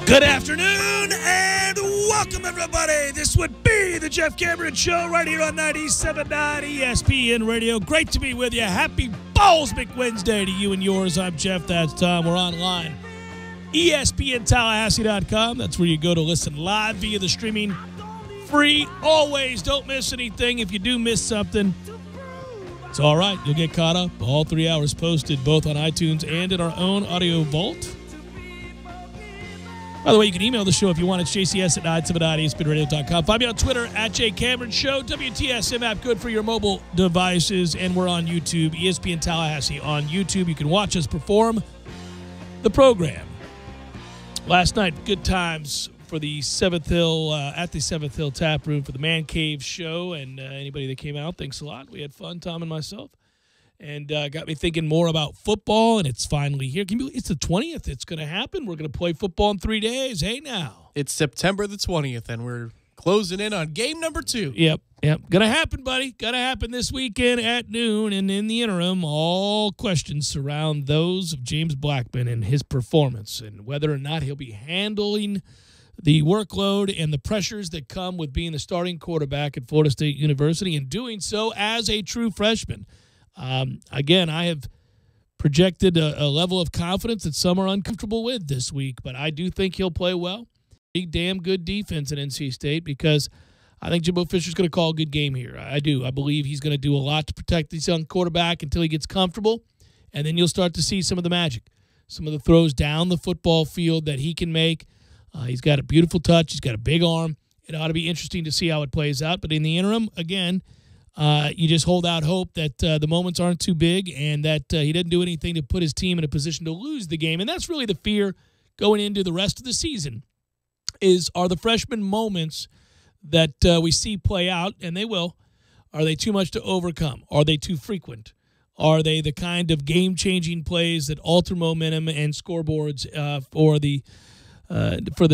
Good afternoon and welcome, everybody. This would be the Jeff Cameron Show right here on 97.9 ESPN Radio. Great to be with you. Happy Ballsmick Wednesday to you and yours. I'm Jeff. That's Tom. We're online. ESPNTallahassee.com. That's where you go to listen live via the streaming. Free always. Don't miss anything. If you do miss something, it's all right. You'll get caught up. All 3 hours posted both on iTunes and in our own audio vault. By the way, you can email the show if you want. It's jcs@979espnradio.com. Find me on Twitter at JCameronShow. WTSM app, good for your mobile devices. And we're on YouTube, ESPN Tallahassee on YouTube. You can watch us perform the program. Last night, good times for the Seventh Hill, at the Seventh Hill Tap Room for the Man Cave show. And anybody that came out, thanks a lot. We had fun, Tom and myself. And got me thinking more about football, and it's finally here. It's the 20th. It's going to happen. We're going to play football in 3 days. Hey, now. It's September the 20th, and we're closing in on game number 2. Yep. Going to happen, buddy. Going to happen this weekend at noon. And in the interim, all questions surround those of James Blackman and his performance and whether or not he'll be handling the workload and the pressures that come with being the starting quarterback at Florida State University and doing so as a true freshman. Again, I have projected a level of confidence that some are uncomfortable with this week, but I do think he'll play well. Damn good defense at NC State because I think Jimbo Fisher's going to call a good game here. I do. I believe he's going to do a lot to protect this young quarterback until he gets comfortable, and then you'll start to see some of the magic, some of the throws down the football field that he can make. He's got a beautiful touch. He's got a big arm. It ought to be interesting to see how it plays out, but in the interim, again, you just hold out hope that the moments aren't too big and that he doesn't do anything to put his team in a position to lose the game. And that's really the fear going into the rest of the season are the freshman moments that we see play out, and they will. Are they too much to overcome? Are they too frequent? Are they the kind of game-changing plays that alter momentum and scoreboards for the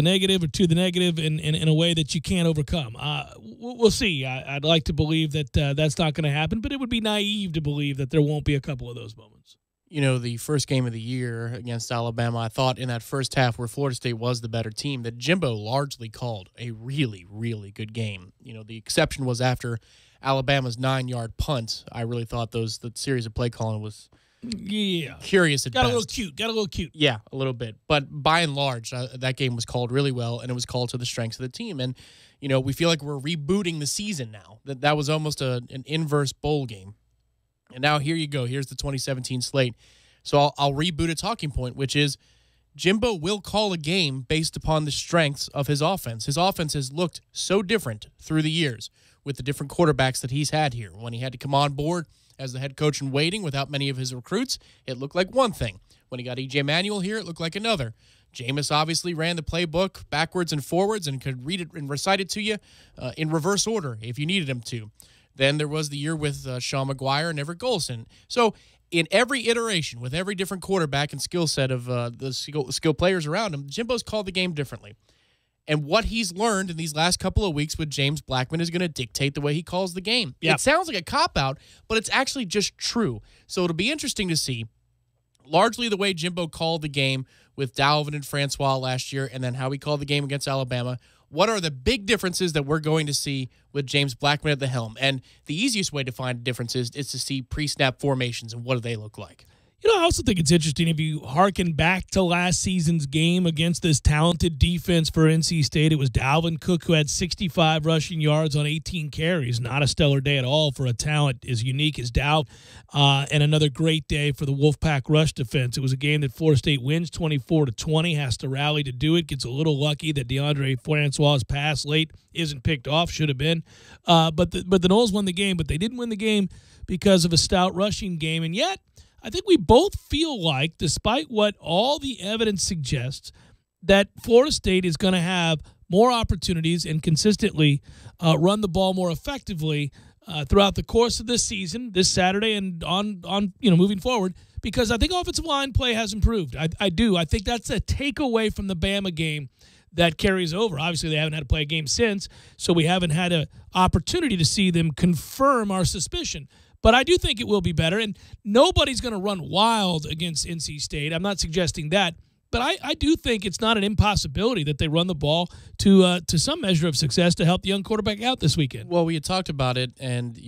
negative or to the negative in a way that you can't overcome? We'll see. I'd like to believe that that's not going to happen, but it would be naive to believe that there won't be a couple of those moments. You know, the first game of the year against Alabama, I thought in that first half where Florida State was the better team, that Jimbo largely called a really, really good game. You know, the exception was after Alabama's 9-yard punt. I really thought the series of play calling was curious at best. Got a little cute. Yeah, a little bit. But by and large, that game was called really well, and it was called to the strengths of the team. And, you know, we feel like we're rebooting the season now. That was almost an inverse bowl game. And now here you go. Here's the 2017 slate. So I'll reboot a talking point, which is Jimbo will call a game based upon the strengths of his offense. His offense has looked so different through the years with the different quarterbacks that he's had here. When he had to come on board as the head coach in waiting without many of his recruits, it looked like one thing. When he got E.J. Manuel here, it looked like another. Jameis obviously ran the playbook backwards and forwards and could read it and recite it to you in reverse order if you needed him to. Then there was the year with Sean McGuire and Everett Golson. So in every iteration, with every different quarterback and skill set of the skill players around him, Jimbo's called the game differently. And what he's learned in these last couple of weeks with James Blackman is going to dictate the way he calls the game. Yep. It sounds like a cop-out, but it's actually just true. So it'll be interesting to see largely the way Jimbo called the game with Dalvin and Francois last year and then how he called the game against Alabama. What are the big differences that we're going to see with James Blackman at the helm? And the easiest way to find differences is to see pre-snap formations and what do they look like. You know, I also think it's interesting if you hearken back to last season's game against this talented defense for NC State. It was Dalvin Cook who had 65 rushing yards on 18 carries. Not a stellar day at all for a talent as unique as Dalvin. And another great day for the Wolfpack rush defense. It was a game that Florida State wins 24-20, has to rally to do it. Gets a little lucky that DeAndre Francois' pass late isn't picked off. Should have been. But the Noles won the game, but they didn't win the game because of a stout rushing game. And yet, I think we both feel like, despite what all the evidence suggests, that Florida State is going to have more opportunities and consistently run the ball more effectively throughout the course of this season, this Saturday and on moving forward, because I think offensive line play has improved. I do. I think that's a takeaway from the Bama game that carries over. Obviously, they haven't had to play a game since, so we haven't had an opportunity to see them confirm our suspicion. But I do think it will be better, and nobody's going to run wild against NC State. I'm not suggesting that, But I do think it's not an impossibility that they run the ball to some measure of success to help the young quarterback out this weekend. Well, we had talked about it, and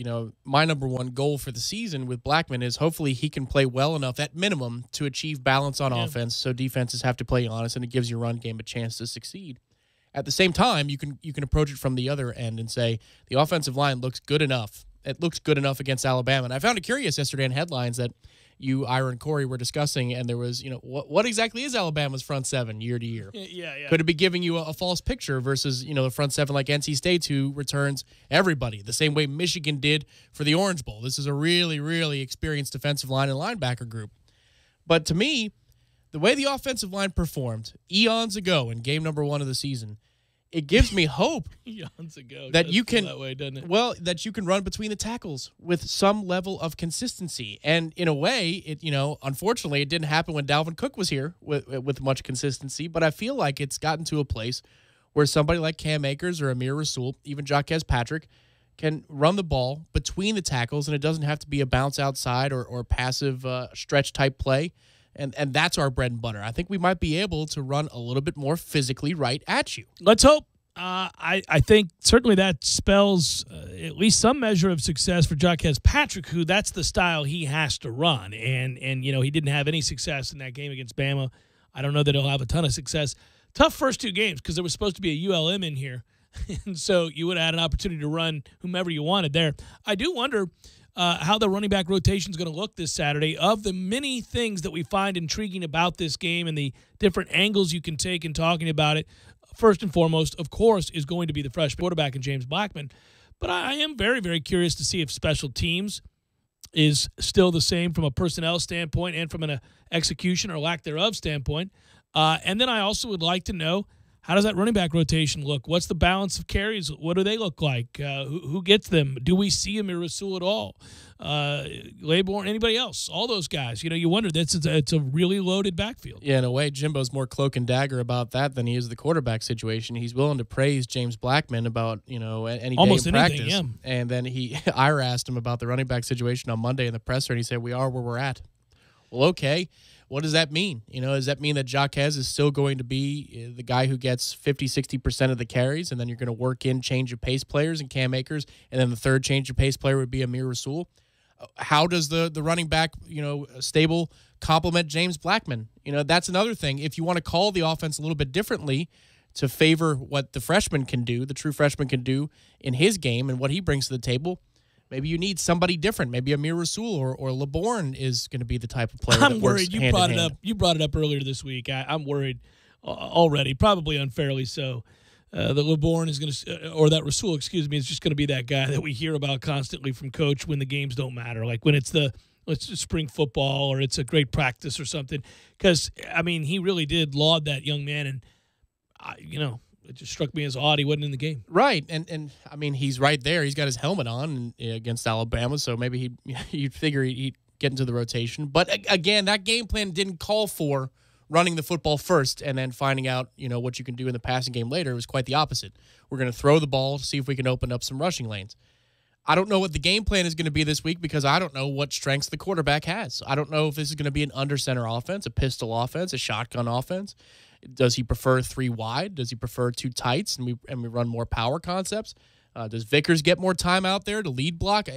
my number one goal for the season with Blackman is hopefully he can play well enough at minimum to achieve balance on offense, so defenses have to play honest, and it gives your run game a chance to succeed. At the same time, you can approach it from the other end and say the offensive line looks good enough. It looks good enough against Alabama. And I found it curious yesterday in headlines that you, Ira, and Corey were discussing, and there was, what exactly is Alabama's front seven year to year? Yeah. Could it be giving you a false picture versus, the front seven like NC State's, who returns everybody the same way Michigan did for the Orange Bowl? This is a really, really experienced defensive line and linebacker group. But to me, the way the offensive line performed eons ago in game number 1 of the season, it gives me hope eons ago that you can that way, doesn't it? Well, that you can run between the tackles with some level of consistency. And in a way, it unfortunately it didn't happen when Dalvin Cook was here with much consistency, but I feel like it's gotten to a place where somebody like Cam Akers or Amir Rasul, even Jacques Patrick, can run the ball between the tackles, and it doesn't have to be a bounce outside or passive stretch type play. And that's our bread and butter. I think we might be able to run a little bit more physically right at you. Let's hope. I think certainly that spells at least some measure of success for Jacques Patrick, who that's the style he has to run. And he didn't have any success in that game against Bama. I don't know that he'll have a ton of success. Tough first 2 games because there was supposed to be a ULM in here. And so you would have had an opportunity to run whomever you wanted there. I do wonder how the running back rotation is going to look this Saturday. Of the many things that we find intriguing about this game and the different angles you can take in talking about it, first and foremost, of course, is going to be the freshman quarterback in James Blackman. But I am very, very curious to see if special teams is still the same from a personnel standpoint and from an execution or lack thereof standpoint. And then I also would like to know, how does that running back rotation look? What's the balance of carries? What do they look like? Who gets them? Do we see Amir Rasul at all? Laybourne, anybody else? All those guys. You wonder. It's a really loaded backfield. Yeah, in a way, Jimbo's more cloak and dagger about that than he is the quarterback situation. He's willing to praise James Blackman about, any almost day in anything, practice. yeah. And then Ira asked him about the running back situation on Monday in the presser, and he said, we are where we're at. Well, okay. What does that mean? Does that mean that Jacques is still going to be the guy who gets 50, 60% of the carries, and then you're going to work in change of pace players and Cam Akers, and then the third change of pace player would be Amir Rasul? How does the running back, stable complement James Blackman? That's another thing. If you want to call the offense a little bit differently to favor what the freshman can do, the true freshman can do in his game and what he brings to the table, maybe you need somebody different. Maybe Amir Rasul or LeBourne is going to be the type of player. I'm worried. You brought it up. You brought it up earlier this week. I'm worried already, probably unfairly so. That LeBourne is going to, or that Rasul, excuse me, is just going to be that guy that we hear about constantly from coach when the games don't matter, like when it's spring football or it's a great practice or something. Because he really did laud that young man, and it just struck me as odd he wasn't in the game. Right, and he's right there. He's got his helmet on against Alabama, so maybe you'd figure he'd get into the rotation. But again, that game plan didn't call for running the football first and then finding out what you can do in the passing game later. It was quite the opposite. We're going to throw the ball to see if we can open up some rushing lanes. I don't know what the game plan is going to be this week because I don't know what strengths the quarterback has. I don't know if this is going to be an under center offense, a pistol offense, a shotgun offense. Does he prefer 3 wide? Does he prefer 2 tights and we run more power concepts? Does Vickers get more time out there to lead block?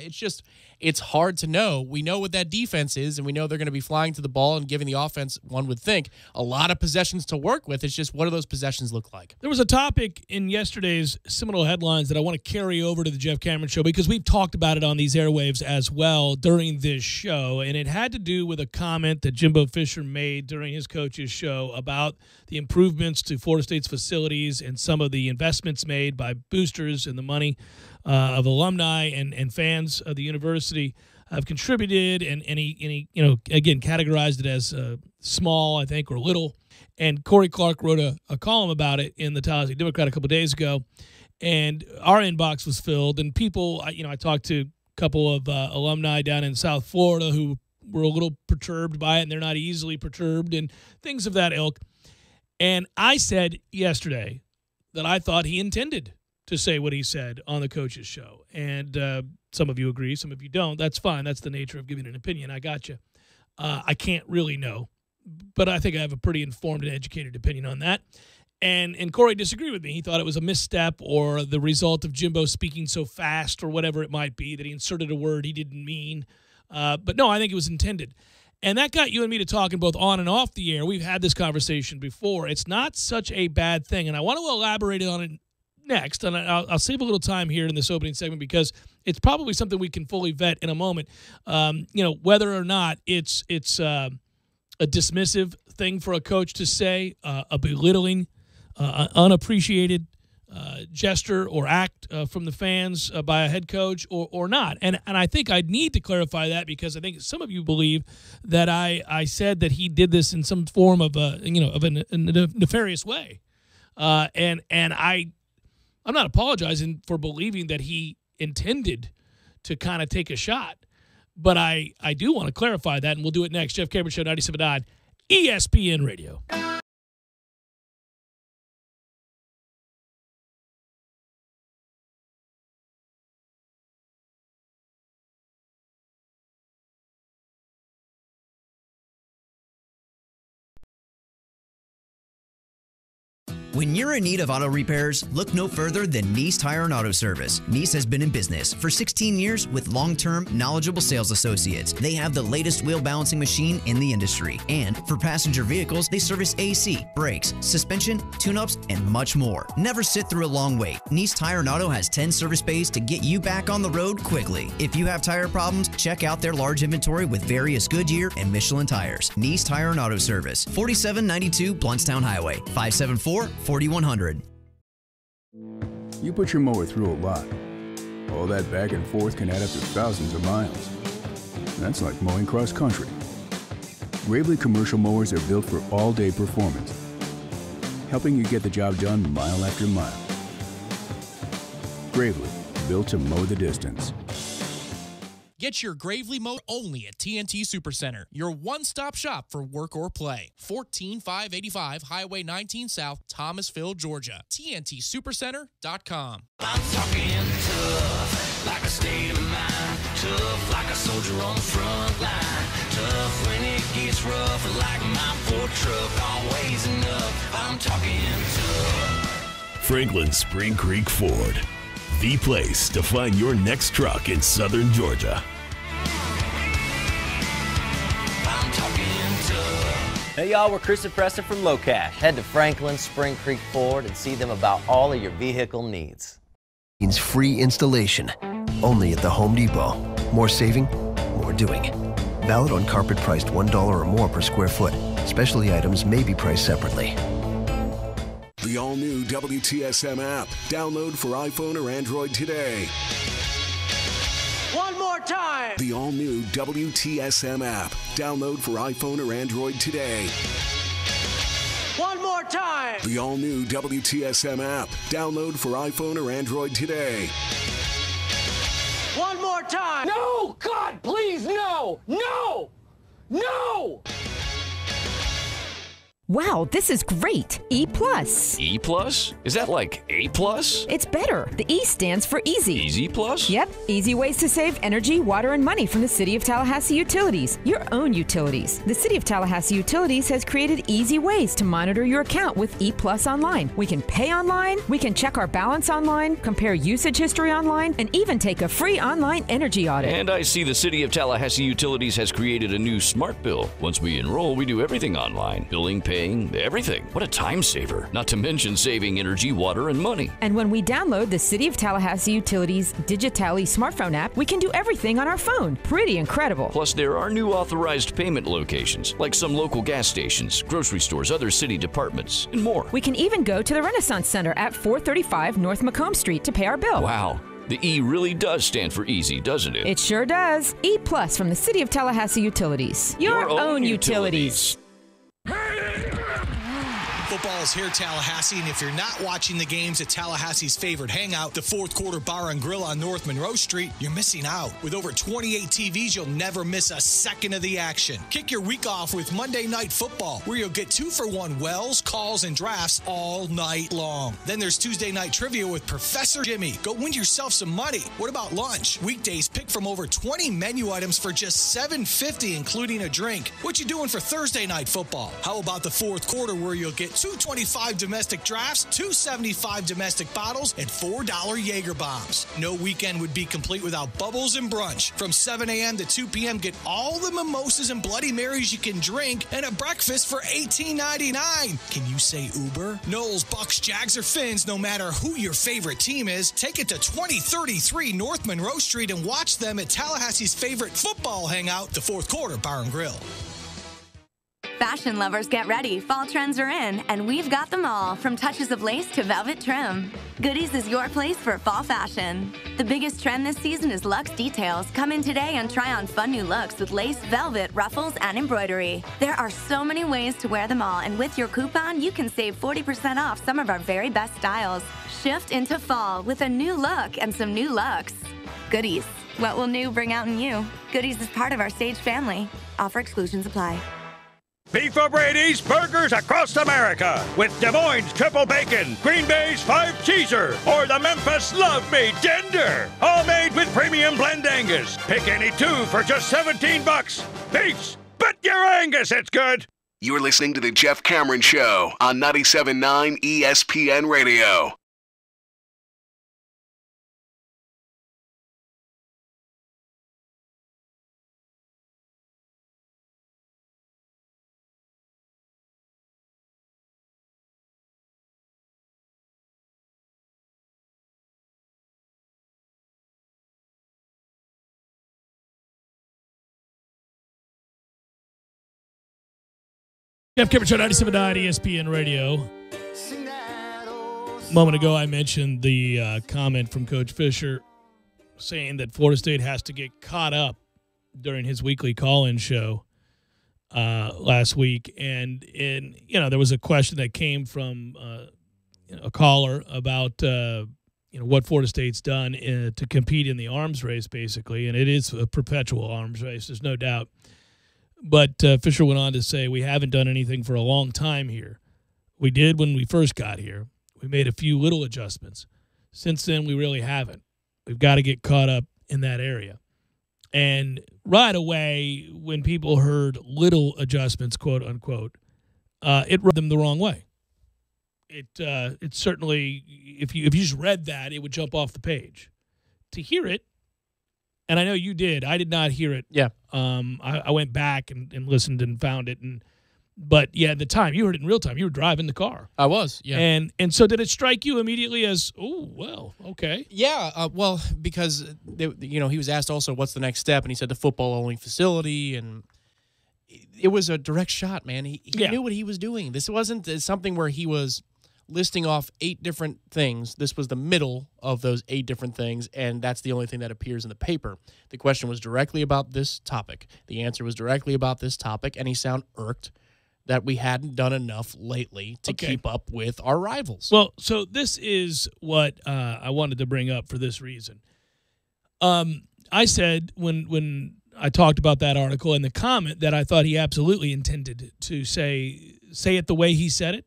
It's hard to know. We know what that defense is, and we know they're going to be flying to the ball and giving the offense, one would think, a lot of possessions to work with. It's just, what do those possessions look like? There was a topic in yesterday's Seminole Headlines that I want to carry over to the Jeff Cameron Show because we've talked about it on these airwaves as well during this show, and it had to do with a comment that Jimbo Fisher made during his coach's show about the improvements to Florida State's facilities and some of the investments made by boosters and the money of alumni and fans of the university have contributed, and he again categorized it as small, I think, or little. And Corey Clark wrote a column about it in the Tallahassee Democrat a couple of days ago, and our inbox was filled. And people, I talked to a couple of alumni down in South Florida who were a little perturbed by it, and they're not easily perturbed, and things of that ilk. And I said yesterday that I thought he intended to say what he said on the coach's show. And some of you agree, some of you don't. That's fine. That's the nature of giving an opinion. I got you. I can't really know but I think I have a pretty informed and educated opinion on that. And Corey disagreed with me. He thought it was a misstep or the result of Jimbo speaking so fast or whatever it might be, that he inserted a word he didn't mean. But no, I think it was intended. And that got you and me to talking both on and off the air. We've had this conversation before. It's not such a bad thing. And I want to elaborate on it next. And I'll save a little time here in this opening segment because it's probably something we can fully vet in a moment. Whether or not it's a dismissive thing for a coach to say, a belittling, unappreciated gesture or act from the fans by a head coach or not. And I think I need to clarify that because I think some of you believe that I said that he did this in some form of a nefarious way. And I'm not apologizing for believing that he intended to kind of take a shot. But I do want to clarify that, and we'll do it next. Jeff Cameron Show, 97.9 ESPN Radio. When you're in need of auto repairs, look no further than Nice Tire and Auto Service. Nice has been in business for 16 years with long-term, knowledgeable sales associates. They have the latest wheel balancing machine in the industry. And for passenger vehicles, they service AC, brakes, suspension, tune-ups, and much more. Never sit through a long wait. Nice Tire and Auto has 10 service bays to get you back on the road quickly. If you have tire problems, check out their large inventory with various Goodyear and Michelin tires. Nice Tire and Auto Service, 4792 Bluntstown Highway, 574-4100. You put your mower through a lot. All that back and forth can add up to thousands of miles. That's like mowing cross country. Gravely commercial mowers are built for all-day performance, helping you get the job done mile after mile. Gravely, built to mow the distance. Get your Gravely mower only at TNT Supercenter, your one-stop shop for work or play. 14585 Highway 19 South, Thomasville, Georgia. TNTSupercenter.com. I'm talking tough, like a state of mind. Tough, like a soldier on the front line. Tough when it gets rough, like my Ford truck. Always enough. I'm talking tough. Franklin Spring Creek Ford. The place to find your next truck in southern Georgia. I'm talking tough. Hey y'all, we're Chris and Preston from Low Cash. Head to Franklin Spring Creek Ford and see them about all of your vehicle needs. Means free installation, only at the Home Depot. More saving, more doing. Valid on carpet priced $1 or more per square foot. Specialty items may be priced separately. The all-new WTSM app. Download for iPhone or Android today. One more time. The all-new WTSM app. Download for iPhone or Android today. One more time. The all-new WTSM app. Download for iPhone or Android today. One more time. No! God, please, no! No! No! Wow, this is great. E+. E+? Is that like A+? It's better. The E stands for easy. Easy Plus? Yep, easy ways to save energy, water, and money from the City of Tallahassee Utilities. Your own utilities. The City of Tallahassee Utilities has created easy ways to monitor your account with E+ online. We can pay online, we can check our balance online, compare usage history online, and even take a free online energy audit. And I see the City of Tallahassee Utilities has created a new smart bill. Once we enroll, we do everything online. Billing, paying, everything. What a time saver. Not to mention saving energy, water, and money. And when we download the City of Tallahassee Utilities Digitally smartphone app, we can do everything on our phone. Pretty incredible. Plus, there are new authorized payment locations, like some local gas stations, grocery stores, other city departments, and more. We can even go to the Renaissance Center at 435 North Macomb Street to pay our bill. Wow. The E really does stand for easy, doesn't it? It sure does. E+ from the City of Tallahassee Utilities. Your own utilities. The Football is here, Tallahassee, and if you're not watching the games at Tallahassee's favorite hangout, the Fourth Quarter Bar and Grill on North Monroe Street, you're missing out. With over 28 TVs, you'll never miss a second of the action. Kick your week off with Monday Night Football, where you'll get 2-for-1 wells, calls, and drafts all night long. Then there's Tuesday Night Trivia with Professor Jimmy. Go win yourself some money. What about lunch? Weekdays, pick from over 20 menu items for just $7.50, including a drink. What you doing for Thursday Night Football? How about the Fourth Quarter, where you'll get $2.25 domestic drafts, $2.75 domestic bottles, and $4 Jaeger bombs. No weekend would be complete without Bubbles and Brunch. From 7 a.m. to 2 p.m., get all the mimosas and Bloody Marys you can drink and a breakfast for $18.99. Can you say Uber? Knowles, Bucks, Jags, or Finns, no matter who your favorite team is, take it to 2033 North Monroe Street and watch them at Tallahassee's favorite football hangout, the Fourth Quarter Bar and Grill. Fashion lovers, get ready. Fall trends are in, and we've got them all, from touches of lace to velvet trim. Goodies is your place for fall fashion. The biggest trend this season is luxe details. Come in today and try on fun new looks with lace, velvet, ruffles, and embroidery. There are so many ways to wear them all, and with your coupon, you can save 40% off some of our very best styles. Shift into fall with a new look and some new looks. Goodies. What will new bring out in you? Goodies is part of our Stage family. Offer exclusions apply. Beef O'Brady's Burgers Across America with Des Moines Triple Bacon, Green Bay's 5-Cheeser, or the Memphis Love Me Tender. All made with premium blend Angus. Pick any two for just $17. Beefs, but your Angus, it's good. You're listening to The Jeff Cameron Show on 97.9 ESPN Radio. Jeff Cameron Show, 97.9 ESPN Radio. A moment ago, I mentioned the comment from Coach Fisher saying that Florida State has to get caught up during his weekly call-in show last week. And there was a question that came from a caller about what Florida State's done to compete in the arms race, basically. And it is a perpetual arms race, there's no doubt. But Fisher went on to say, we haven't done anything for a long time here. We did when we first got here. We made a few little adjustments. Since then, we really haven't. We've got to get caught up in that area. And right away, when people heard little adjustments, quote unquote, it rubbed them the wrong way. It certainly, if you just read that, it would jump off the page. To hear it, and I know you did. I did not hear it. Yeah. I went back and listened and found it. But yeah, at the time, you heard it in real time. You were driving the car. I was, yeah. And so did it strike you immediately as, oh, well, okay. Yeah, well, because, he was asked also what's the next step, and he said the football-only facility, and it was a direct shot, man. He knew what he was doing. This wasn't something where he was listing off 8 different things. This was the middle of those 8 different things, and that's the only thing that appears in the paper. The question was directly about this topic. The answer was directly about this topic, and he sounded irked that we hadn't done enough lately to keep up with our rivals. Well, so this is what I wanted to bring up for this reason. I said when I talked about that article and the comment that I thought he absolutely intended to say it the way he said it.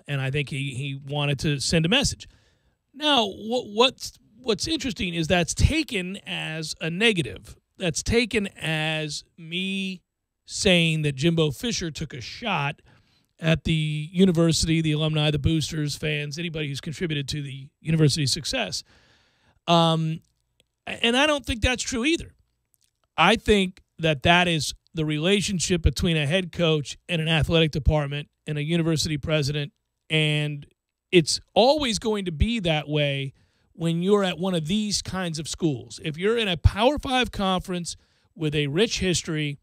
And I think he wanted to send a message. Now, what's interesting is that's taken as a negative. That's taken as me saying that Jimbo Fisher took a shot at the university, the alumni, the boosters, fans, anybody who's contributed to the university's success. And I don't think that's true either. I think that is the relationship between a head coach and an athletic department and a university president, and it's always going to be that way when you're at one of these kinds of schools. If you're in a Power 5 conference with a rich history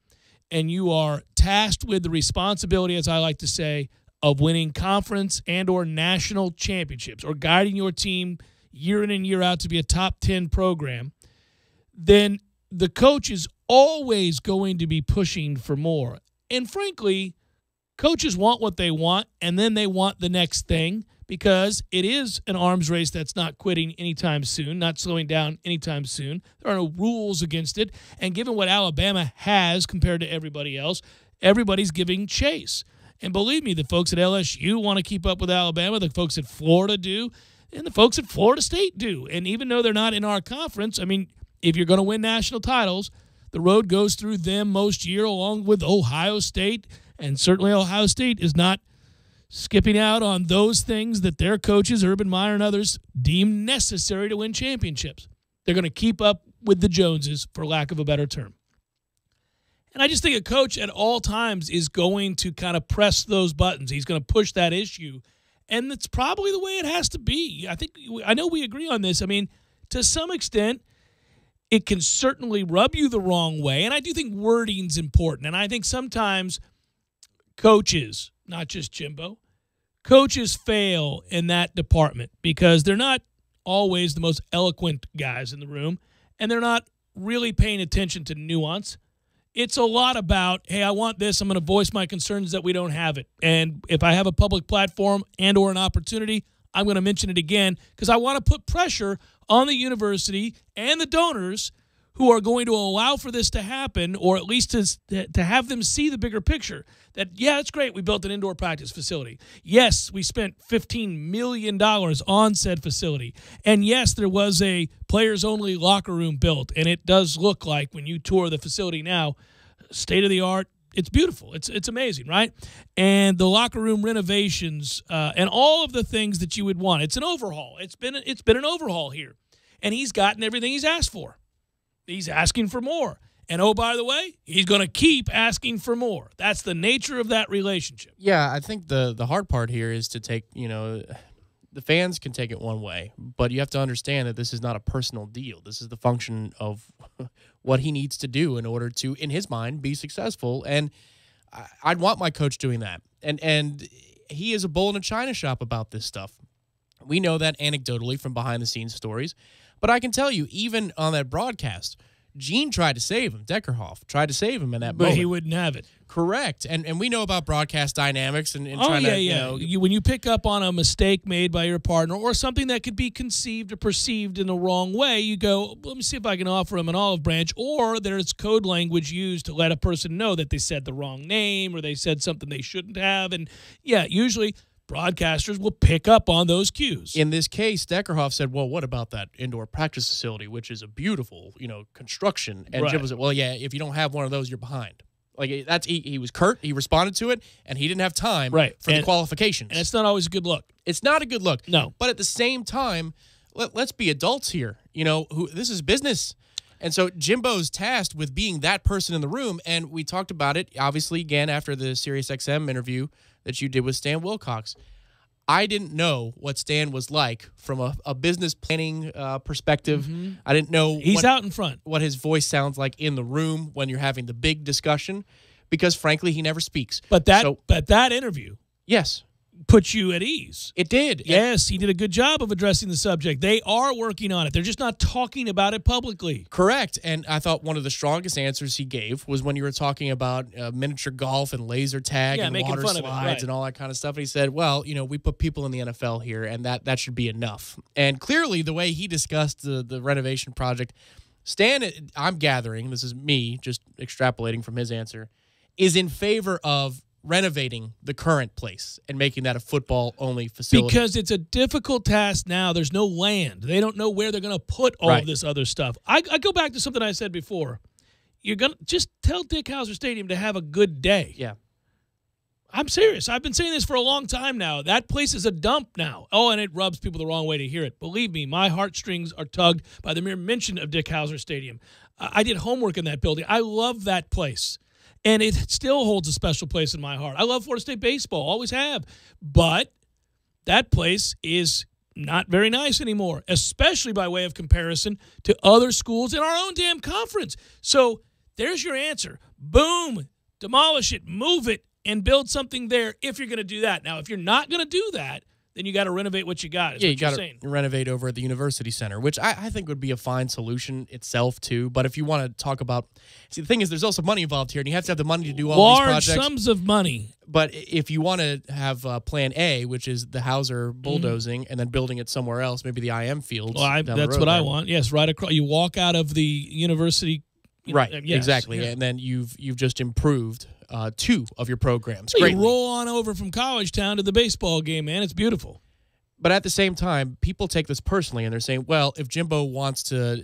and you are tasked with the responsibility, as I like to say, of winning conference and or national championships or guiding your team year in and year out to be a top 10 program, then the coach is always going to be pushing for more. And frankly, coaches want what they want, and then they want the next thing because it is an arms race that's not quitting anytime soon, not slowing down anytime soon. There are no rules against it. And given what Alabama has compared to everybody else, everybody's giving chase. And believe me, the folks at LSU want to keep up with Alabama, the folks at Florida do, and the folks at Florida State do. And even though they're not in our conference, I mean, if you're going to win national titles, the road goes through them most year along with Ohio State. And certainly Ohio State is not skipping out on those things that their coaches, Urban Meyer and others, deem necessary to win championships. They're going to keep up with the Joneses, for lack of a better term. And I just think a coach at all times is going to kind of press those buttons. He's going to push that issue. And it's probably the way it has to be. I know we agree on this. I mean, to some extent, it can certainly rub you the wrong way. And I do think wording's important. And I think sometimes coaches, not just Jimbo, coaches fail in that department because they're not always the most eloquent guys in the room, and they're not really paying attention to nuance. It's a lot about, hey, I want this. I'm going to voice my concerns that we don't have it. And if I have a public platform and or an opportunity, I'm going to mention it again because I want to put pressure on the university and the donors who are going to allow for this to happen, or at least to have them see the bigger picture. That, yeah, it's great we built an indoor practice facility. Yes, we spent $15 million on said facility. And yes, there was a players-only locker room built, and it does look like, when you tour the facility now, state-of-the-art. It's beautiful. It's amazing, right? And the locker room renovations and all of the things that you would want. It's an overhaul. It's been an overhaul here. And he's gotten everything he's asked for. He's asking for more. And, oh, by the way, he's going to keep asking for more. That's the nature of that relationship. Yeah, I think the hard part here is to take, the fans can take it one way, but you have to understand that this is not a personal deal. This is the function of what he needs to do in order to, in his mind, be successful. And I'd want my coach doing that. And he is a bull in a china shop about this stuff. We know that anecdotally from behind-the-scenes stories. But I can tell you, even on that broadcast, Gene tried to save him. Deckerhoff tried to save him in that moment. But he wouldn't have it. Correct. And we know about broadcast dynamics and trying to, when you pick up on a mistake made by your partner or something that could be conceived or perceived in the wrong way, you go, let me see if I can offer him an olive branch. Or there's code language used to let a person know that they said the wrong name or they said something they shouldn't have. And, yeah, usually broadcasters will pick up on those cues. In this case, Deckerhoff said, well, what about that indoor practice facility, which is a beautiful, construction? And Jim said, well, yeah, if you don't have one of those, you're behind. Like, he was curt. He responded to it, and he didn't have time for the qualifications. And it's not always a good look. It's not a good look. No. But at the same time, let's be adults here. This is business. And so Jimbo's tasked with being that person in the room, and we talked about it, obviously, again, after the SiriusXM interview that you did with Stan Wilcox. I didn't know what Stan was like from a business planning perspective. Mm-hmm. I didn't know he's out in front. What his voice sounds like in the room when you're having the big discussion, because frankly he never speaks. But that interview, yes, put you at ease. It did. Yes, he did a good job of addressing the subject. They are working on it. They're just not talking about it publicly. Correct. And I thought one of the strongest answers he gave was when you were talking about miniature golf and laser tag and water slides and all that kind of stuff. And he said, well, we put people in the NFL here, and that should be enough. And clearly the way he discussed the renovation project, Stan, I'm gathering, this is me just extrapolating from his answer, is in favor of renovating the current place and making that a football-only facility. Because it's a difficult task now. There's no land. They don't know where they're going to put all of this other stuff. I go back to something I said before. You're going to just tell Dick Howser Stadium to have a good day. Yeah. I'm serious. I've been saying this for a long time now. That place is a dump now. Oh, and it rubs people the wrong way to hear it. Believe me, my heartstrings are tugged by the mere mention of Dick Howser Stadium. I did homework in that building. I love that place. And it still holds a special place in my heart. I love Florida State baseball, always have. But that place is not very nice anymore, especially by way of comparison to other schools in our own damn conference. So there's your answer. Boom, demolish it, move it, and build something there if you're going to do that. Now, if you're not going to do that, then you got to renovate what you got. Yeah, you got to renovate over at the University Center, which I think would be a fine solution itself, too. But if you want to talk about... See, the thing is, there's also money involved here, and you have to have the money to do all these projects. Large sums of money. But if you want to have Plan A, which is the Hauser bulldozing and then building it somewhere else, maybe the IM fields. Well, that's what I want. Yes, right across. You walk out of the university. Right, yes, exactly. yeah. And then you've just improved 2 of your programs. Well, Greatly. you roll on over from College Town to the baseball game, man. It's beautiful. But at the same time, people take this personally, and they're saying, "Well, if Jimbo wants to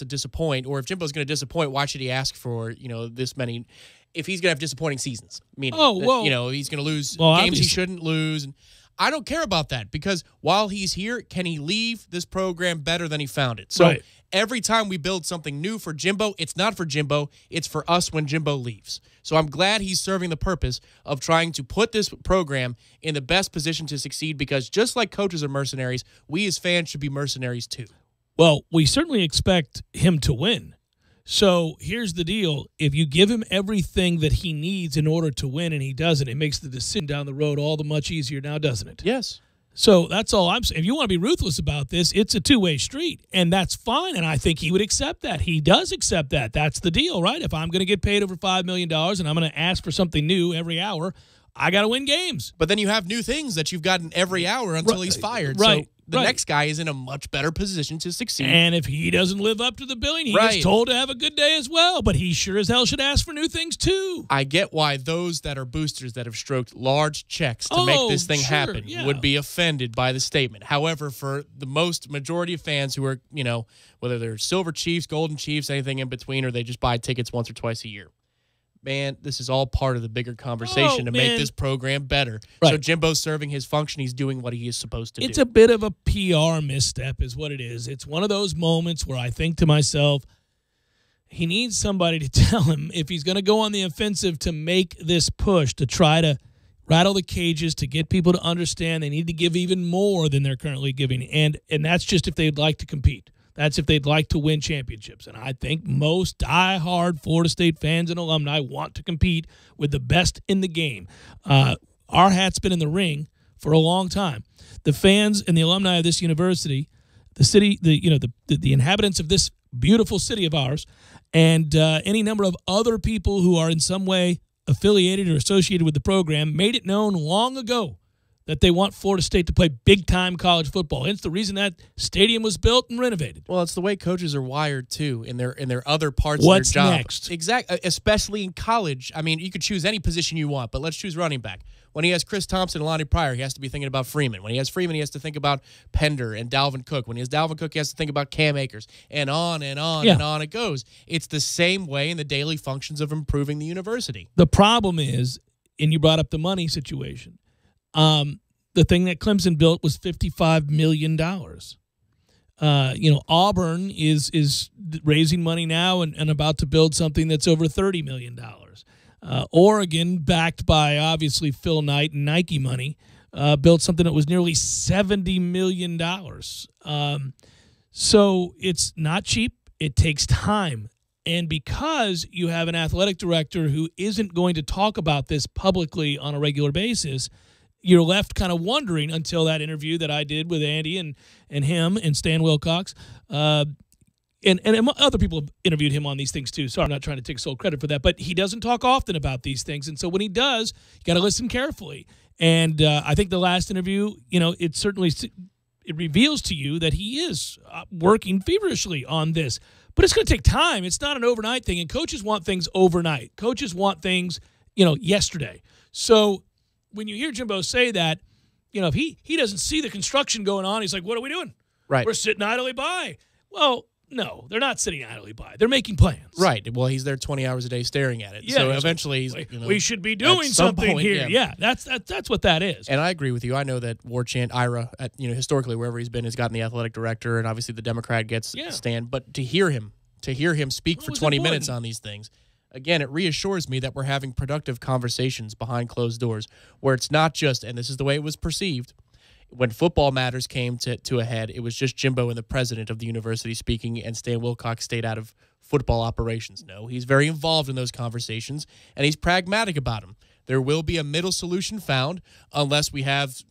disappoint, or if Jimbo's going to disappoint, why should he ask for this many? If he's going to have disappointing seasons, meaning he's going to lose games obviously. he shouldn't lose." And I don't care about that, because while he's here, can he leave this program better than he found it? So right. Every time we build something new for Jimbo, it's not for Jimbo, it's for us when Jimbo leaves. So I'm glad he's serving the purpose of trying to put this program in the best position to succeed, because just like coaches are mercenaries, we as fans should be mercenaries too. Well, we certainly expect him to win. So here's the deal. If you give him everything that he needs in order to win and he doesn't, it makes the decision down the road all the much easier now, doesn't it? Yes. So that's all I'm saying. If you want to be ruthless about this, it's a two-way street, and that's fine, and I think he would accept that. He does accept that. That's the deal, right? If I'm going to get paid over $5 million and I'm going to ask for something new every hour, I got to win games. But then you have new things that you've gotten every hour until he's fired. Right. So the next guy is in a much better position to succeed. And if he doesn't live up to the billing, he gets told to have a good day as well. But he sure as hell should ask for new things too. I get why those that are boosters that have stroked large checks to make this thing happen would be offended by the statement. However, for the majority of fans who are, whether they're Silver Chiefs, Golden Chiefs, anything in between, or they just buy tickets once or twice a year, man, this is all part of the bigger conversation to make this program better. Right. So Jimbo's serving his function. He's doing what he is supposed to do. It's a bit of a PR misstep is what it is. It's one of those moments where I think to myself, he needs somebody to tell him if he's going to go on the offensive to make this push, to try to rattle the cages, to get people to understand they need to give even more than they're currently giving. And that's just if they'd like to compete. That's if they'd like to win championships. And I think most diehard Florida State fans and alumni want to compete with the best in the game. Our hat's been in the ring for a long time. The fans and the alumni of this university, the city, the inhabitants of this beautiful city of ours, and any number of other people who are in some way affiliated or associated with the program made it known long ago that they want Florida State to play big-time college football. Hence the reason that stadium was built and renovated. Well, it's the way coaches are wired, too, in their other parts of their job. What's next? Exactly, especially in college. I mean, you could choose any position you want, but let's choose running back. When he has Chris Thompson and Lonnie Pryor, he has to be thinking about Freeman. When he has Freeman, he has to think about Pender and Dalvin Cook. When he has Dalvin Cook, he has to think about Cam Akers. And on and on and on it goes. It's the same way in the daily functions of improving the university. The problem is, and you brought up the money situation, the thing that Clemson built was $55 million. Auburn is raising money now and about to build something that's over $30 million. Oregon, backed by obviously Phil Knight and Nike money, built something that was nearly $70 million. So it's not cheap. It takes time. And because you have an athletic director who isn't going to talk about this publicly on a regular basis, you're left kind of wondering until that interview that I did with Andy and him and Stan Wilcox. And other people have interviewed him on these things too. Sorry, I'm not trying to take sole credit for that. But he doesn't talk often about these things. And so when he does, you got to listen carefully. And I think the last interview, it reveals to you that he is working feverishly on this. But it's going to take time. It's not an overnight thing. And coaches want things overnight. Coaches want things, yesterday. So when you hear Jimbo say that, if he doesn't see the construction going on, he's like, what are we doing? Right. We're sitting idly by. Well, no, they're not sitting idly by. They're making plans. Right. Well, he's there 20 hours a day staring at it. Yeah, so eventually he's we should be doing something here. Yeah, that's what that is. And I agree with you. I know that War Chant, Ira, historically wherever he's been, has gotten the athletic director, and obviously the Democrat gets Stan. But to hear him speak for 20 minutes on these things, again, it reassures me that we're having productive conversations behind closed doors where it's not just, and this is the way it was perceived, when football matters came to a head, it was just Jimbo and the president of the university speaking, and Stan Wilcox stayed out of football operations. No, he's very involved in those conversations, and he's pragmatic about them. There will be a middle solution found unless we have,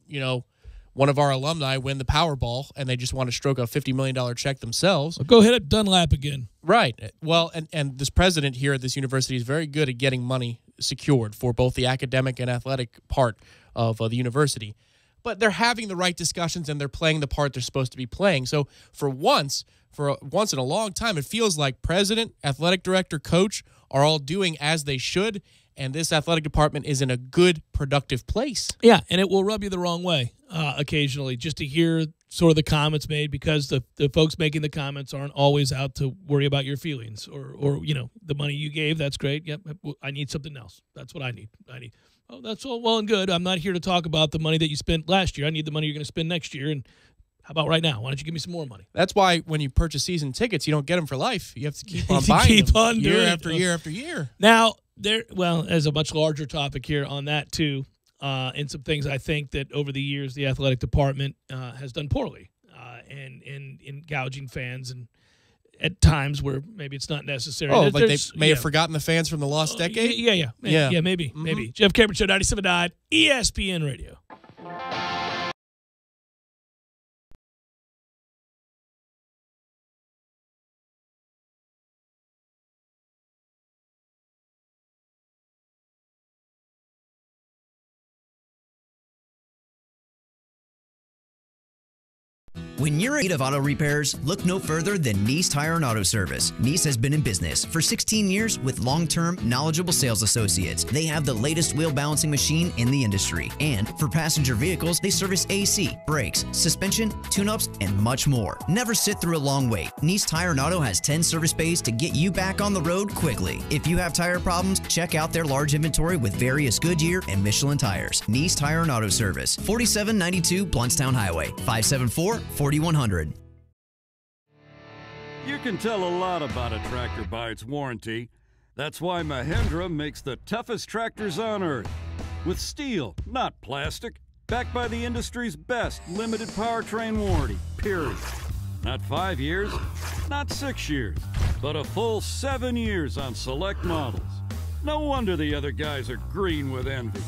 one of our alumni win the Powerball and they just want to stroke a $50 million check themselves. Well, go hit up Dunlap again. Right. Well, and this president here at this university is very good at getting money secured for both the academic and athletic part of the university. But they're having the right discussions and they're playing the part they're supposed to be playing. So for once in a long time, it feels like president, athletic director, coach are all doing as they should, and this athletic department is in a good, productive place. Yeah, and it will rub you the wrong way occasionally just to hear sort of the comments made, because the folks making the comments aren't always out to worry about your feelings or the money you gave, that's great. Yep, I need something else. That's what I need. Oh, that's all well and good. I'm not here to talk about the money that you spent last year. I need the money you're going to spend next year, and how about right now? Why don't you give me some more money? That's why when you purchase season tickets, you don't get them for life. You have to keep on buying them year after year after year. Now, as a much larger topic here on that too, and some things I think that over the years the athletic department has done poorly, and in gouging fans, and at times where maybe it's not necessary. Oh, like they may have forgotten the fans from the lost decade? Yeah, maybe. Jeff Cameron Show, 97.9 ESPN Radio. When you're in need of auto repairs, look no further than Nice Tire and Auto Service. Nice has been in business for 16 years with long-term, knowledgeable sales associates. They have the latest wheel balancing machine in the industry. And for passenger vehicles, they service AC, brakes, suspension, tune-ups, and much more. Never sit through a long wait. Nice Tire and Auto has 10 service bays to get you back on the road quickly. If you have tire problems, check out their large inventory with various Goodyear and Michelin tires. Nice Tire and Auto Service, 4792 Bluntstown Highway, 574-4100. You can tell a lot about a tractor by its warranty. That's why Mahindra makes the toughest tractors on earth. With steel, not plastic. Backed by the industry's best limited powertrain warranty, period. Not 5 years, not 6 years, but a full 7 years on select models. No wonder the other guys are green with envy.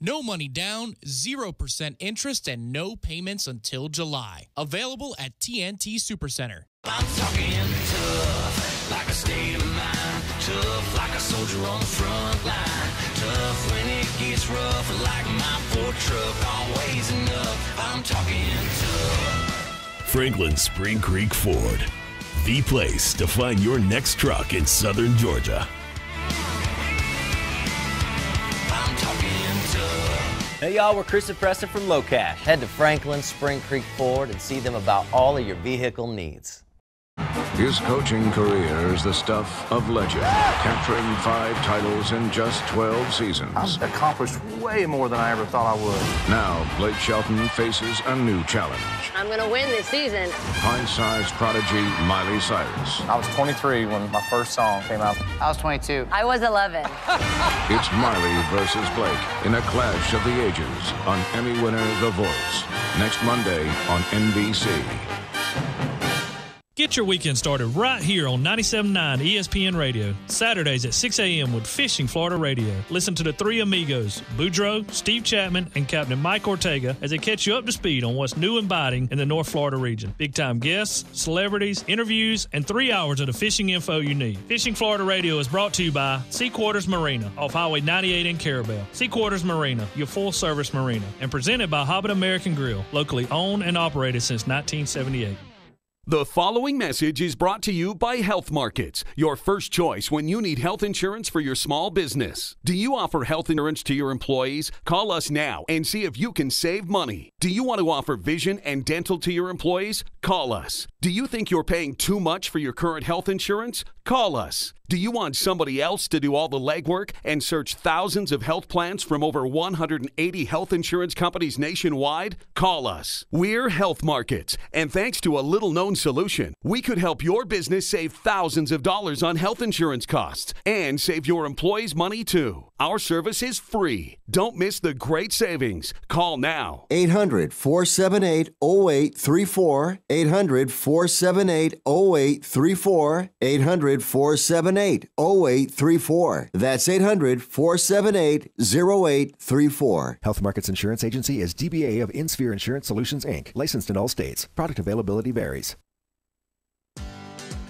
No money down, 0% interest, and no payments until July. Available at TNT Supercenter. I'm talking tough, like a state of mind. Tough, like a soldier on the front line. Tough when it gets rough, like my Ford truck. Always enough, I'm talking tough. Franklin Spring Creek Ford, the place to find your next truck in southern Georgia. Hey y'all, we're Chris and Preston from Low Cash. Head to Franklin Spring Creek Ford and see them about all of your vehicle needs. His coaching career is the stuff of legend, capturing 5 titles in just 12 seasons. I've accomplished way more than I ever thought I would. Now, Blake Shelton faces a new challenge. I'm going to win this season. Pint-sized prodigy Miley Cyrus. I was 23 when my first song came out. I was 22. I was 11. It's Miley versus Blake in a clash of the ages on Emmy winner The Voice. Next Monday on NBC. Get your weekend started right here on 97.9 ESPN Radio. Saturdays at 6 a.m. with Fishing Florida Radio. Listen to the three amigos, Boudreaux, Steve Chapman, and Captain Mike Ortega as they catch you up to speed on what's new and biting in the North Florida region. Big-time guests, celebrities, interviews, and 3 hours of the fishing info you need. Fishing Florida Radio is brought to you by Sea Quarters Marina off Highway 98 in Carabel. Sea Quarters Marina, your full-service marina, and presented by Hobbit American Grill, locally owned and operated since 1978. The following message is brought to you by Health Markets, your first choice when you need health insurance for your small business. Do you offer health insurance to your employees? Call us now and see if you can save money. Do you want to offer vision and dental to your employees? Call us. Do you think you're paying too much for your current health insurance? Call us. Do you want somebody else to do all the legwork and search thousands of health plans from over 180 health insurance companies nationwide? Call us. We're Health Markets, and thanks to a little-known own solution. We could help your business save thousands of dollars on health insurance costs and save your employees money too. Our service is free. Don't miss the great savings. Call now. 800-478-0834. 800-478-0834. 800-478-0834. That's 800-478-0834. Health Markets Insurance Agency is DBA of InSphere Insurance Solutions, Inc., licensed in all states. Product availability varies.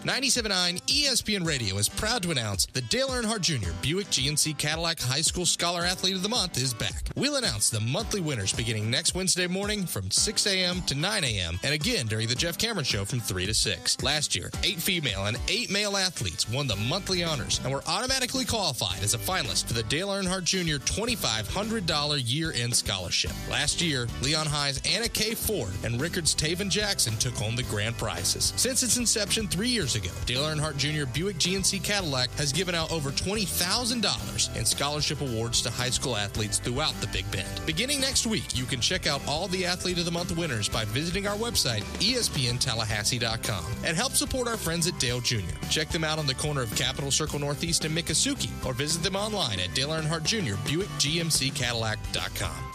97.9 ESPN Radio is proud to announce that Dale Earnhardt Jr. Buick GMC Cadillac High School Scholar Athlete of the Month is back. We'll announce the monthly winners beginning next Wednesday morning from 6 a.m. to 9 a.m. and again during the Jeff Cameron Show from 3 to 6. Last year, 8 female and 8 male athletes won the monthly honors and were automatically qualified as a finalist for the Dale Earnhardt Jr. $2,500 year-end scholarship. Last year, Leon High's Anna K. Ford and Rickard's Taven Jackson took home the grand prizes. Since its inception 3 years ago, Dale Earnhardt Jr. Buick GMC Cadillac has given out over $20,000 in scholarship awards to high school athletes throughout the Big Bend. Beginning next week, you can check out all the Athlete of the Month winners by visiting our website, ESPNTallahassee.com, and help support our friends at Dale Jr. Check them out on the corner of Capitol Circle Northeast and Miccosukee, or visit them online at Dale Earnhardt Jr. Buick GMC Cadillac.com.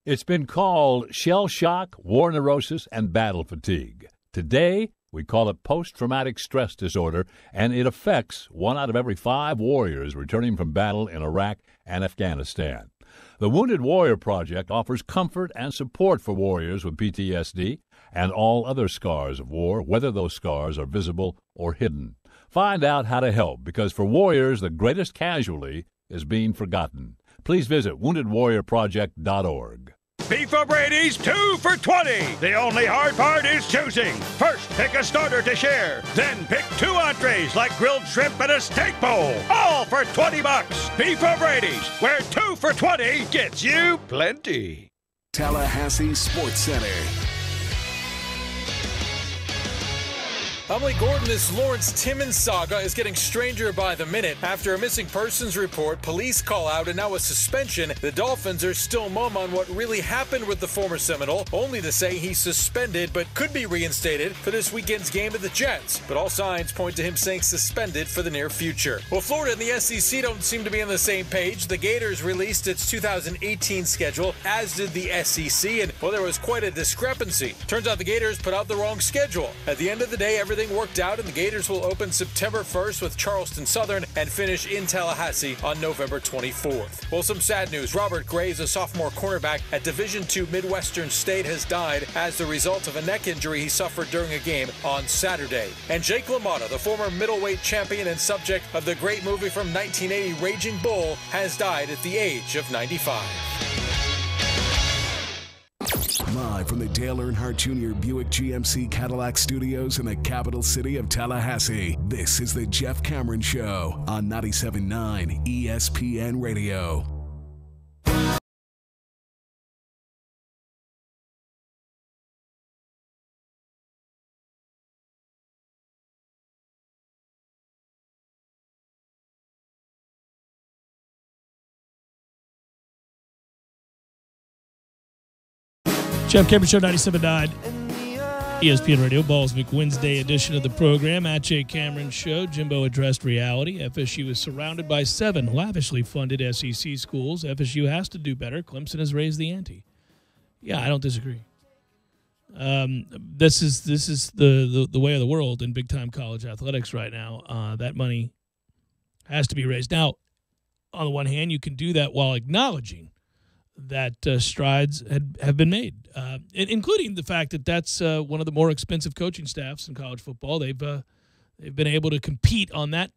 It's been called shell shock, war neurosis, and battle fatigue. Today, we call it post-traumatic stress disorder, and it affects 1 out of every 5 warriors returning from battle in Iraq and Afghanistan. The Wounded Warrior Project offers comfort and support for warriors with PTSD and all other scars of war, whether those scars are visible or hidden. Find out how to help, because for warriors, the greatest casualty is being forgotten. Please visit woundedwarriorproject.org. Beef O'Brady's 2 for $20. The only hard part is choosing. First, pick a starter to share. Then pick 2 entrees like grilled shrimp and a steak bowl. All for $20. Beef O'Brady's, where 2 for $20 gets you plenty. Tallahassee Sports Center. I'm Lee Gordon. This Lawrence Timmons saga is getting stranger by the minute. After a missing persons report, police call out, and now a suspension, the Dolphins are still mum on what really happened with the former Seminole, only to say he's suspended but could be reinstated for this weekend's game with the Jets. But all signs point to him staying suspended for the near future. Well, Florida and the SEC don't seem to be on the same page. The Gators released its 2018 schedule, as did the SEC, and, well, there was quite a discrepancy. Turns out the Gators put out the wrong schedule. At the end of the day, everything worked out, and the Gators will open September 1st with Charleston Southern and finish in Tallahassee on November 24th. Well, some sad news. Robert Graves, a sophomore cornerback at Division II Midwestern State, has died as the result of a neck injury he suffered during a game on Saturday. And Jake LaMotta, the former middleweight champion and subject of the great movie from 1980, Raging Bull, has died at the age of 95. Live from the Dale Earnhardt Jr. Buick GMC Cadillac Studios in the capital city of Tallahassee, this is the Jeff Cameron Show on 97.9 ESPN Radio. Jeff Cameron Show, 97.9 ESPN Radio, Ballsvik Wednesday edition of the program. At Jay Cameron Show, Jimbo addressed reality. FSU is surrounded by 7 lavishly funded SEC schools. FSU has to do better. Clemson has raised the ante. Yeah, I don't disagree. This is the way of the world in big-time college athletics right now. That money has to be raised. Now, on the one hand, you can do that while acknowledging that strides have been made, including the fact that that's one of the more expensive coaching staffs in college football. They've been able to compete on that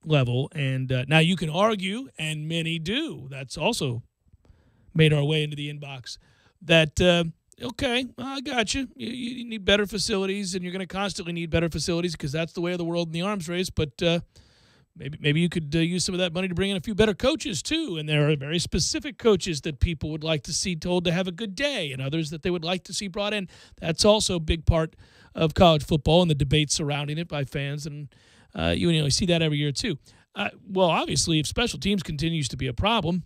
level, and now you can argue, and many do. That's also made our way into the inbox. That okay, I got you. You need better facilities, and you're going to constantly need better facilities because that's the way of the world in the arms race. But maybe you could use some of that money to bring in a few better coaches, too. And there are very specific coaches that people would like to see told to have a good day and others that they would like to see brought in. That's also a big part of college football and the debate surrounding it by fans. And you see that every year, too. Well, obviously, if special teams continues to be a problem,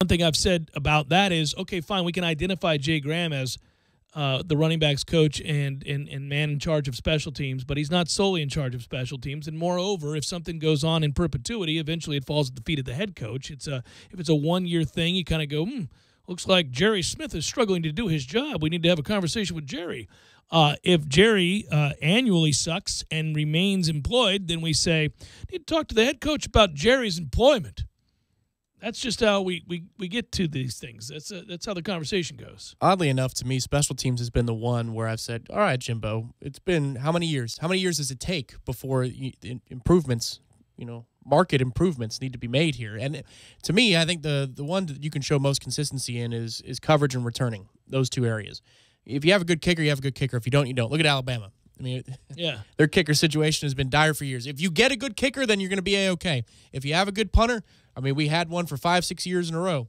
One thing I've said about that is, okay, fine, we can identify Jay Graham as the running backs coach and man in charge of special teams, but he's not solely in charge of special teams. And moreover, if something goes on in perpetuity, eventually it falls at the feet of the head coach. If it's a one-year thing, you kind of go, looks like Jerry Smith is struggling to do his job. We need to have a conversation with Jerry. If Jerry annually sucks and remains employed, then we say, need to talk to the head coach about Jerry's employment. That's just how we get to these things. That's how the conversation goes. Oddly enough, to me, special teams has been the one where I've said, all right, Jimbo, it's been how many years? How many years does it take before improvements, market improvements need to be made here? And to me, I think the one that you can show most consistency in is coverage and returning, those two areas. If you have a good kicker, you have a good kicker. If you don't, you don't. Look at Alabama. I mean, yeah, their kicker situation has been dire for years. If you get a good kicker, then you're going to be A-okay. If you have a good punter, I mean, we had one for 5-6 years in a row,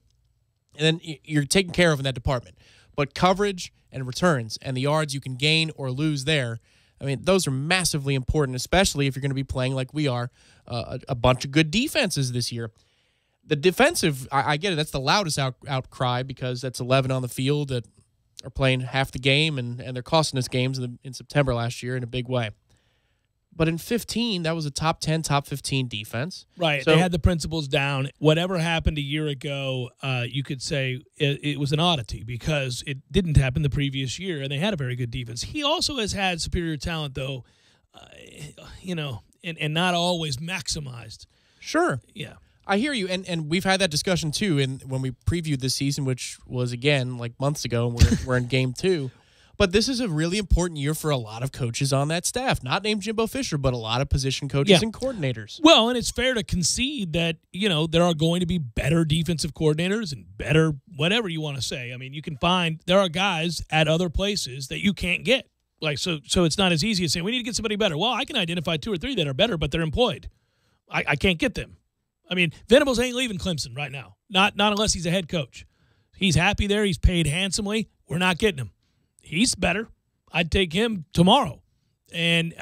and then you're taken care of in that department. But coverage and returns and the yards you can gain or lose there, I mean, those are massively important, especially if you're going to be playing like we are, a bunch of good defenses this year. The defensive, I get it. That's the loudest outcry because that's 11 on the field that are playing half the game, and they're costing us games in September last year in a big way. But in 15, that was a top 10, top 15 defense. Right. So, they had the principles down. Whatever happened a year ago, you could say it was an oddity because it didn't happen the previous year, and they had a very good defense. He also has had superior talent, though, and not always maximized. Sure. Yeah. I hear you, and we've had that discussion, too, when we previewed this season, which was, again, like months ago, and we're in game 2. But this is a really important year for a lot of coaches on that staff, not named Jimbo Fisher, but a lot of position coaches and coordinators. Well, and it's fair to concede that, there are going to be better defensive coordinators and better whatever you want to say. I mean, you can find there are guys at other places that you can't get. Like so it's not as easy as saying we need to get somebody better. Well, I can identify 2 or 3 that are better, but they're employed. I can't get them. I mean, Venables ain't leaving Clemson right now. Not unless he's a head coach. He's happy there. He's paid handsomely. We're not getting him. He's better. I'd take him tomorrow. And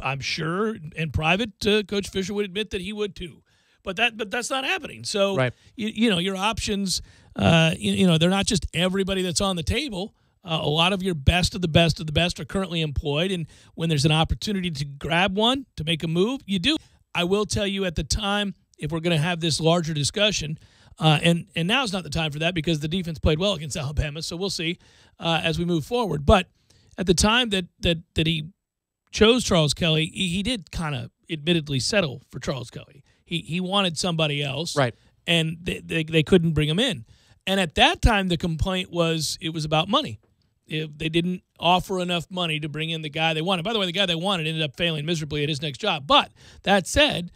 I'm sure in private, Coach Fisher would admit that he would too. But that's not happening. So, right. Your options, they're not just everybody that's on the table. A lot of your best of the best of the best are currently employed. And when there's an opportunity to grab one, to make a move, you do. I will tell you at the time, if we're going to have this larger discussion, and now's not the time for that because the defense played well against Alabama, so we'll see as we move forward. But at the time that he chose Charles Kelly, he did kind of admittedly settle for Charles Kelly. He wanted somebody else, right? And they couldn't bring him in. And at that time, the complaint was it was about money. If they didn't offer enough money to bring in the guy they wanted. By the way, the guy they wanted ended up failing miserably at his next job. But that said,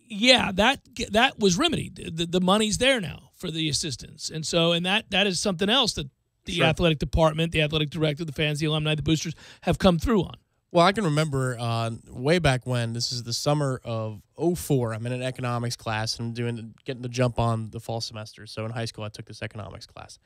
yeah, that was remedied. The money's there now for the assistants. And that is something else that the athletic department, the athletic director, the fans, the alumni, the boosters have come through on. Well, I can remember way back when, this is the summer of 2004, I'm in an economics class, and I'm getting the jump on the fall semester. So in high school, I took this economics class.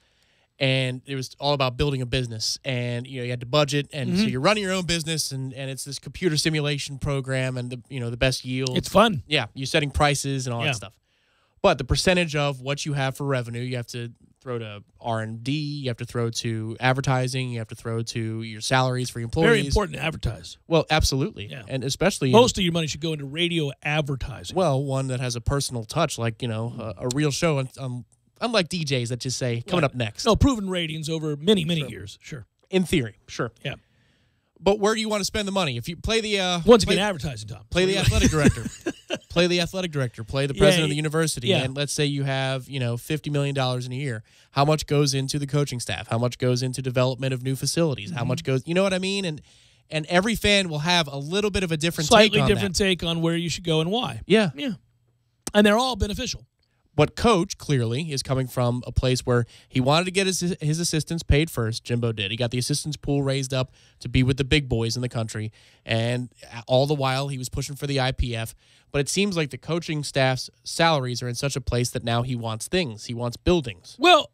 And it was all about building a business, and you had to budget, and so you're running your own business, and it's this computer simulation program, and the best yield. It's fun. Yeah, you're setting prices and all that stuff. But the percentage of what you have for revenue, you have to throw to R&D, you have to throw to advertising, you have to throw to your salaries for your employees. Very important to advertise. Well, absolutely, and especially most of your money should go into radio advertising. Well, one that has a personal touch, like a real show. Unlike DJs that just say, coming up next. No, proven ratings over many, many years. Sure. In theory, sure. Yeah. But where do you want to spend the money? If you play the... Once again, advertising, Tom. Play the athletic director. Play the athletic director. Play the president of the university. And let's say you have, $50 million in a year. How much goes into the coaching staff? How much goes into development of new facilities? How much goes... You know what I mean? And every fan will have a little bit of a different take on that. Slightly different take on where you should go and why. Yeah. Yeah. And they're all beneficial. But Coach, clearly, is coming from a place where he wanted to get his assistants paid first. Jimbo did. He got the assistants pool raised up to be with the big boys in the country. And all the while, he was pushing for the IPF. But it seems like the coaching staff's salaries are in such a place that now he wants things. He wants buildings. Well,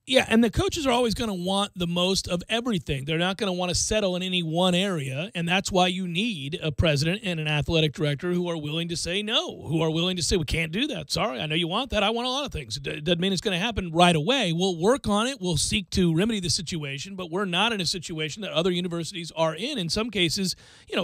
Yeah, and the coaches are always going to want the most of everything. They're not going to want to settle in any one area, and that's why you need a president and an athletic director who are willing to say no, who are willing to say, we can't do that. Sorry, I know you want that. I want a lot of things. It doesn't mean it's going to happen right away. We'll work on it. We'll seek to remedy the situation, but we're not in a situation that other universities are in. In some cases,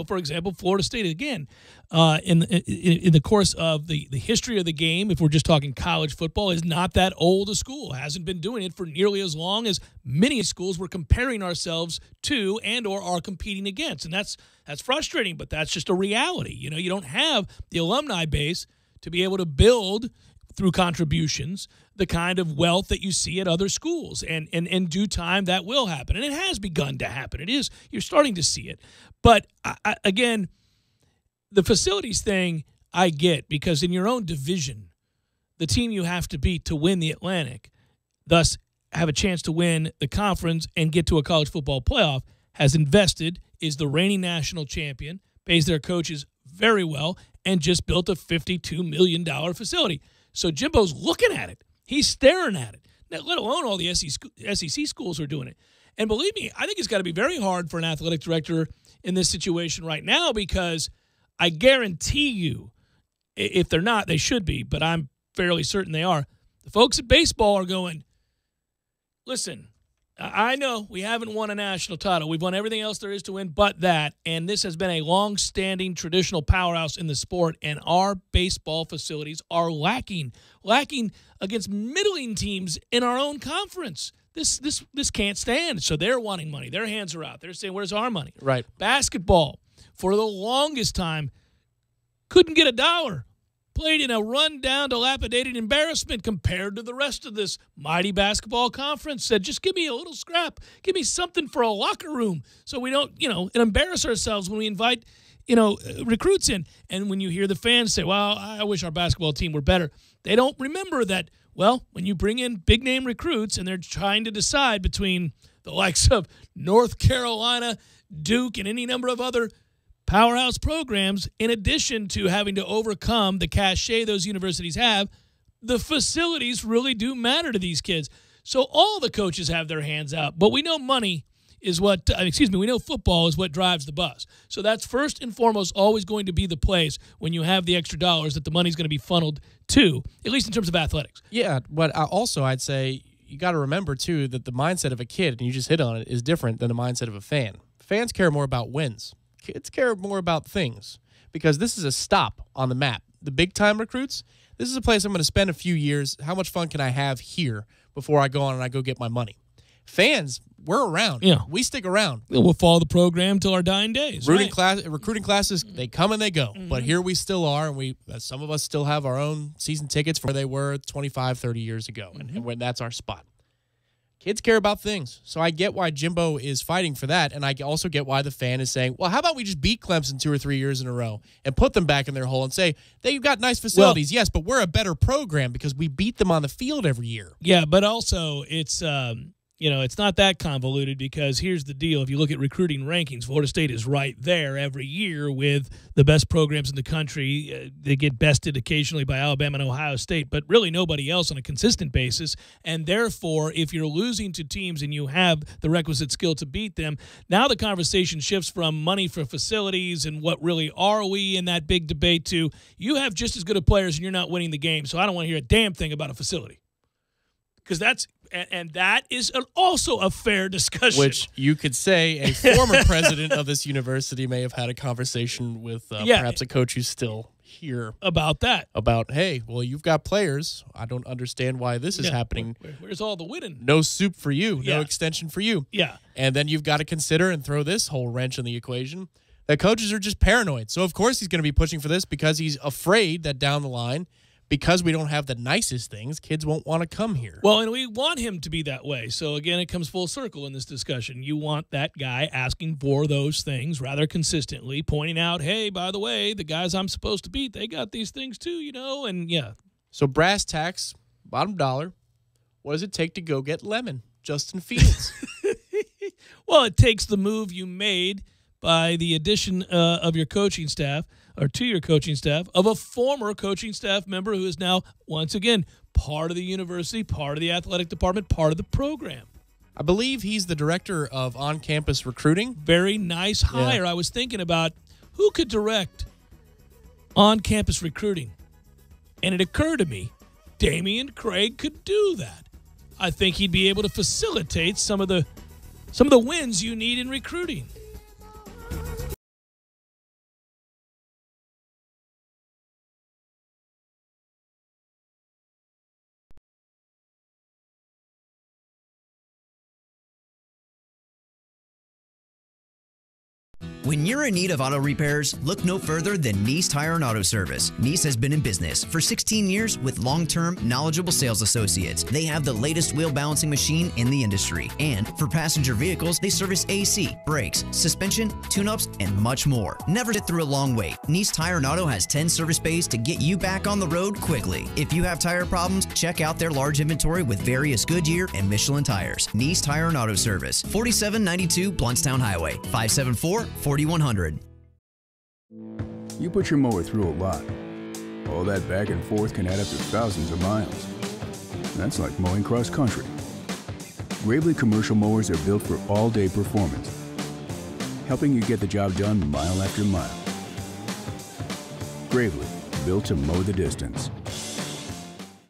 for example, Florida State, again, in the course of the history of the game, if we're just talking college football, is not that old a school. Hasn't been doing it for nearly as long as many schools we're comparing ourselves to and or are competing against. And that's frustrating, but that's just a reality. You don't have the alumni base to be able to build through contributions the kind of wealth that you see at other schools. And in due time, that will happen. And it has begun to happen. You're starting to see it. But again, the facilities thing I get, because in your own division, the team you have to beat to win the Atlantic, thus have a chance to win the conference and get to a college football playoff, has invested, is the reigning national champion, pays their coaches very well, and just built a $52 million facility. So Jimbo's looking at it. He's staring at it, now, let alone all the SEC schools are doing it. And believe me, I think it's got to be very hard for an athletic director in this situation right now, because I guarantee you, if they're not, they should be, but I'm fairly certain they are. The folks at baseball are going, listen, I know we haven't won a national title. We've won everything else there is to win but that, and this has been a long-standing traditional powerhouse in the sport, and our baseball facilities are lacking against middling teams in our own conference. This can't stand. So they're wanting money. Their hands are out. They're saying, where's our money? Right. Basketball, for the longest time, couldn't get $1. Played in a run-down, dilapidated embarrassment compared to the rest of this mighty basketball conference. Said, just give me a little scrap. Give me something for a locker room so we don't, embarrass ourselves when we invite, recruits in. And when you hear the fans say, well, I wish our basketball team were better, they don't remember that, well, when you bring in big-name recruits and they're trying to decide between the likes of North Carolina, Duke, and any number of other powerhouse programs, in addition to having to overcome the cachet those universities have, the facilities really do matter to these kids. So all the coaches have their hands out, but we know money is what, we know football is what drives the bus. So that's first and foremost always going to be the place when you have the extra dollars that the money's going to be funneled to, at least in terms of athletics. Yeah, but also I'd say you got to remember, too, that the mindset of a kid, and you just hit on it, is different than the mindset of a fan. Fans care more about wins. Kids care more about things, because this is a stop on the map. The big-time recruits, this is a place I'm going to spend a few years. How much fun can I have here before I go on and I go get my money? Fans, we're around. Yeah. We stick around. We'll follow the program till our dying days. Recruiting classes, they come and they go. Mm-hmm. But here we still are, and some of us still have our own season tickets from where they were 25, 30 years ago, mm-hmm. and when that's our spot. Kids care about things. So I get why Jimbo is fighting for that, and I also get why the fan is saying, well, how about we just beat Clemson 2 or 3 years in a row and put them back in their hole and say, they've got nice facilities, yes, but we're a better program because we beat them on the field every year. Yeah, but also it's it's not that convoluted, because here's the deal. If you look at recruiting rankings, Florida State is right there every year with the best programs in the country. They get bested occasionally by Alabama and Ohio State, but really nobody else on a consistent basis. And therefore, if you're losing to teams and you have the requisite skill to beat them, now the conversation shifts from money for facilities and what really are we in that big debate to, you have just as good of players and you're not winning the game, so I don't want to hear a damn thing about a facility. Because that is also a fair discussion. Which you could say a former president of this university may have had a conversation with perhaps a coach who's still here. About that. About, hey, well, you've got players. I don't understand why this is happening. Where's all the winning? No soup for you. No extension for you. Yeah. And then you've got to consider and throw this whole wrench in the equation. The coaches are just paranoid. So, of course, he's going to be pushing for this because he's afraid that down the line, because we don't have the nicest things, kids won't want to come here. Well, and we want him to be that way. So, again, it comes full circle in this discussion. You want that guy asking for those things rather consistently, pointing out, hey, by the way, the guys I'm supposed to beat, they got these things too, and yeah. So, brass tacks, bottom dollar, what does it take to go get Lemon, Justin Fields? Well, it takes the move you made by the addition of your coaching staff, or to your coaching staff, of a former coaching staff member who is now, once again, part of the university, part of the athletic department, part of the program. I believe he's the director of on-campus recruiting. Very nice hire. Yeah. I was thinking about who could direct on-campus recruiting, and it occurred to me, Damian Craig could do that. I think he'd be able to facilitate some of the wins you need in recruiting. When you're in need of auto repairs, look no further than Nice Tire and Auto Service. Nice has been in business for 16 years with long-term, knowledgeable sales associates. They have the latest wheel balancing machine in the industry. And for passenger vehicles, they service AC, brakes, suspension, tune-ups, and much more. Never sit through a long wait. Nice Tire and Auto has 10 service bays to get you back on the road quickly. If you have tire problems, check out their large inventory with various Goodyear and Michelin tires. Nice Tire and Auto Service, 4792 Bluntstown Highway, 574-4100. You put your mower through a lot. All that back and forth can add up to thousands of miles. That's like mowing cross country. Gravely commercial mowers are built for all-day performance, helping you get the job done mile after mile. Gravely, built to mow the distance.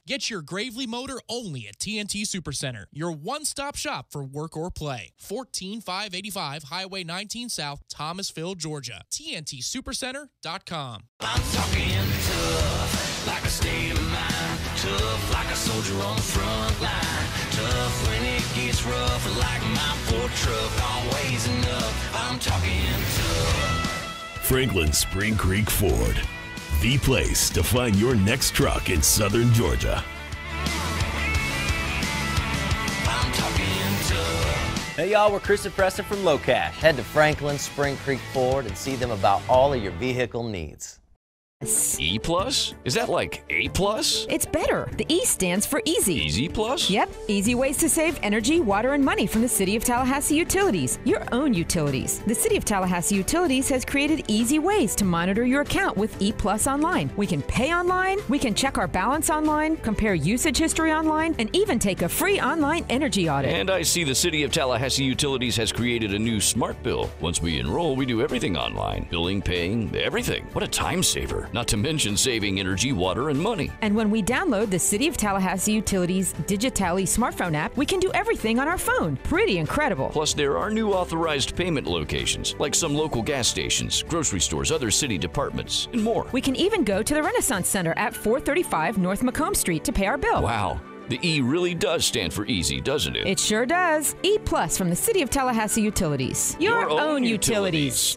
Get your Gravely motor only at TNT Supercenter, your one-stop shop for work or play. 14585 Highway 19 South, Thomasville, Georgia. TNTSupercenter.com. I'm talking tough, like a state of mind. Tough, like a soldier on the front line. Tough when it gets rough, like my Ford truck, always enough. I'm talking tough. Franklin Spring Creek Ford, the place to find your next truck in southern Georgia. I'm talking tough. Hey y'all, we're Chris and Preston from Low Cash. Head to Franklin Spring Creek Ford and see them about all of your vehicle needs. E+? Is that like A+? It's better. The E stands for easy. Easy Plus? Yep. Easy ways to save energy, water, and money from the City of Tallahassee Utilities. Your own utilities. The City of Tallahassee Utilities has created easy ways to monitor your account with E+ online. We can pay online, we can check our balance online, compare usage history online, and even take a free online energy audit. And I see the City of Tallahassee Utilities has created a new smart bill. Once we enroll, we do everything online. Billing, paying, everything. What a time saver. Not to mention saving energy, water, and money. And when we download the City of Tallahassee Utilities Digitally smartphone app, we can do everything on our phone. Pretty incredible. Plus, there are new authorized payment locations, like some local gas stations, grocery stores, other city departments, and more. We can even go to the Renaissance Center at 435 North Macomb Street to pay our bill. Wow. The E really does stand for easy, doesn't it? It sure does. E+ from the City of Tallahassee Utilities. Your own utilities.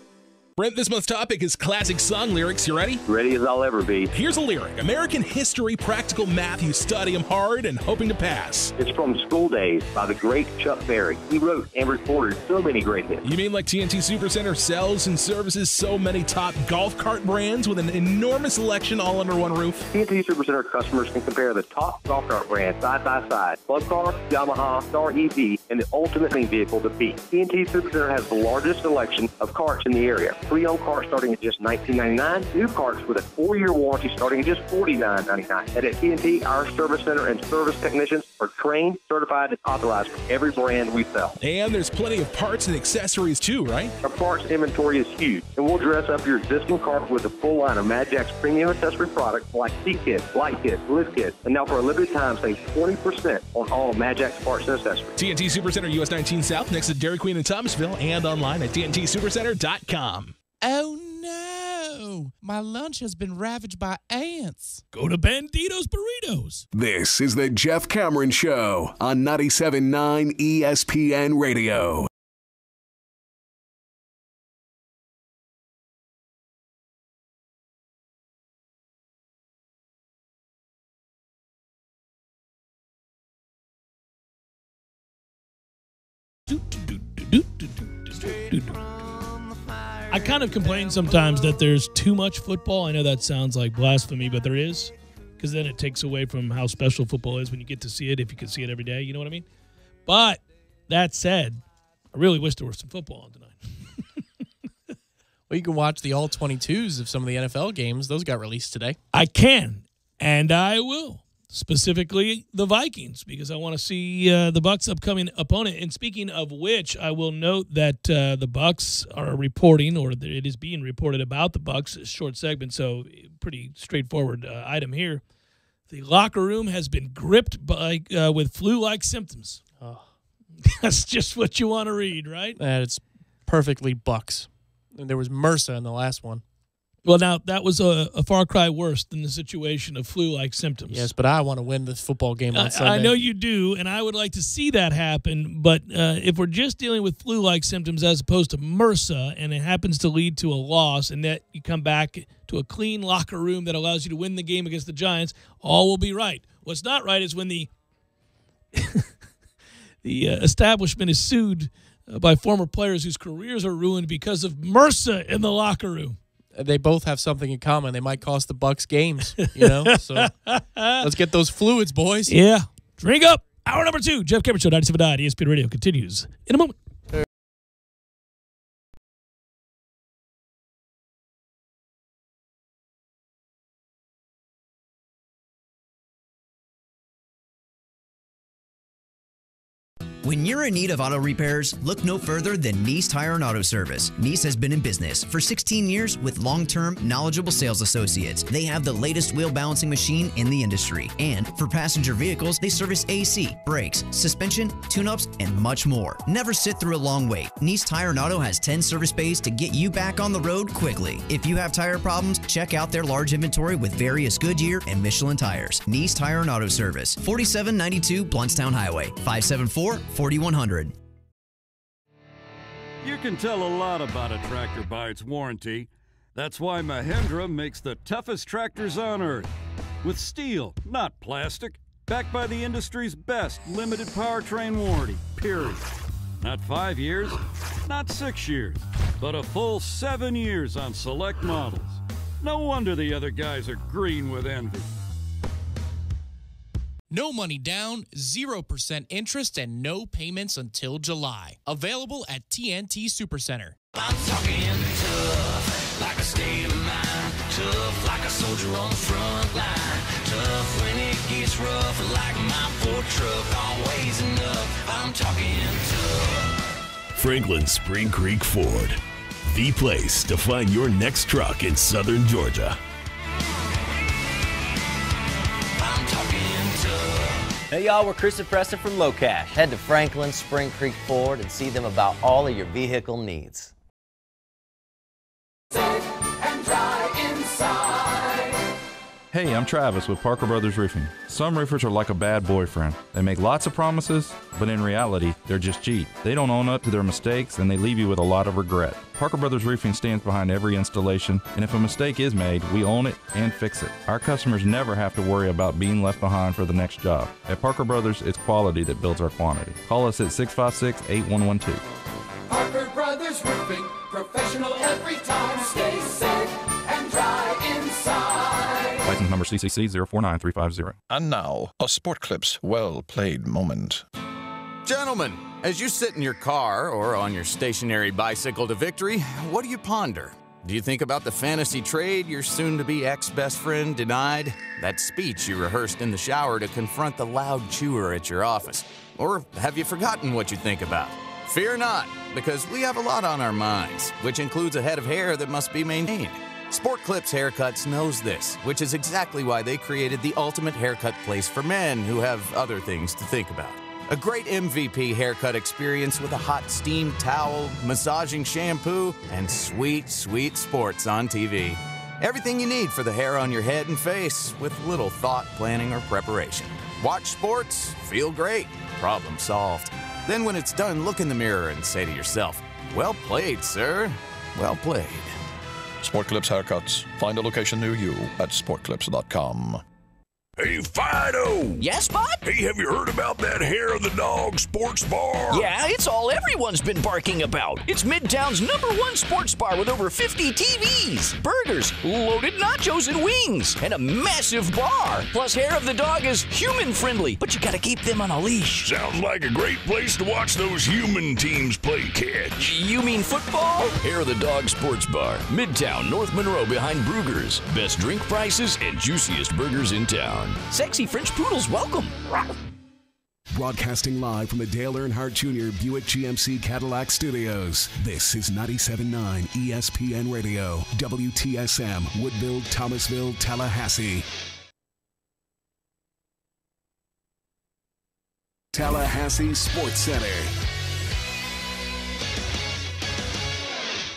Brent, this month's topic is classic song lyrics. You ready? Ready as I'll ever be. Here's a lyric. American history, practical math, you study them hard and hoping to pass. It's from School Days by the great Chuck Berry. He wrote and recorded so many great hits. You mean like TNT Supercenter sells and services so many top golf cart brands with an enormous selection all under one roof? TNT Supercenter customers can compare the top golf cart brands side by side. Club Car, Yamaha, Star EV, and the ultimate main vehicle to beat. TNT Supercenter has the largest selection of carts in the area. Pre-owned carts starting at just $19.99. New carts with a 4-year warranty starting at just $49.99. And at TNT, our service center and service technicians are trained, certified, and authorized for every brand we sell. And there's plenty of parts and accessories too, right? Our parts inventory is huge, and we'll dress up your existing cart with a full line of Mad Jack's premium accessory products like seat kits, light kits, lift kits, and now for a limited time, save 20% on all Mad Jack's parts and accessories. TNT Supercenter, US 19 South, next to Dairy Queen in Thomasville, and online at TNTSupercenter.com. Oh no! My lunch has been ravaged by ants. Go to Bandito's Burritos. This is the Jeff Cameron Show on 97.9 ESPN Radio. I kind of complain sometimes that there's too much football. I know that sounds like blasphemy, but there is, because then it takes away from how special football is when you get to see it, if you can see it every day. You know what I mean? But that said, I really wish there was some football on tonight. Well, you can watch the all-22s of some of the NFL games. Those got released today. I can, and I will. Specifically, the Vikings, because I want to see the Bucs' upcoming opponent. And speaking of which, I will note that the Bucs are reporting, or that it is being reported about the Bucs, short segment, so pretty straightforward item here. The locker room has been gripped by with flu-like symptoms. Oh. That's just what you want to read, right? It's perfectly Bucs. And there was MRSA in the last one. Well, now, that was a far cry worse than the situation of flu-like symptoms. Yes, but I want to win this football game on Sunday. I know you do, and I would like to see that happen. But if we're just dealing with flu-like symptoms as opposed to MRSA, and it happens to lead to a loss, and that you come back to a clean locker room that allows you to win the game against the Giants, all will be right. What's not right is when the establishment is sued by former players whose careers are ruined because of MRSA in the locker room. They both have something in common. They might cost the Bucs games, So let's get those fluids, boys. Yeah. Drink up. Hour number 2. Jeff Cameron Show, 97.9 ESPN Radio continues in a moment. When you're in need of auto repairs, look no further than Nice Tire and Auto Service. Nice has been in business for 16 years with long-term, knowledgeable sales associates. They have the latest wheel balancing machine in the industry. And for passenger vehicles, they service AC, brakes, suspension, tune-ups, and much more. Never sit through a long wait. Nice Tire and Auto has 10 service bays to get you back on the road quickly. If you have tire problems, check out their large inventory with various Goodyear and Michelin tires. Nice Tire and Auto Service, 4792 Bluntstown Highway, 574-4100. You can tell a lot about a tractor by its warranty. That's why Mahindra makes the toughest tractors on earth. With steel, not plastic. Backed by the industry's best limited powertrain warranty, period. Not 5 years, not 6 years, but a full 7 years on select models. No wonder the other guys are green with envy. No money down, 0% interest, and no payments until July. Available at TNT Supercenter. I'm talking tough, like a state of mind. Tough, like a soldier on the front line. Tough when it gets rough, like my Ford truck. Always enough, I'm talking tough. Franklin Spring Creek Ford, the place to find your next truck in southern Georgia. Hey y'all, we're Chris and Preston from Low Cash. Head to Franklin Spring Creek Ford and see them about all of your vehicle needs. Hey, I'm Travis with Parker Brothers Roofing. Some roofers are like a bad boyfriend. They make lots of promises, but in reality, they're just cheap. They don't own up to their mistakes, and they leave you with a lot of regret. Parker Brothers Roofing stands behind every installation, and if a mistake is made, we own it and fix it. Our customers never have to worry about being left behind for the next job. At Parker Brothers, it's quality that builds our quantity. Call us at 656-8112. Parker Brothers Roofing, professional every time. Stay safe and dry inside. License number CCC 049350. And now, a Sport Clips well-played moment. Gentlemen, as you sit in your car or on your stationary bicycle to victory, what do you ponder? Do you think about the fantasy trade your soon-to-be ex-best friend denied? That speech you rehearsed in the shower to confront the loud chewer at your office? Or have you forgotten what you think about? Fear not, because we have a lot on our minds, which includes a head of hair that must be maintained. Sport Clips Haircuts knows this, which is exactly why they created the ultimate haircut place for men who have other things to think about. A great MVP haircut experience with a hot steam towel, massaging shampoo, and sweet, sweet sports on TV. Everything you need for the hair on your head and face with little thought, planning, or preparation. Watch sports, feel great, problem solved. Then when it's done, look in the mirror and say to yourself, well played, sir. Well played. Sport Clips Haircuts. Find a location near you at sportclips.com. Hey, Fido! Yes, bud? Hey, have you heard about that Hair of the Dog sports bar? Yeah, it's all everyone's been barking about. It's Midtown's #1 sports bar with over 50 TVs, burgers, loaded nachos and wings, and a massive bar. Plus, Hair of the Dog is human-friendly, but you gotta keep them on a leash. Sounds like a great place to watch those human teams play catch. You mean football? Hair of the Dog Sports Bar, Midtown, North Monroe behind Brugger's. Best drink prices and juiciest burgers in town. Sexy French poodles welcome. Broadcasting live from the Dale Earnhardt Jr. Buick GMC Cadillac Studios. This is 97.9 ESPN Radio, WTSM, Woodville, Thomasville, Tallahassee. Tallahassee Sports Center.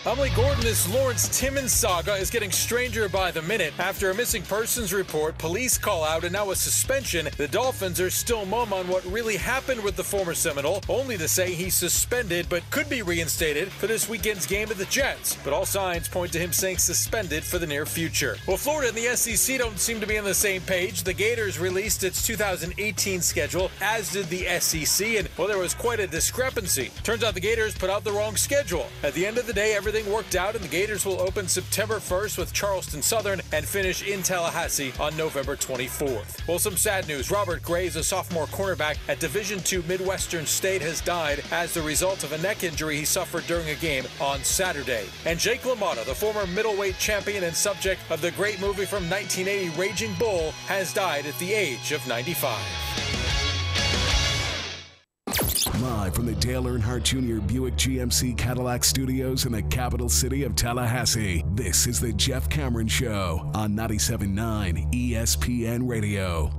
Emily Gordon, this Lawrence Timmons saga is getting stranger by the minute. After a missing persons report, police call out, and now a suspension, the Dolphins are still mum on what really happened with the former Seminole, only to say he's suspended but could be reinstated for this weekend's game at the Jets. But all signs point to him staying suspended for the near future. Well, Florida and the SEC don't seem to be on the same page. The Gators released its 2018 schedule, as did the SEC, and, well, there was quite a discrepancy. Turns out the Gators put out the wrong schedule. At the end of the day, everything worked out, and the Gators will open September 1st with Charleston Southern and finish in Tallahassee on November 24th. Well, some sad news. Robert Graves, a sophomore cornerback at Division II Midwestern State, has died as the result of a neck injury he suffered during a game on Saturday. And Jake LaMotta, the former middleweight champion and subject of the great movie from 1980, Raging Bull, has died at the age of 95. Live from the Dale Earnhardt Jr. Buick GMC Cadillac Studios in the capital city of Tallahassee, this is the Jeff Cameron Show on 97.9 ESPN Radio.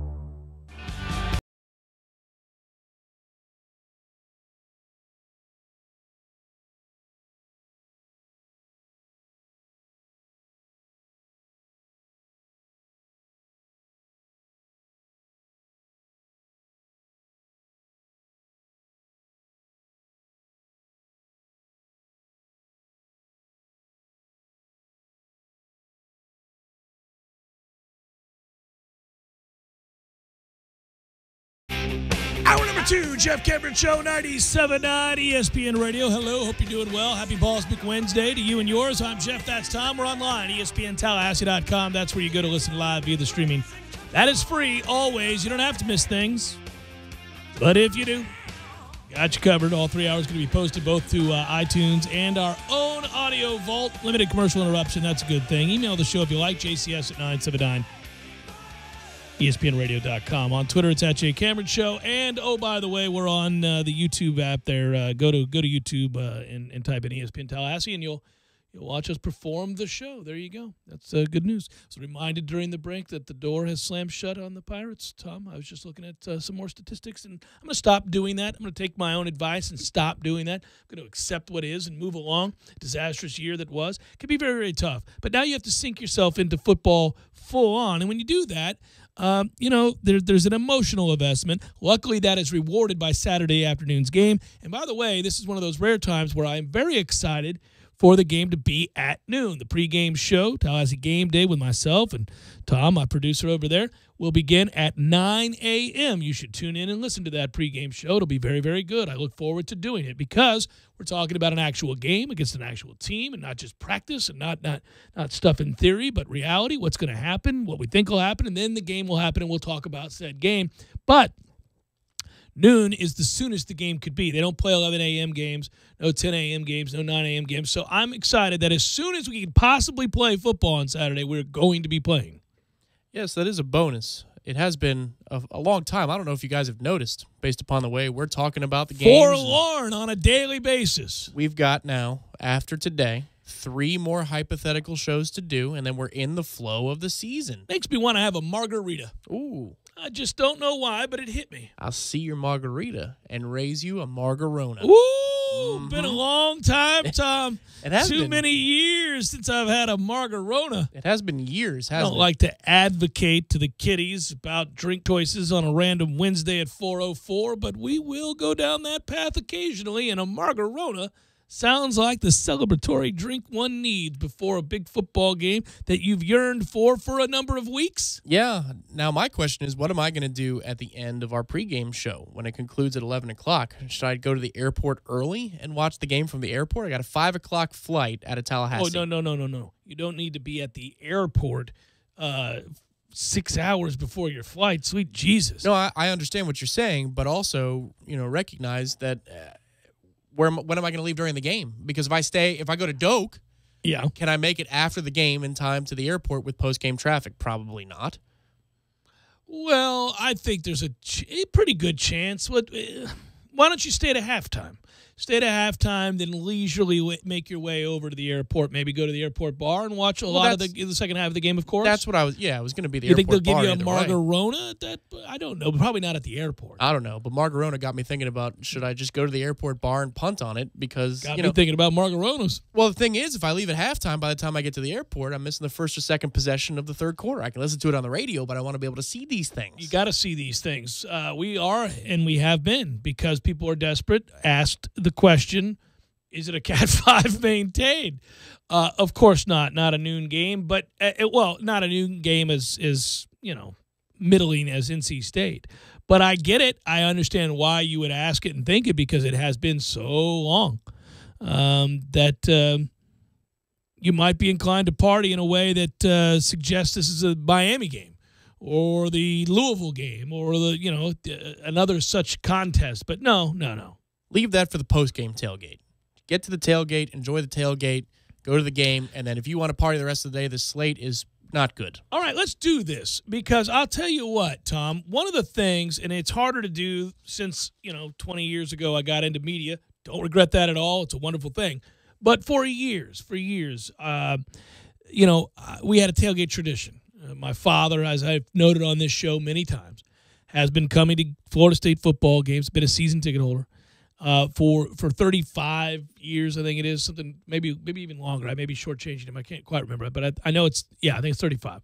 Hour number 2, Jeff Cameron Show, 97.9 ESPN Radio. Hello, hope you're doing well. Happy Ballspeak Wednesday to you and yours. I'm Jeff, that's Tom. We're online, ESPNTallahassee.com. That's where you go to listen live via the streaming. That is free, always. You don't have to miss things. But if you do, got you covered. All 3 hours going to be posted both to iTunes and our own Audio Vault. Limited commercial interruption, that's a good thing. Email the show if you like, JCS at 979. ESPNradio.com. On Twitter, it's at Jay Cameron Show. And, oh, by the way, we're on the YouTube app there. Go to YouTube and type in ESPN Tallahassee, and you'll watch us perform the show. There you go. That's good news. I was reminded during the break that the door has slammed shut on the Pirates, Tom. I was just looking at some more statistics, and I'm going to stop doing that. I'm going to take my own advice and stop doing that. I'm going to accept what is and move along. Disastrous year that was. It can be very, very tough. But now you have to sink yourself into football full on. And when you do that, there's an emotional investment. Luckily, that is rewarded by Saturday afternoon's game. And by the way, this is one of those rare times where I am very excited for the game to be at noon. The pregame show, Tallahassee Game Day with myself and Tom, my producer over there, will begin at 9 a.m. You should tune in and listen to that pregame show. It'll be very, very good. I look forward to doing it because we're talking about an actual game against an actual team and not just practice and not stuff in theory, but reality, what's going to happen, what we think will happen, and then the game will happen, and we'll talk about said game. But noon is the soonest the game could be. They don't play 11 a.m. games, no 10 a.m. games, no 9 a.m. games. So I'm excited that as soon as we can possibly play football on Saturday, we're going to be playing. Yes, that is a bonus. It has been a long time. I don't know if you guys have noticed, based upon the way we're talking about the games. Forlorn on a daily basis. We've got now, after today, 3 more hypothetical shows to do, and then we're in the flow of the season. Makes me want to have a margarita. Ooh. I just don't know why, but it hit me. I'll see your margarita and raise you a margarona. Ooh, been a long time, Tom. It has Too been. many years since I've had a margarona. It has been years, hasn't it? I don't like to advocate to the kiddies about drink choices on a random Wednesday at 4:04, but we will go down that path occasionally, and a margarona Sounds like the celebratory drink one needs before a big football game that you've yearned for a number of weeks. Yeah. Now, my question is, what am I going to do at the end of our pregame show when it concludes at 11 o'clock? Should I go to the airport early and watch the game from the airport? I got a 5 o'clock flight out of Tallahassee. Oh, no. You don't need to be at the airport 6 hours before your flight. Sweet Jesus. No, I understand what you're saying, but also, recognize that when am I going to leave during the game? Because if I go to Doak, can I make it after the game in time to the airport with post-game traffic? Probably not. Well, I think there's a pretty good chance. Why don't you stay to halftime? Stay to halftime, then leisurely make your way over to the airport. Maybe go to the airport bar and watch a lot of the second half of the game, of course. That's what I was going to be the you airport bar. You think they'll give you a way. Margarona? I don't know. Probably not at the airport. I don't know. But Margarona got me thinking about, should I just go to the airport bar and punt on it? Because, got me thinking about Margaronas. Well, the thing is, if I leave at halftime, by the time I get to the airport, I'm missing the first or second possession of the third quarter. I can listen to it on the radio, but I want to be able to see these things. You got to see these things. We are, and we have been, because people are desperate, asked the question, is it a Cat 5 maintained? Of course not. Not a noon game, but not a noon game as middling as NC State. But I get it. I understand why you would ask it and think it, because it has been so long that you might be inclined to party in a way that suggests this is a Miami game or the Louisville game or another such contest. But no. Leave that for the post-game tailgate. Get to the tailgate, enjoy the tailgate, go to the game, and then if you want to party the rest of the day, the slate is not good. All right, let's do this, because I'll tell you what, Tom, one of the things, and it's harder to do since, 20 years ago I got into media. Don't regret that at all. It's a wonderful thing. But for years, we had a tailgate tradition. My father, as I've noted on this show many times, has been coming to Florida State football games, been a season ticket holder. For 35 years, I think it is, something maybe even longer. I may be shortchanging him. I can't quite remember, but I know I think it's 35.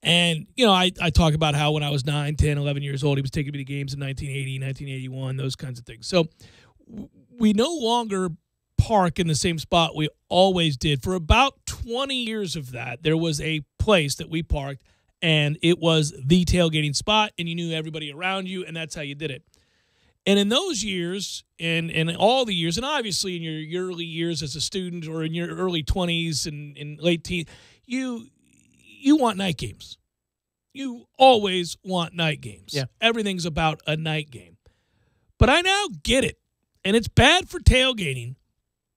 And, I talk about how when I was 9, 10, 11 years old, he was taking me to games in 1980, 1981, those kinds of things. So we no longer park in the same spot we always did. For about 20 years of that, there was a place that we parked, and it was the tailgating spot, and you knew everybody around you, and that's how you did it. And in those years, and all the years, and obviously in your early years as a student or in your early 20s and late teens, you want night games. You always want night games. Yeah. Everything's about a night game. But I now get it. And it's bad for tailgating,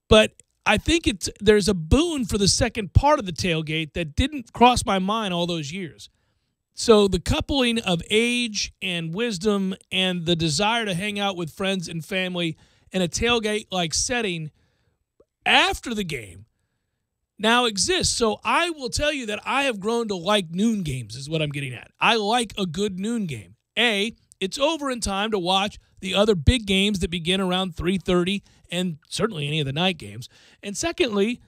but I think there's a boon for the second part of the tailgate that didn't cross my mind all those years. So the coupling of age and wisdom and the desire to hang out with friends and family in a tailgate-like setting after the game now exists. So I will tell you that I have grown to like noon games is what I'm getting at. I like a good noon game. It's over in time to watch the other big games that begin around 3:30 and certainly any of the night games. And secondly,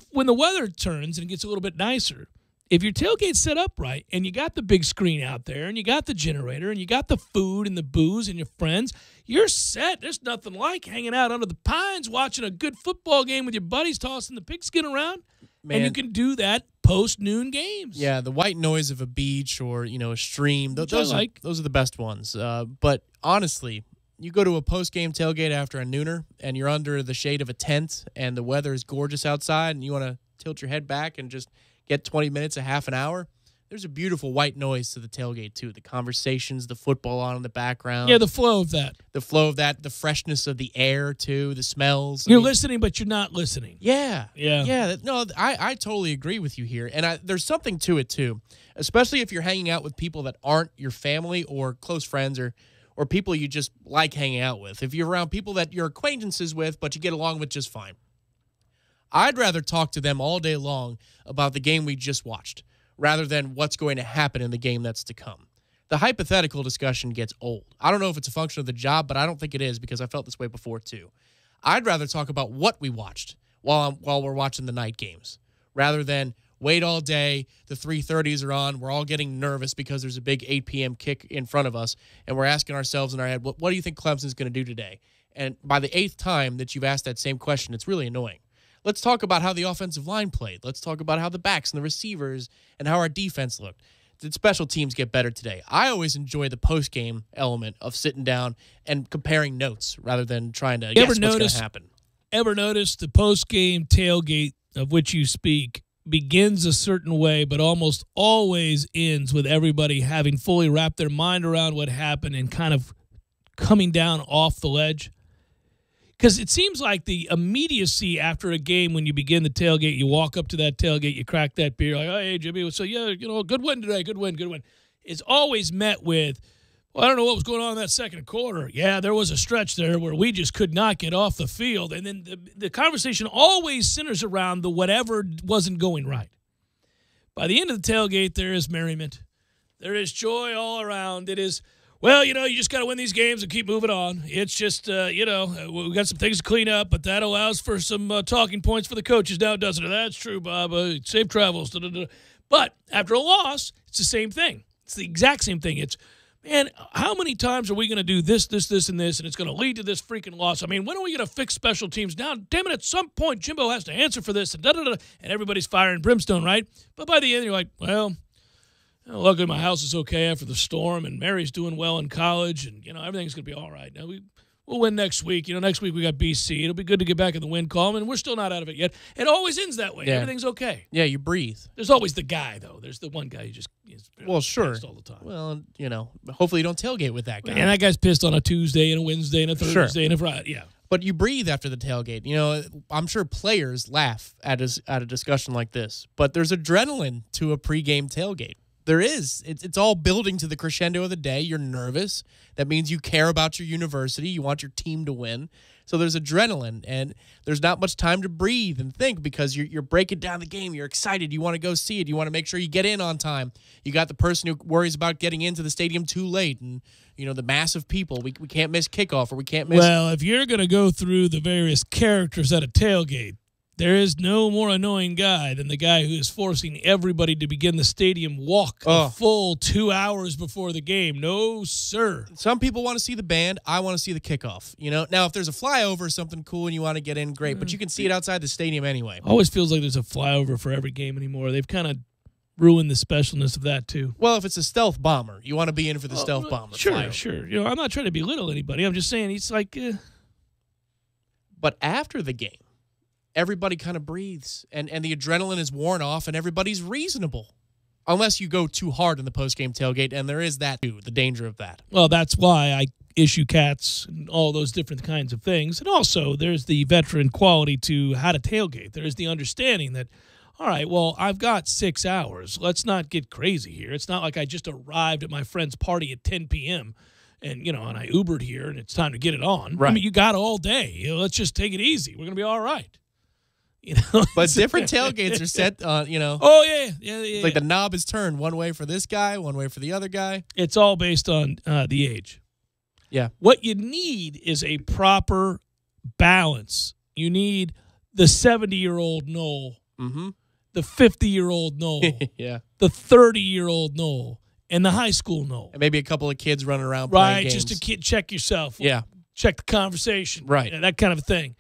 when the weather turns and it gets a little bit nicer, if your tailgate's set up right and you got the big screen out there and you got the generator and you got the food and the booze and your friends, you're set. There's nothing like hanging out under the pines watching a good football game with your buddies tossing the pigskin around. Man. And you can do that post-noon games. Yeah, the white noise of a beach or, a stream, those are the best ones. But honestly, you go to a post-game tailgate after a nooner and you're under the shade of a tent and the weather is gorgeous outside and you want to tilt your head back and just get 20 minutes, a half an hour, there's a beautiful white noise to the tailgate, too. The conversations, the football on in the background. Yeah, the flow of that. The freshness of the air, too, the smells. You're listening, but you're not listening. Yeah. Yeah. Yeah. No, I totally agree with you here. And there's something to it, too, especially if you're hanging out with people that aren't your family or close friends or people you just like hanging out with. If you're around people that you're acquaintances with, but you get along with just fine. I'd rather talk to them all day long about the game we just watched rather than what's going to happen in the game that's to come. The hypothetical discussion gets old. I don't know if it's a function of the job, but I don't think it is because I felt this way before too. I'd rather talk about what we watched while we're watching the night games rather than wait all day. The 3:30s are on. We're all getting nervous because there's a big 8 p.m. kick in front of us, and we're asking ourselves in our head, what do you think Clemson's going to do today? And by the 8th time that you've asked that same question, it's really annoying. Let's talk about how the offensive line played. Let's talk about how the backs and the receivers and how our defense looked. Did special teams get better today? I always enjoy the post-game element of sitting down and comparing notes rather than trying to guess what's going to happen. Ever notice the post-game tailgate of which you speak begins a certain way, but almost always ends with everybody having fully wrapped their mind around what happened and kind of coming down off the ledge? Because it seems like the immediacy after a game when you begin the tailgate, you walk up to that tailgate, you crack that beer, like, oh, hey, Jimmy, so, yeah, good win today, good win. It's always met with, well, I don't know what was going on in that second quarter. Yeah, there was a stretch there where we just could not get off the field. And then the conversation always centers around the whatever wasn't going right. By the end of the tailgate, there is merriment. There is joy all around. It is, well, you just got to win these games and keep moving on. It's just, we got some things to clean up, but that allows for some talking points for the coaches now, doesn't it? That's true, Bob. Safe travels. But after a loss, it's the same thing. It's the exact same thing. It's, man, how many times are we going to do this, and this, and it's going to lead to this freaking loss? I mean, when are we going to fix special teams? Now, damn it, at some point, Jimbo has to answer for this, and and everybody's fire and brimstone, right? But by the end, you're like, well, luckily my house is okay after the storm, and Mary's doing well in college, and, everything's going to be all right. Now, we'll win next week. Next week we got BC. It'll be good to get back in the win column, and we're still not out of it yet. It always ends that way. Yeah. Everything's okay. Yeah, you breathe. There's always the guy, though. There's the one guy who just is sure. pissed all the time. Well, hopefully you don't tailgate with that guy. And that guy's pissed on a Tuesday and a Wednesday and a Thursday and a Friday. Yeah. But you breathe after the tailgate. I'm sure players laugh at a discussion like this, but there's adrenaline to a pregame tailgate. There is. It's all building to the crescendo of the day. You're nervous. That means you care about your university. You want your team to win. So there's adrenaline, and there's not much time to breathe and think because you're breaking down the game. You're excited. You want to go see it. You want to make sure you get in on time. You got the person who worries about getting into the stadium too late, and the mass of people. We can't miss kickoff, or we can't miss. Well, if you're going to go through the various characters at a tailgate, there is no more annoying guy than the guy who is forcing everybody to begin the stadium walk a full 2 hours before the game. No, sir. Some people want to see the band. I want to see the kickoff. Now if there's a flyover or something cool and you want to get in, great. But you can see it outside the stadium anyway. Always feels like there's a flyover for every game anymore. They've kind of ruined the specialness of that too. Well, if it's a stealth bomber, you want to be in for the stealth bomber. Sure, flyover. sure. I'm not trying to belittle anybody. I'm just saying it's like. But after the game, everybody kind of breathes, and the adrenaline is worn off, and everybody's reasonable. Unless you go too hard in the postgame tailgate, and there is that too, the danger of that. Well, that's why I issue cats and all those different kinds of things. And also, there's the veteran quality to how to tailgate. There is the understanding that, all right, well, I've got 6 hours. Let's not get crazy here. It's not like I just arrived at my friend's party at 10 p.m., and, and I Ubered here, and it's time to get it on. Right. I mean, you got all day. Let's just take it easy. We're going to be all right. But different tailgates are set on, Oh, yeah. It's like the knob is turned one way for this guy, one way for the other guy. It's all based on the age. Yeah. What you need is a proper balance. You need the 70-year-old Noel, the 50-year-old Noel, yeah, the 30-year-old Noel, and the high school Noel. And maybe a couple of kids running around playing games. Just to check yourself. Yeah. Check the conversation. Right. That kind of a thing.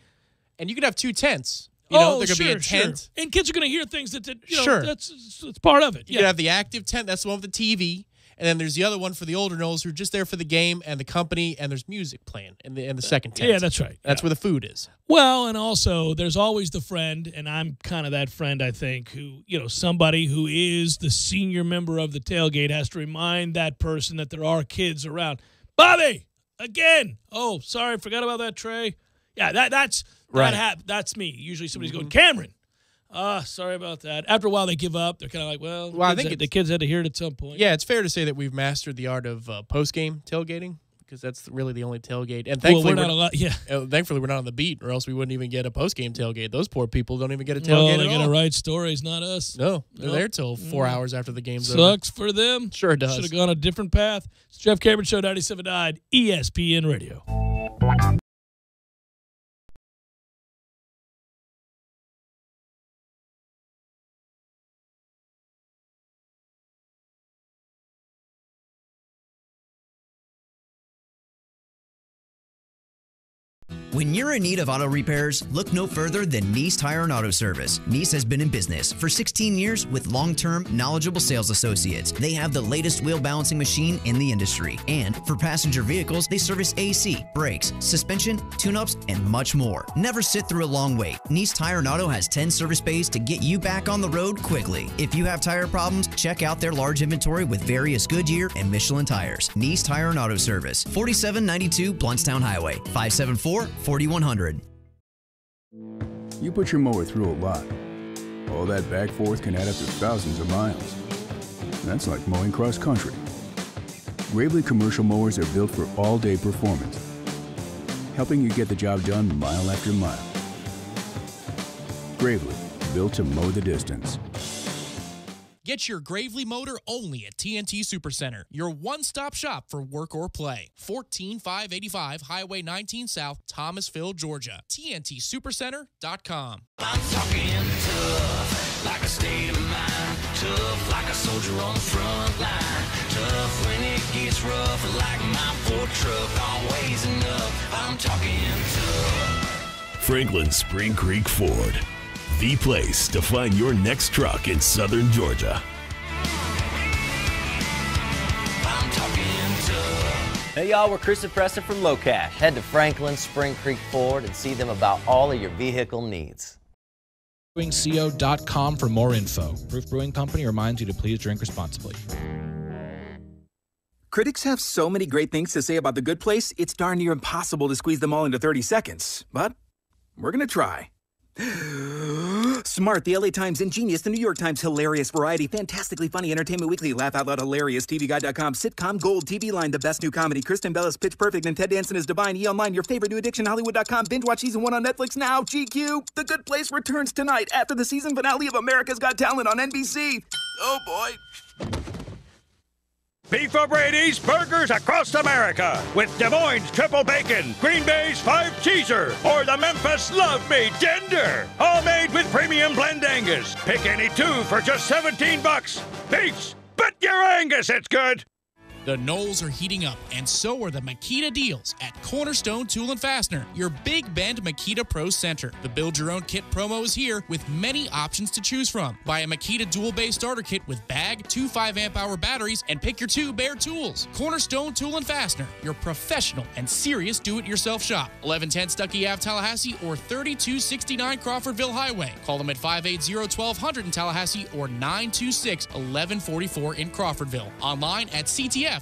And you could have 2 tents. There could be a tent. Sure. And kids are going to hear things that sure. That's part of it. You could have the active tent. That's the one with the TV. And then there's the other one for the older Knowles who are just there for the game and the company, and there's music playing in the second tent. Yeah, that's right. That's where the food is. Well, and also there's always the friend, and I'm kind of that friend, I think, who, somebody who is the senior member of the tailgate has to remind that person that there are kids around. Bobby, again. Oh, sorry, forgot about that tray. Yeah, that's right. That's me. Usually somebody's going, Cameron. Sorry about that. After a while, they give up. They're kind of like, well I think the kids had to hear it at some point. Yeah, it's fair to say that we've mastered the art of post-game tailgating because that's really the only tailgate. And thankfully, we're not allowed. Yeah. Thankfully, we're not on the beat, or else we wouldn't even get a post-game tailgate. Those poor people don't even get a tailgate. They got to write stories, not us. No, they're there till 4 hours after the game's over. Sucks for them. Sure does. Should have gone a different path. It's Jeff Cameron Show, 97.9 ESPN Radio. When you're in need of auto repairs, look no further than Nice Tire and Auto Service. Nice has been in business for 16 years with long-term, knowledgeable sales associates. They have the latest wheel balancing machine in the industry. And for passenger vehicles, they service AC, brakes, suspension, tune-ups, and much more. Never sit through a long wait. Nice Tire and Auto has 10 service bays to get you back on the road quickly. If you have tire problems, check out their large inventory with various Goodyear and Michelin tires. Nice Tire and Auto Service, 4792 Bluntstown Highway, 574-4100. You put your mower through a lot. All that back forth can add up to thousands of miles. That's like mowing cross country. Gravely commercial mowers are built for all-day performance, helping you get the job done mile after mile. Gravely, built to mow the distance. Get your Gravely motor only at TNT Supercenter, your one-stop shop for work or play. 14585 Highway 19 South, Thomasville, Georgia. TNTSupercenter.com. I'm talking tough, like a state of mind. Tough, like a soldier on the front line. Tough when it gets rough, like my Ford truck. Always enough. I'm talking tough. Franklin Spring Creek Ford, the place to find your next truck in southern Georgia. I'm talking tough. Hey y'all, we're Chris and Preston from Low Cash. Head to Franklin Spring Creek Ford and see them about all of your vehicle needs. BrewingCO.com for more info. Proof Brewing Company reminds you to please drink responsibly. Critics have so many great things to say about The Good Place, it's darn near impossible to squeeze them all into 30 seconds. But we're going to try. Smart, the LA Times, Ingenious, the New York Times, Hilarious, Variety, Fantastically Funny, Entertainment Weekly, Laugh Out Loud, Hilarious, TVGuide.com, Sitcom Gold, TV Line, The Best New Comedy, Kristen Bella's Pitch Perfect, and Ted Danson is Divine, E! Online, Your Favorite New Addiction, Hollywood.com, binge watch Season 1 on Netflix now, GQ. The Good Place returns tonight after the season finale of America's Got Talent on NBC. Oh boy. Beef O'Brady's Burgers Across America with Des Moines Triple Bacon, Green Bay's 5-Cheeser, or the Memphis Love Me Tender. All made with premium blend Angus. Pick any two for just $17. Beefs, bet your Angus it's good. The Knolls are heating up, and so are the Makita deals at Cornerstone Tool & Fastener, your Big Bend Makita Pro Center. The Build Your Own Kit promo is here with many options to choose from. Buy a Makita Dual Base Starter Kit with bag, 2 5-amp-hour batteries, and pick your 2 bare tools. Cornerstone Tool & Fastener, your professional and serious do-it-yourself shop. 1110 Stuckey Ave, Tallahassee, or 3269 Crawfordville Highway. Call them at 580-1200 in Tallahassee or 926-1144 in Crawfordville. Online at CTF.NU.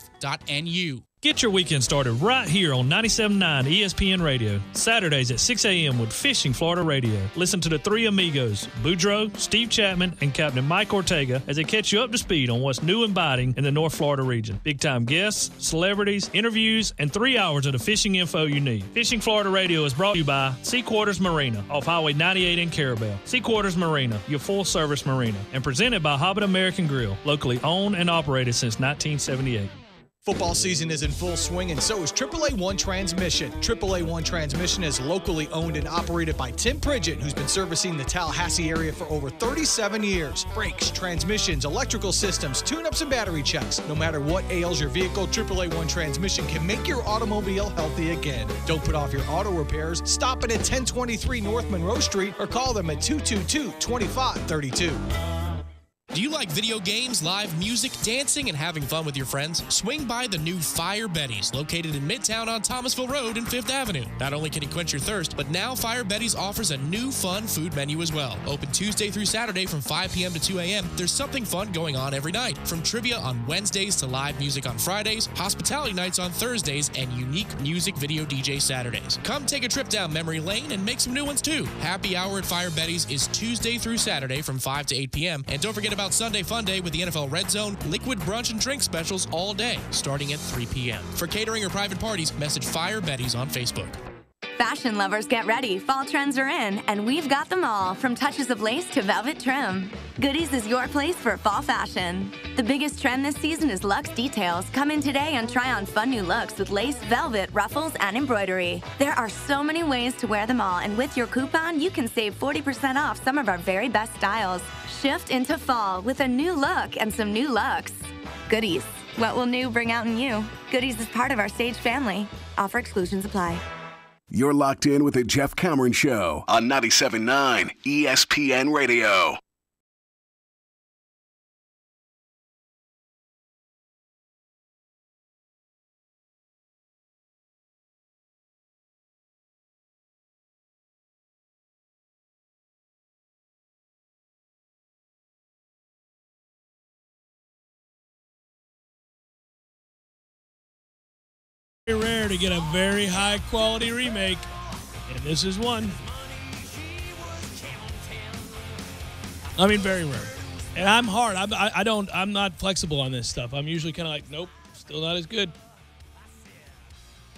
Get your weekend started right here on 97.9 ESPN Radio. Saturdays at 6 a.m. with Fishing Florida Radio. Listen to the three amigos, Boudreaux, Steve Chapman, and Captain Mike Ortega as they catch you up to speed on what's new and biting in the North Florida region. Big-time guests, celebrities, interviews, and 3 hours of the fishing info you need. Fishing Florida Radio is brought to you by Sea Quarters Marina off Highway 98 in Carabel. Sea Quarters Marina, your full-service marina, and presented by Hobbit American Grill, locally owned and operated since 1978. Football season is in full swing, and so is AAA One Transmission. AAA One Transmission is locally owned and operated by Tim Pridgett, who's been servicing the Tallahassee area for over 37 years. Brakes, transmissions, electrical systems, tune-ups, and battery checks. No matter what ails your vehicle, AAA One Transmission can make your automobile healthy again. Don't put off your auto repairs. Stop it at 1023 North Monroe Street or call them at 222-2532. Do you like video games, live music, dancing, and having fun with your friends? Swing by the new Fire Betty's, located in Midtown on Thomasville Road and 5th Avenue. Not only can it quench your thirst, but now Fire Betty's offers a new fun food menu as well. Open Tuesday through Saturday from 5 p.m. to 2 a.m. There's something fun going on every night. From trivia on Wednesdays to live music on Fridays, hospitality nights on Thursdays, and unique music video DJ Saturdays. Come take a trip down memory lane and make some new ones too. Happy hour at Fire Betty's is Tuesday through Saturday from 5 to 8 p.m. And don't forget about Sunday Fun Day with the NFL Red Zone, liquid brunch and drink specials all day, starting at 3 p.m. For catering or private parties, message Fire Betty's on Facebook. Fashion lovers, get ready. Fall trends are in, and we've got them all, from touches of lace to velvet trim. Goodies is your place for fall fashion. The biggest trend this season is luxe details. Come in today and try on fun new looks with lace, velvet, ruffles, and embroidery. There are so many ways to wear them all, and with your coupon, you can save 40% off some of our very best styles. Shift into fall with a new look and some new looks. Goodies. What will new bring out in you? Goodies is part of our Stage family. Offer exclusions apply. You're locked in with the Jeff Cameron Show on 97.9 ESPN Radio. Very rare to get a very high quality remake, and this is one. I mean, very rare. And I'm hard. I'm not flexible on this stuff. I'm usually kind of like, nope, still not as good.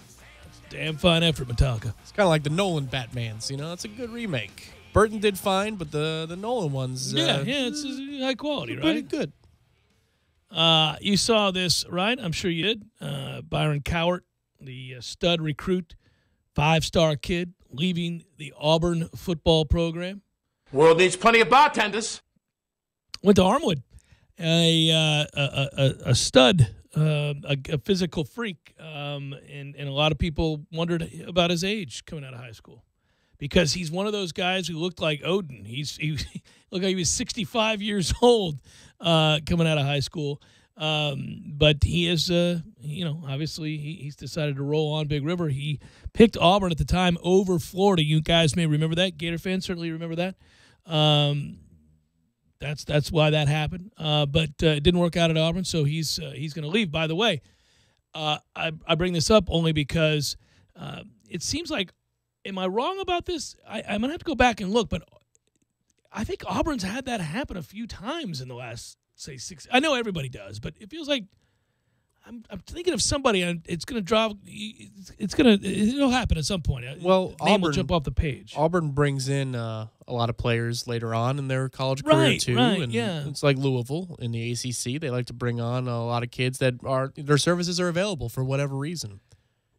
It's a damn fine effort, Metallica. It's kind of like the Nolan Batmans. You know, it's a good remake. Burton did fine, but the Nolan ones, it's high quality, right? Pretty good. You saw this, right? I'm sure you did. Byron Cowart, the stud recruit, 5-star kid, leaving the Auburn football program. World needs plenty of bartenders. Went to Armwood, a stud, a physical freak, and a lot of people wondered about his age coming out of high school, because he's one of those guys who looked like Odin. He looked like he was 65 years old coming out of high school. But he is, obviously he's decided to roll on Big River. He picked Auburn at the time over Florida. You guys may remember that. Gator fans certainly remember that. That's why that happened. But it didn't work out at Auburn, so he's going to leave. By the way, I bring this up only because it seems like, am I wrong about this? I'm going to have to go back and look, but I think Auburn's had that happen a few times in the last, say, 6. I know everybody does, but it feels like I'm thinking of somebody. It's going to drop. It'll happen at some point. Well, name will jump off the page. Auburn brings in a lot of players later on in their college career too. Right, and yeah. It's like Louisville in the ACC. They like to bring on a lot of kids that their services are available for whatever reason.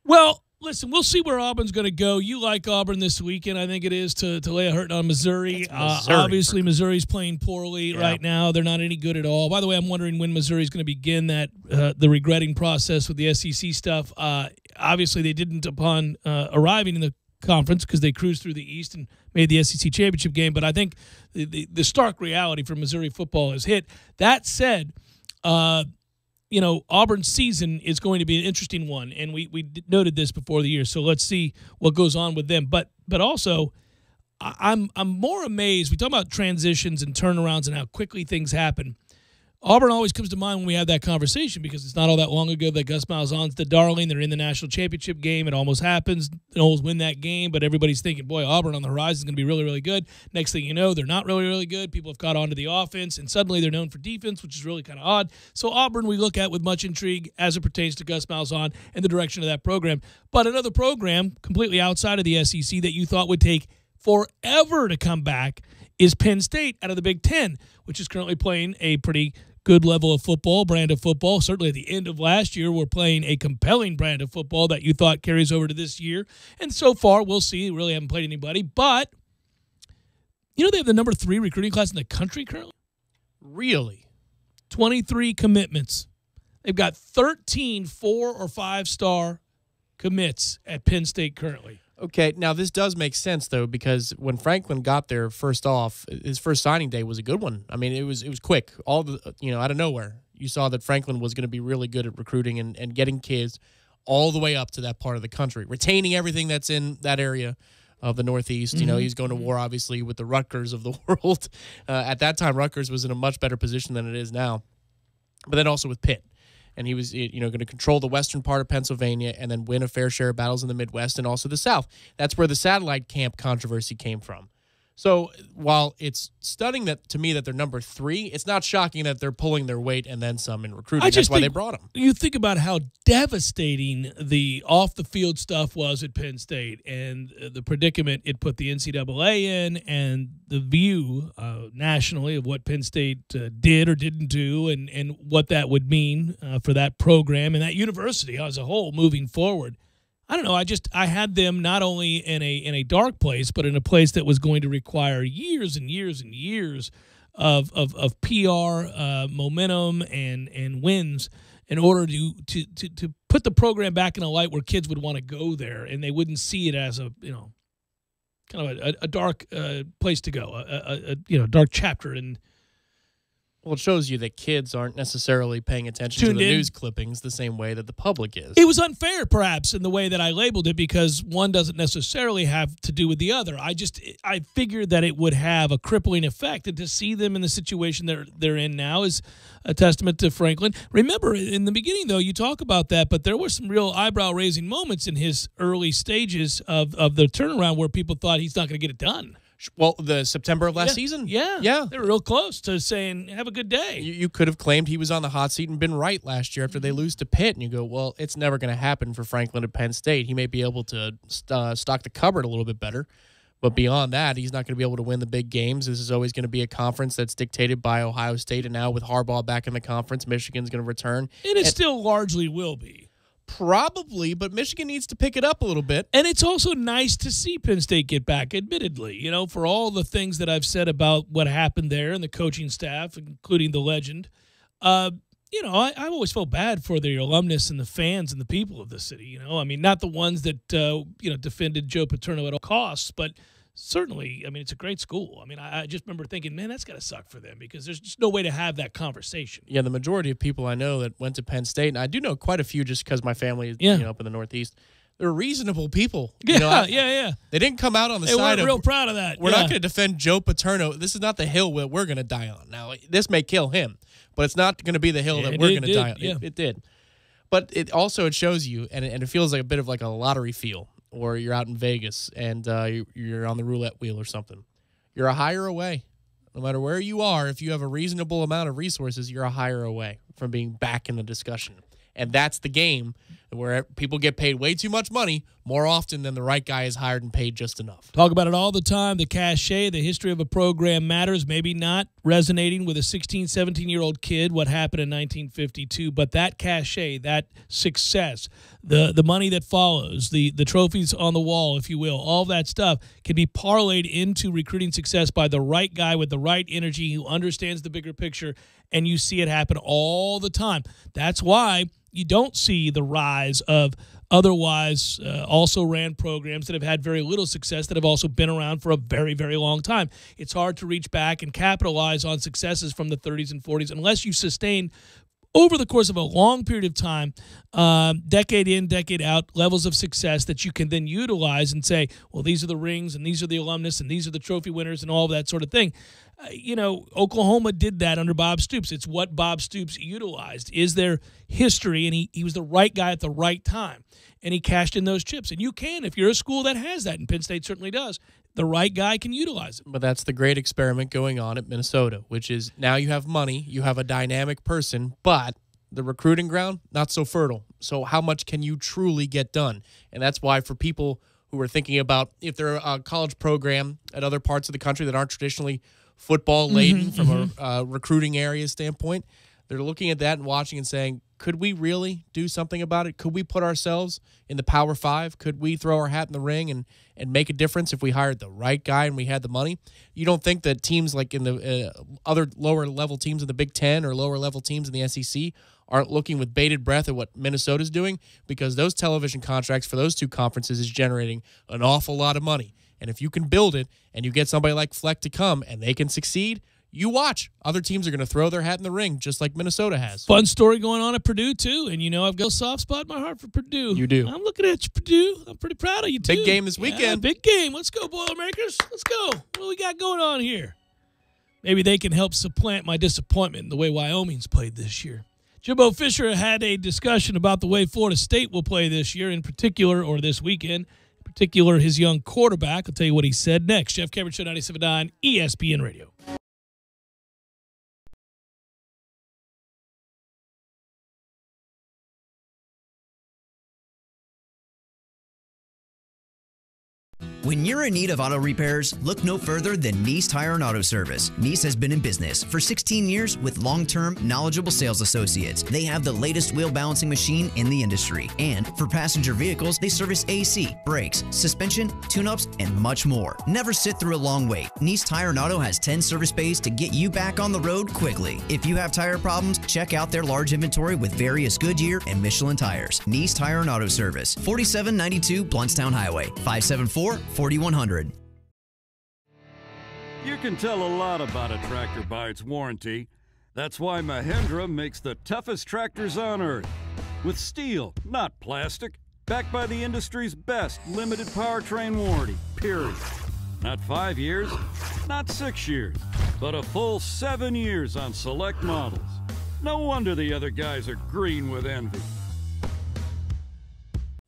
Well, listen, we'll see where Auburn's going to go. You like Auburn this weekend, I think it is, to lay a hurting on Missouri. Obviously, Missouri's playing poorly right now. They're not any good at all. By the way, I'm wondering when Missouri's going to begin that the regretting process with the SEC stuff. Obviously, they didn't upon arriving in the conference because they cruised through the East and made the SEC championship game. But I think the stark reality for Missouri football has hit. That said, Auburn's season is going to be an interesting one, and we noted this before the year. So let's see what goes on with them. But also, I'm more amazed. We talk about transitions and turnarounds and how quickly things happen. Auburn always comes to mind when we have that conversation because it's not all that long ago that Gus Malzahn's the darling. They're in the national championship game. It almost happens. They almost win that game, but everybody's thinking, boy, Auburn on the horizon is going to be really, really good. Next thing you know, they're not really, really good. People have caught on to the offense, and suddenly they're known for defense, which is really kind of odd. So Auburn we look at with much intrigue as it pertains to Gus Malzahn and the direction of that program. But another program completely outside of the SEC that you thought would take forever to come back is Penn State out of the Big Ten, which is currently playing a pretty good level of football, brand of football. Certainly at the end of last year, we're playing a compelling brand of football that you thought carries over to this year. And so far, we'll see. We really haven't played anybody. But, they have the number 3 recruiting class in the country currently? Really? 23 commitments. They've got 13 4- or 5-star commits at Penn State currently. Okay, now this does make sense though, because when Franklin got there, first off, his first signing day was a good one. I mean, it was quick, all the out of nowhere. You saw that Franklin was going to be really good at recruiting and getting kids all the way up to that part of the country, retaining everything that's in that area of the Northeast. Mm-hmm. He's going to war obviously with the Rutgers of the world. At that time, Rutgers was in a much better position than it is now, but then also with Pitt. And he was, going to control the western part of Pennsylvania and then win a fair share of battles in the Midwest and also the South. That's where the satellite camp controversy came from. So while it's stunning to me that they're number 3, it's not shocking that they're pulling their weight and then some in recruiting. That's why they brought him. You think about how devastating the off-the-field stuff was at Penn State and the predicament it put the NCAA in and the view nationally of what Penn State did or didn't do and what that would mean for that program and that university as a whole moving forward. I don't know. I had them not only in a dark place, but in a place that was going to require years and years and years of PR momentum and wins. in order to put the program back in a light where kids would want to go there and they wouldn't see it as a, kind of a dark place to go, a dark chapter. And well, it shows you that kids aren't necessarily paying attention to the news clippings the same way that the public is. It was unfair, perhaps, in the way that I labeled it, because one doesn't necessarily have to do with the other. I figured that it would have a crippling effect, and to see them in the situation they're in now is a testament to Franklin. Remember, in the beginning, though, you talk about that, but there were some real eyebrow-raising moments in his early stages of the turnaround where people thought he's not going to get it done. Well, the September of last season? Yeah. They were real close to saying, have a good day. You could have claimed he was on the hot seat and been right last year after they lose to Pitt. And you go, well, it's never going to happen for Franklin at Penn State. He may be able to stock the cupboard a little bit better. But beyond that, he's not going to be able to win the big games. This is always going to be a conference that's dictated by Ohio State. And now with Harbaugh back in the conference, Michigan's going to return. And it still largely will be. Probably, but Michigan needs to pick it up a little bit. And it's also nice to see Penn State get back, admittedly, for all the things that I've said about what happened there and the coaching staff, including the legend. I always felt bad for the alumnus and the fans and the people of the city, I mean, not the ones that, defended Joe Paterno at all costs, but certainly, I mean, it's a great school. I mean, I just remember thinking, man, that's got to suck for them because there's just no way to have that conversation. Yeah, the majority of people I know that went to Penn State, and I do know quite a few just because my family is up in the Northeast, they're reasonable people. Yeah. They didn't come out on the side of... They weren't real proud of that. We're not going to defend Joe Paterno. This is not the hill that we're going to die on. Now, this may kill him, but it's not going to be the hill that we're going to die on. Yeah. It did. But it also shows you, and it feels like a bit of like a lottery feel, or you're out in Vegas and you're on the roulette wheel or something. You're a hire away. No matter where you are, if you have a reasonable amount of resources, you're a hire away from being back in the discussion. And that's the game where people get paid way too much money more often than the right guy is hired and paid just enough. Talk about it all the time. The cachet, the history of a program matters. Maybe not resonating with a 16, 17-year-old kid what happened in 1952, but that cachet, that success, the money that follows, the trophies on the wall, if you will, all that stuff can be parlayed into recruiting success by the right guy with the right energy who understands the bigger picture, and you see it happen all the time. That's why you don't see the rise of otherwise also ran programs that have had very little success that have also been around for a very, very long time. It's hard to reach back and capitalize on successes from the 30s and 40s unless you sustain over the course of a long period of time, decade in, decade out, levels of success that you can then utilize and say, well, these are the rings and these are the alumnus and these are the trophy winners and all of that sort of thing. Oklahoma did that under Bob Stoops. It's what Bob Stoops utilized. Is there history, and he was the right guy at the right time, and he cashed in those chips. And you can, if you're a school that has that, and Penn State certainly does, the right guy can utilize it. But that's the great experiment going on at Minnesota, which is now you have money, you have a dynamic person, but the recruiting ground, not so fertile. So how much can you truly get done? And that's why for people who are thinking about if they're a college program at other parts of the country that aren't traditionally football laden from a recruiting area standpoint, they're looking at that and watching and saying, could we really do something about it? Could we put ourselves in the Power Five? Could we throw our hat in the ring and make a difference if we hired the right guy and we had the money? You don't think that teams like in the other lower level teams in the Big Ten or lower level teams in the SEC aren't looking with bated breath at what Minnesota's doing? Because those television contracts for those two conferences is generating an awful lot of money. And if you can build it and you get somebody like Fleck to come and they can succeed, you watch. Other teams are going to throw their hat in the ring just like Minnesota has. Fun story going on at Purdue, too. And, I've got a soft spot in my heart for Purdue. You do. I'm looking at you, Purdue. I'm pretty proud of you, too. Big game this weekend. Yeah, big game. Let's go, Boilermakers. Let's go. What do we got going on here? Maybe they can help supplant my disappointment in the way Wyoming's played this year. Jimbo Fisher had a discussion about the way Florida State will play this year in particular, or this weekend. In particular, his young quarterback. I'll tell you what he said next. Jeff Cameron Show, 97.9 ESPN Radio. When you're in need of auto repairs, look no further than Nice Tire and Auto Service. Nice has been in business for 16 years with long-term, knowledgeable sales associates. They have the latest wheel balancing machine in the industry. And for passenger vehicles, they service AC, brakes, suspension, tune-ups, and much more. Never sit through a long wait. Nice Tire and Auto has 10 service bays to get you back on the road quickly. If you have tire problems, check out their large inventory with various Goodyear and Michelin tires. Nice Tire and Auto Service, 4792 Bluntstown Highway, 574-4100. You can tell a lot about a tractor by its warranty. That's why Mahindra makes the toughest tractors on earth. With steel, not plastic, backed by the industry's best limited powertrain warranty, period. Not 5 years, not 6 years, but a full 7 years on select models. No wonder the other guys are green with envy.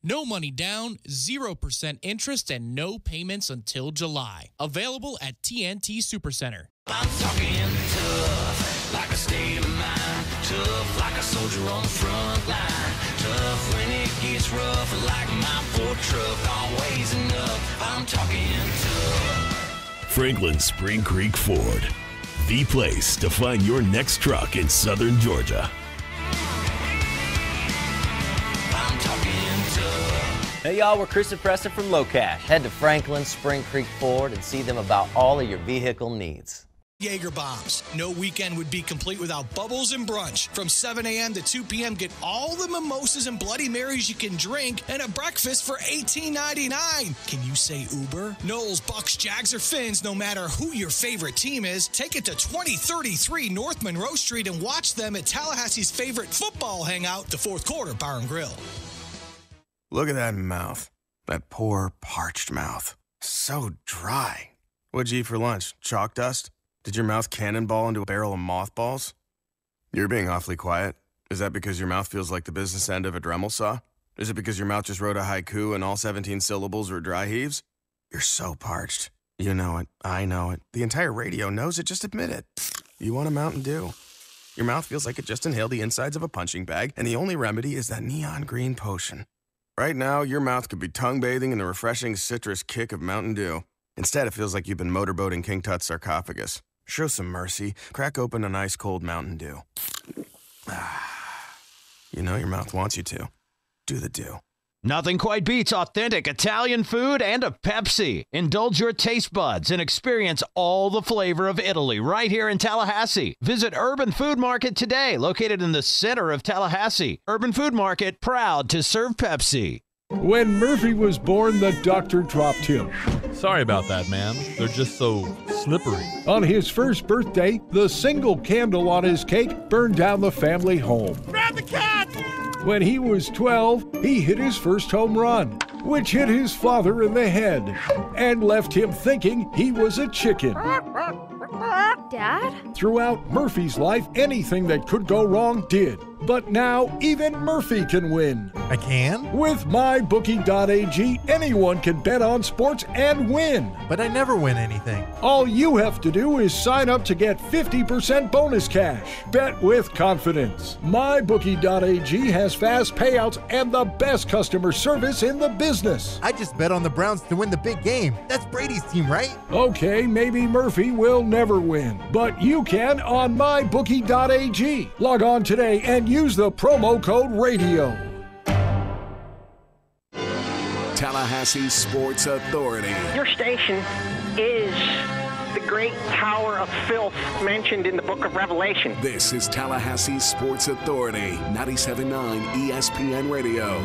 No money down, 0% interest, and no payments until July. Available at TNT Supercenter. I'm talking tough, like a state of mind. Tough, like a soldier on the front line. Tough when it gets rough, like my Ford truck. Always enough, I'm talking tough. Franklin Spring Creek Ford, the place to find your next truck in southern Georgia. I'm talking tough. Hey y'all, we're Chris and Preston from Low Cash. Head to Franklin Spring Creek Ford and see them about all of your vehicle needs. Jaeger bombs. No weekend would be complete without Bubbles and Brunch. From 7 a.m. to 2 p.m., get all the mimosas and Bloody Marys you can drink and a breakfast for $18.99. Can you say Uber? Knowles, Bucks, Jags, or Finns, no matter who your favorite team is, take it to 2033 North Monroe Street and watch them at Tallahassee's favorite football hangout, the Fourth Quarter Bar and Grill. Look at that mouth. That poor, parched mouth. So dry. What'd you eat for lunch? Chalk dust? Did your mouth cannonball into a barrel of mothballs? You're being awfully quiet. Is that because your mouth feels like the business end of a Dremel saw? Is it because your mouth just wrote a haiku and all 17 syllables were dry heaves? You're so parched. You know it. I know it. The entire radio knows it. Just admit it. You want a Mountain Dew. Your mouth feels like it just inhaled the insides of a punching bag, and the only remedy is that neon green potion. Right now, your mouth could be tongue bathing in the refreshing citrus kick of Mountain Dew. Instead, it feels like you've been motorboating King Tut's sarcophagus. Show some mercy. Crack open an ice-cold Mountain Dew. You know your mouth wants you to. Do the Dew. Nothing quite beats authentic Italian food and a Pepsi. Indulge your taste buds and experience all the flavor of Italy right here in Tallahassee. Visit Urban Food Market today, located in the center of Tallahassee. Urban Food Market, proud to serve Pepsi. When Murphy was born, the doctor dropped him. Sorry about that, man. They're just so slippery. On his first birthday, the single candle on his cake burned down the family home. Grab the cat! When he was 12, he hit his first home run, which hit his father in the head and left him thinking he was a chicken. Dad? Throughout Murphy's life, anything that could go wrong did. But now, even Murphy can win. I can? With MyBookie.ag, anyone can bet on sports and win. But I never win anything. All you have to do is sign up to get 50% bonus cash. Bet with confidence. MyBookie.ag has fast payouts and the best customer service in the business. I just bet on the Browns to win the big game. That's Brady's team, right? Okay, maybe Murphy will never win, but you can on MyBookie.ag. Log on today and use the promo code RADIO. Tallahassee Sports Authority. Your station is the great tower of filth mentioned in the book of Revelation. This is Tallahassee Sports Authority, 97.9 ESPN Radio.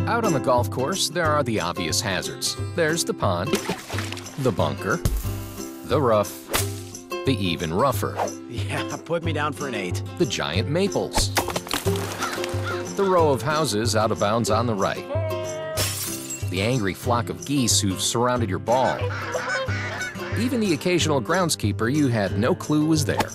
Out on the golf course, there are the obvious hazards. There's the pond, the bunker, the rough, the even rougher. Yeah, put me down for an 8. The giant maples. The row of houses out of bounds on the right. The angry flock of geese who've surrounded your ball. Even the occasional groundskeeper you had no clue was there.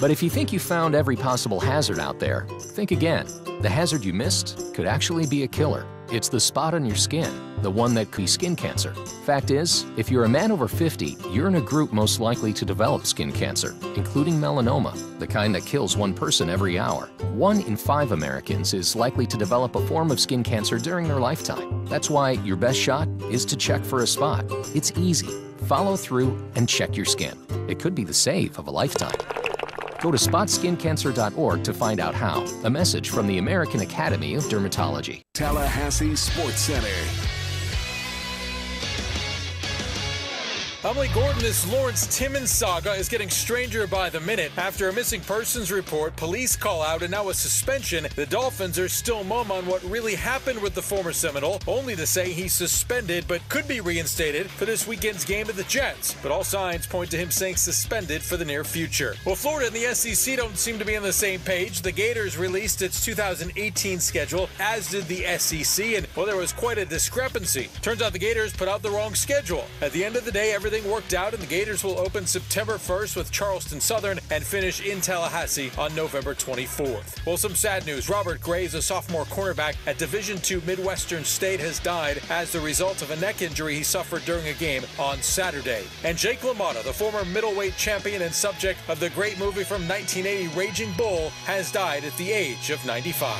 But if you think you found every possible hazard out there, think again. The hazard you missed could actually be a killer. It's the spot on your skin. the one that could be skin cancer. Fact is, if you're a man over 50, you're in a group most likely to develop skin cancer, including melanoma, the kind that kills one person every hour. 1 in 5 Americans is likely to develop a form of skin cancer during their lifetime. That's why your best shot is to check for a spot. It's easy. Follow through and check your skin. It could be the save of a lifetime. Go to spotskincancer.org to find out how. A message from the American Academy of Dermatology. Tallahassee Sports Center. I'm Lee Gordon. This Lawrence Timmons saga is getting stranger by the minute. After a missing persons report, police call out, and now a suspension, the Dolphins are still mum on what really happened with the former Seminole, only to say he's suspended but could be reinstated for this weekend's game at the Jets. But all signs point to him staying suspended for the near future. Well, Florida and the SEC don't seem to be on the same page. The Gators released its 2018 schedule, as did the SEC, and, well, there was quite a discrepancy. Turns out the Gators put out the wrong schedule. At the end of the day, everything worked out, and the Gators will open September 1st with Charleston Southern and finish in Tallahassee on November 24th. Well, some sad news. Robert Graves, a sophomore cornerback at Division II Midwestern State, has died as the result of a neck injury he suffered during a game on Saturday. And Jake LaMotta, the former middleweight champion and subject of the great movie from 1980, Raging Bull, has died at the age of 95.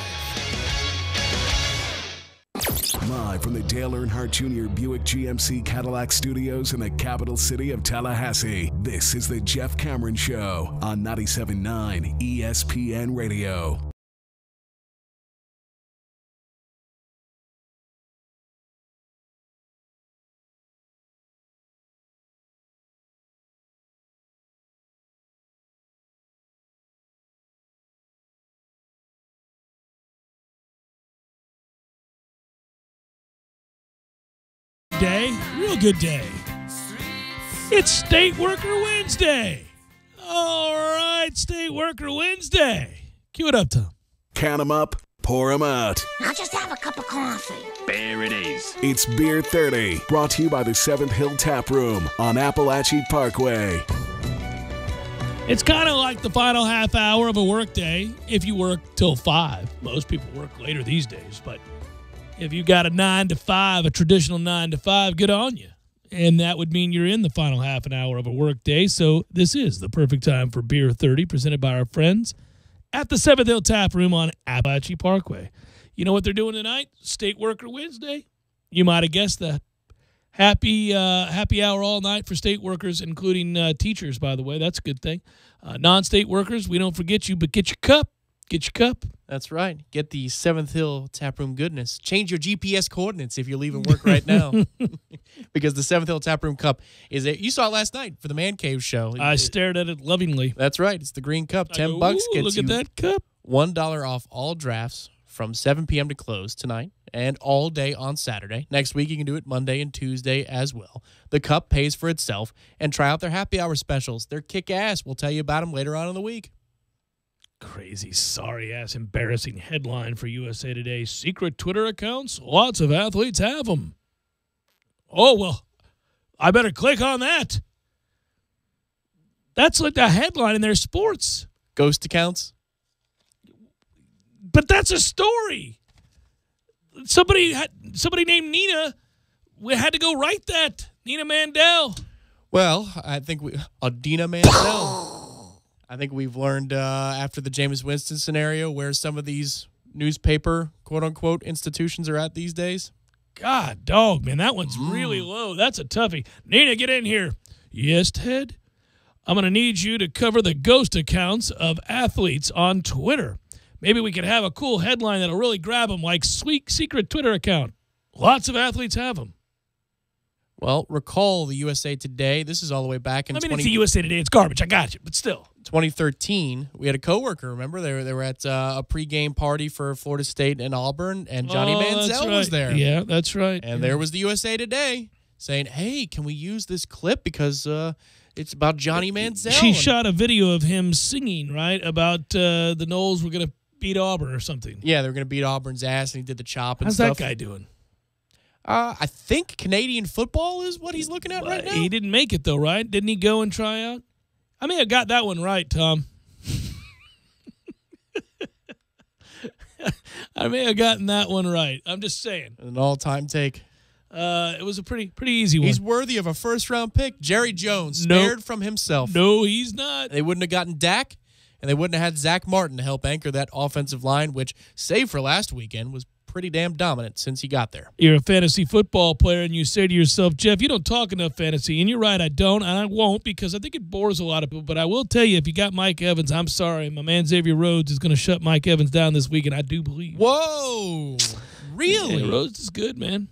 Live from the Dale Earnhardt Jr. Buick GMC Cadillac Studios in the capital city of Tallahassee, this is the Jeff Cameron Show on 97.9 ESPN Radio. Day, real good day. It's State Worker Wednesday. All right, State Worker Wednesday. Cue it up, Tom. Count 'em up, pour 'em out. I'll just have a cup of coffee. There it is. It's Beer 30, brought to you by the 7th Hill Tap Room on Appalachie Parkway. It's kind of like the final half hour of a workday if you work till 5. Most people work later these days, but if you got a 9 to 5, a traditional 9 to 5, good on you. And that would mean you're in the final half an hour of a work day. So this is the perfect time for Beer 30, presented by our friends at the 7th Hill Tap Room on Appalachie Parkway. You know what they're doing tonight? State Worker Wednesday. You might have guessed that. Happy hour all night for state workers, including teachers, by the way. That's a good thing. Non-state workers, we don't forget you, but get your cup. Get your cup. That's right. Get the 7th Hill Taproom goodness. Change your GPS coordinates if you're leaving work right now. Because the 7th Hill Taproom cup is you saw it last night for the Man Cave show. I stared at it lovingly. That's right. It's the green cup. $10 gets you look at that cup. $1 off all drafts from 7 p.m. to close tonight and all day on Saturday. Next week, you can do it Monday and Tuesday as well. The cup pays for itself. And try out their happy hour specials. They're kick-ass. We'll tell you about them later on in the week. Crazy, sorry-ass, embarrassing headline for USA Today. Secret Twitter accounts? Lots of athletes have them. Oh, well, I better click on that. That's like the headline in their sports. Ghost accounts? But that's a story. Somebody named Nina had to go write that. Nina Mandel. Well, I think Dina Mandel. I think we've learned after the Jameis Winston scenario where some of these newspaper, quote-unquote, institutions are at these days. God, dog, man, that one's really low. That's a toughie. Nina, get in here. Yes, Ted? I'm going to need you to cover the ghost accounts of athletes on Twitter. Maybe we could have a cool headline that'll really grab them, like sweet secret Twitter account. Lots of athletes have them. Well, recall the USA Today. This is all the way back in it's the USA Today. It's garbage. I got you, but still. 2013, we had a coworker, remember? They were at a pregame party for Florida State and Auburn, and Johnny Manziel was there. Yeah, that's right. And there was the USA Today saying, hey, can we use this clip because it's about Johnny Manziel? She shot a video of him singing, right, about the Noles were going to beat Auburn or something. Yeah, they were going to beat Auburn's ass, and he did the chop and How's stuff. How's that guy doing? I think Canadian football is what he's looking at right now. He didn't make it, though, right? Didn't he go and try out? I may have got that one right, Tom. I may have gotten that one right. I'm just saying. An all-time take. It was a pretty easy one. He's worthy of a first-round pick. Jerry Jones, spared from himself. No, he's not. They wouldn't have gotten Dak, and they wouldn't have had Zach Martin to help anchor that offensive line, which, save for last weekend, was pretty damn dominant since he got there. You're a fantasy football player, and you say to yourself, Jeff, you don't talk enough fantasy. And you're right, I don't, and I won't, because I think it bores a lot of people. But I will tell you, if you got Mike Evans, I'm sorry. My man Xavier Rhodes is going to shut Mike Evans down this week, and I do believe. Whoa. Really? Yeah, Rhodes is good, man.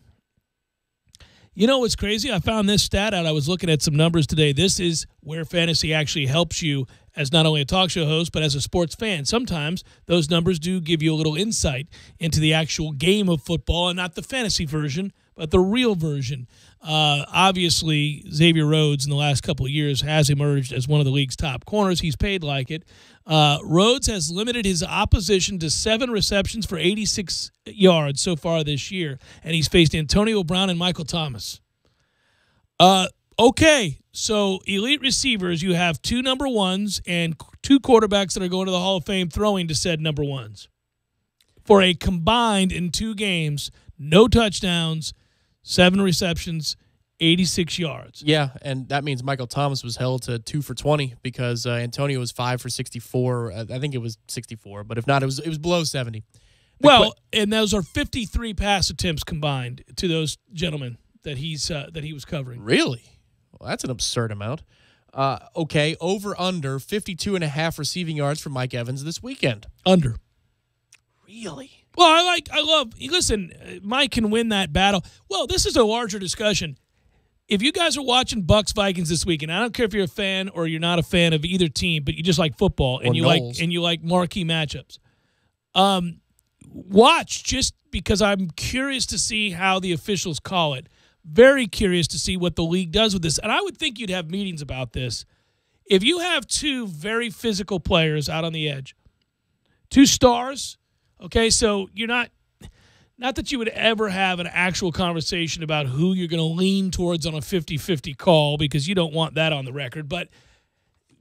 You know what's crazy? I found this stat out. I was looking at some numbers today. This is where fantasy actually helps you as not only a talk show host, but as a sports fan. Sometimes those numbers do give you a little insight into the actual game of football, and not the fantasy version, but the real version. Obviously, Xavier Rhodes in the last couple of years has emerged as one of the league's top corners. He's paid like it. Rhodes has limited his opposition to 7 receptions for 86 yards so far this year, and he's faced Antonio Brown and Michael Thomas. Okay, so elite receivers, you have 2 number 1s and 2 quarterbacks that are going to the Hall of Fame throwing to said number 1s. For a combined in 2 games, no touchdowns, 7 receptions, 86 yards. Yeah, and that means Michael Thomas was held to 2 for 20 because Antonio was 5 for 64. I think it was 64, but if not, it was below 70. Well, and those are 53 pass attempts combined to those gentlemen that he was covering. Really? Well, that's an absurd amount. Okay, over-under 52.5 receiving yards for Mike Evans this weekend. Under. Really? Well, listen, Mike can win that battle. Well, this is a larger discussion. If you guys are watching Bucs-Vikings this weekend, I don't care if you're a fan or you're not a fan of either team, but you just like football and you like marquee matchups. Watch, just because I'm curious to see how the officials call it. Very curious to see what the league does with this. And I would think you'd have meetings about this. If you have 2 very physical players out on the edge, 2 stars, okay, so you're not that you would ever have an actual conversation about who you're going to lean towards on a 50-50 call, because you don't want that on the record, but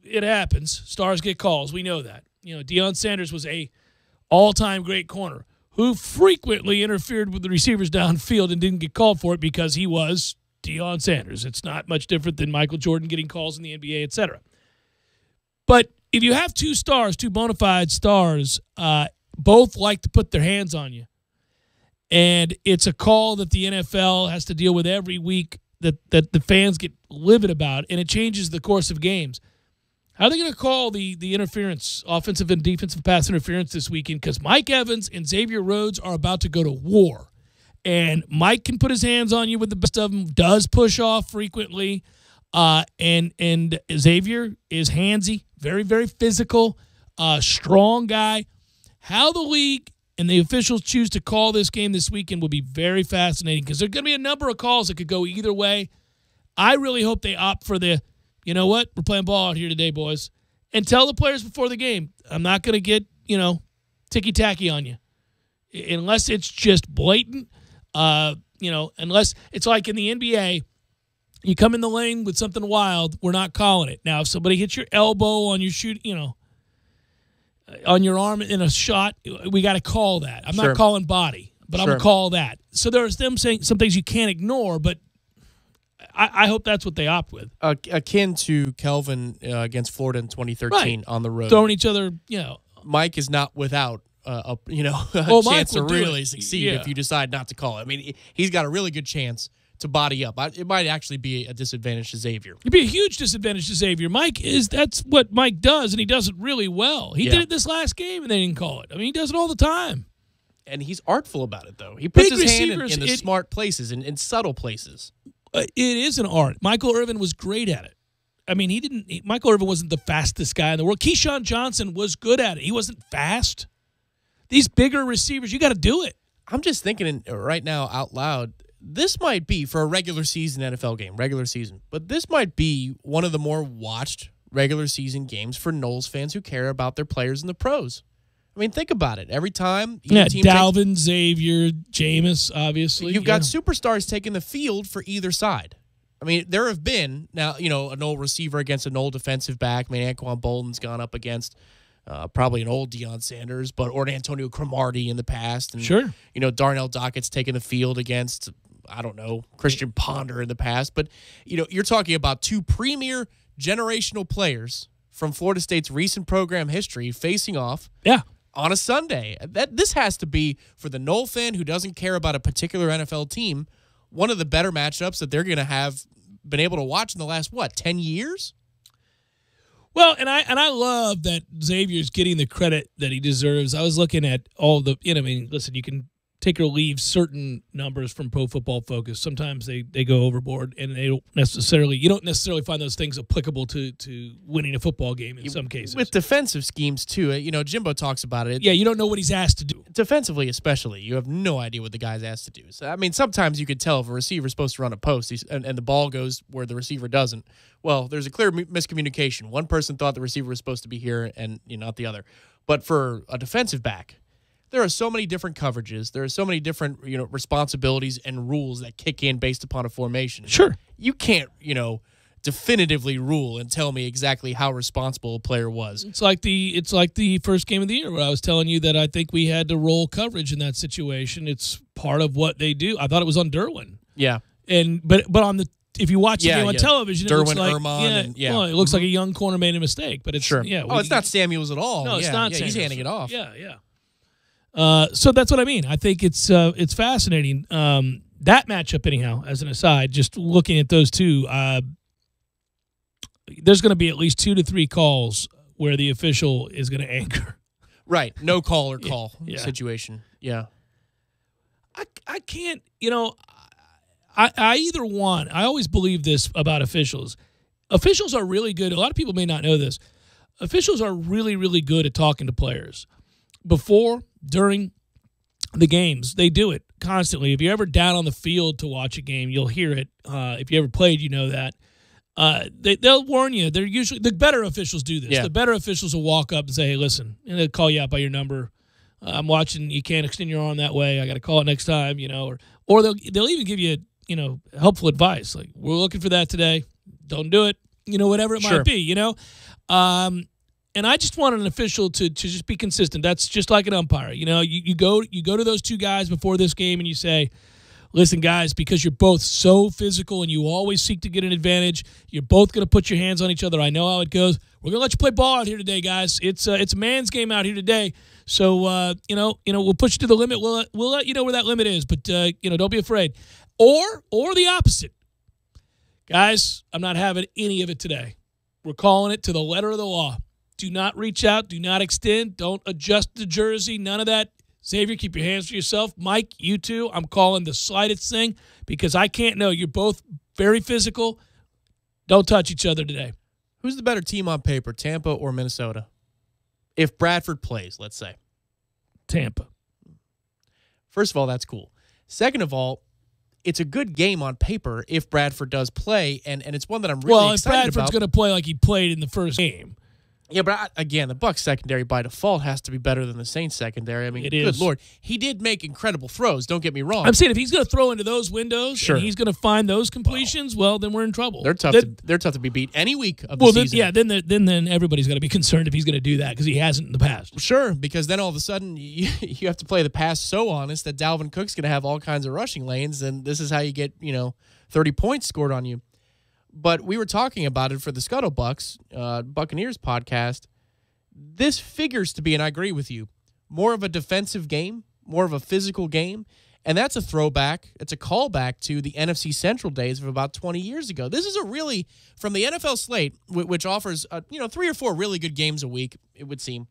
it happens. Stars get calls. We know that. You know, Deion Sanders was a all-time great corner who frequently interfered with the receivers downfield and didn't get called for it because he was Deion Sanders. It's not much different than Michael Jordan getting calls in the NBA, etc. But if you have 2 stars, 2 bona fide stars, both like to put their hands on you, and it's a call that the NFL has to deal with every week that the fans get livid about, and it changes the course of games. How are they going to call the interference, offensive and defensive pass interference this weekend? Because Mike Evans and Xavier Rhodes are about to go to war. And Mike can put his hands on you with the best of them, does push off frequently. And Xavier is handsy, very, very physical, strong guy. How the league and the officials choose to call this game this weekend will be very fascinating, because there are going to be a number of calls that could go either way. I really hope they opt for the, you know what, we're playing ball out here today, boys. And tell the players before the game, I'm not going to get, ticky-tacky on you. Unless it's just blatant, unless it's like in the NBA, you come in the lane with something wild, we're not calling it. Now, if somebody hits your elbow on your shoot, on your arm in a shot, we got to call that. I'm not calling body, but I'm going to call that. So there's them saying some things you can't ignore, but I hope that's what they opt with. Akin to Kelvin against Florida in 2013 on the road. Throwing each other, Mike is not without a chance to really succeed if you decide not to call it. I mean, he's got a really good chance to body up. It might actually be a disadvantage to Xavier. It'd be a huge disadvantage to Xavier. That's what Mike does, and he does it really well. He did it this last game, and they didn't call it. I mean, he does it all the time. And he's artful about it, though. He puts his hand in the smart places, in subtle places. It is an art. Michael Irvin was great at it. I mean, Michael Irvin wasn't the fastest guy in the world. Keyshawn Johnson was good at it. He wasn't fast. These bigger receivers, you got to do it. I'm just thinking right now out loud, this might be, for a regular season NFL game, but this might be one of the more watched regular season games for Knowles fans who care about their players in the pros. I mean, think about it. Every time Dalvin, Xavier, Jameis, obviously. You've got superstars taking the field for either side. I mean, there have been, now, an old receiver against an old defensive back. I mean, Anquan Bolden's gone up against probably an old Deion Sanders, or an Antonio Cromartie in the past. And, sure. Darnell Dockett's taken the field against I don't know, Christian Ponder in the past. But, you're talking about two premier generational players from Florida State's recent program history facing off on a Sunday. This has to be, for the Nole fan who doesn't care about a particular NFL team, one of the better matchups that they're going to have been able to watch in the last, 10 years? Well, and I love that Xavier's getting the credit that he deserves. I was looking at all the, listen, you can take or leave certain numbers from Pro Football Focus. Sometimes they go overboard, and you don't necessarily find those things applicable to winning a football game in some cases. With defensive schemes, too, Jimbo talks about it. Yeah, you don't know what he's asked to do. Defensively, especially, you have no idea what the guy's asked to do. So, sometimes you could tell if a receiver's supposed to run a post and the ball goes where the receiver doesn't. Well, there's a clear miscommunication. One person thought the receiver was supposed to be here and not the other. But for a defensive back, there are so many different coverages. There are so many different, responsibilities and rules that kick in based upon a formation. Sure. You can't, definitively rule and tell me exactly how responsible a player was. It's like the first game of the year where I was telling you that I think we had to roll coverage in that situation. It's part of what they do. I thought it was on Derwin. Yeah. But on the if you watch the game on television, Derwin, it looks like Erman, well, it looks like a young corner made a mistake. But it's sure. Yeah. It's not Samuels at all. No, it's not. Yeah, he's handing it off. Yeah. So that's what I mean. I think it's fascinating. That matchup, anyhow, as an aside, just looking at those two, there's going to be at least 2 to 3 calls where the official is going to anchor. Right. No call or call situation. Yeah. I can't, I either want, I always believe this about officials. Officials are really good. A lot of people may not know this. Officials are really, really good at talking to players. Before, during the games, they do it constantly. If you're ever down on the field to watch a game, you'll hear it. If you ever played, you know that. They'll warn you. They're usually the better officials do this. Yeah. The better officials will walk up and say, "Hey, listen," and they'll call you out by your number. I'm watching. You can't extend your arm that way. I got to call it next time. Or they'll even give you helpful advice like, "We're looking for that today. Don't do it." Whatever it might be. And I just want an official to just be consistent. That's just like an umpire. You go to those two guys before this game and you say, "Listen, guys, because you're both so physical and you always seek to get an advantage, you're both going to put your hands on each other. I know how it goes. We're going to let you play ball out here today, guys. It's a man's game out here today. So we'll push you to the limit. We'll let you know where that limit is, but don't be afraid." Or the opposite, guys. I'm not having any of it today. We're calling it to the letter of the law. Do not reach out. Do not extend. Don't adjust the jersey. None of that. Xavier, keep your hands to yourself. Mike, you too. I'm calling the slightest thing because I can't know. You're both very physical. Don't touch each other today. Who's the better team on paper, Tampa or Minnesota? If Bradford plays, let's say. Tampa. First of all, that's cool. Second of all, it's a good game on paper if Bradford does play, and it's one that I'm really excited about. Well, if Bradford's going to play like he played in the first game. Yeah, but again, the Bucs secondary by default has to be better than the Saints secondary. I mean, good Lord. He did make incredible throws, don't get me wrong. I'm saying if he's going to throw into those windows and he's going to find those completions, well, then we're in trouble. They're tough to be beat any week of the season. Then everybody's going to be concerned if he's going to do that because he hasn't in the past. Sure, because then all of a sudden you have to play the pass so honest that Dalvin Cook's going to have all kinds of rushing lanes, and this is how you get 30 points scored on you. But we were talking about it for the Scuttlebucks Buccaneers podcast. This figures to be, and I agree with you, more of a defensive game, more of a physical game, and that's a throwback. It's a callback to the NFC Central days of about 20 years ago. This is from the NFL slate, which offers 3 or 4 really good games a week, it would seem,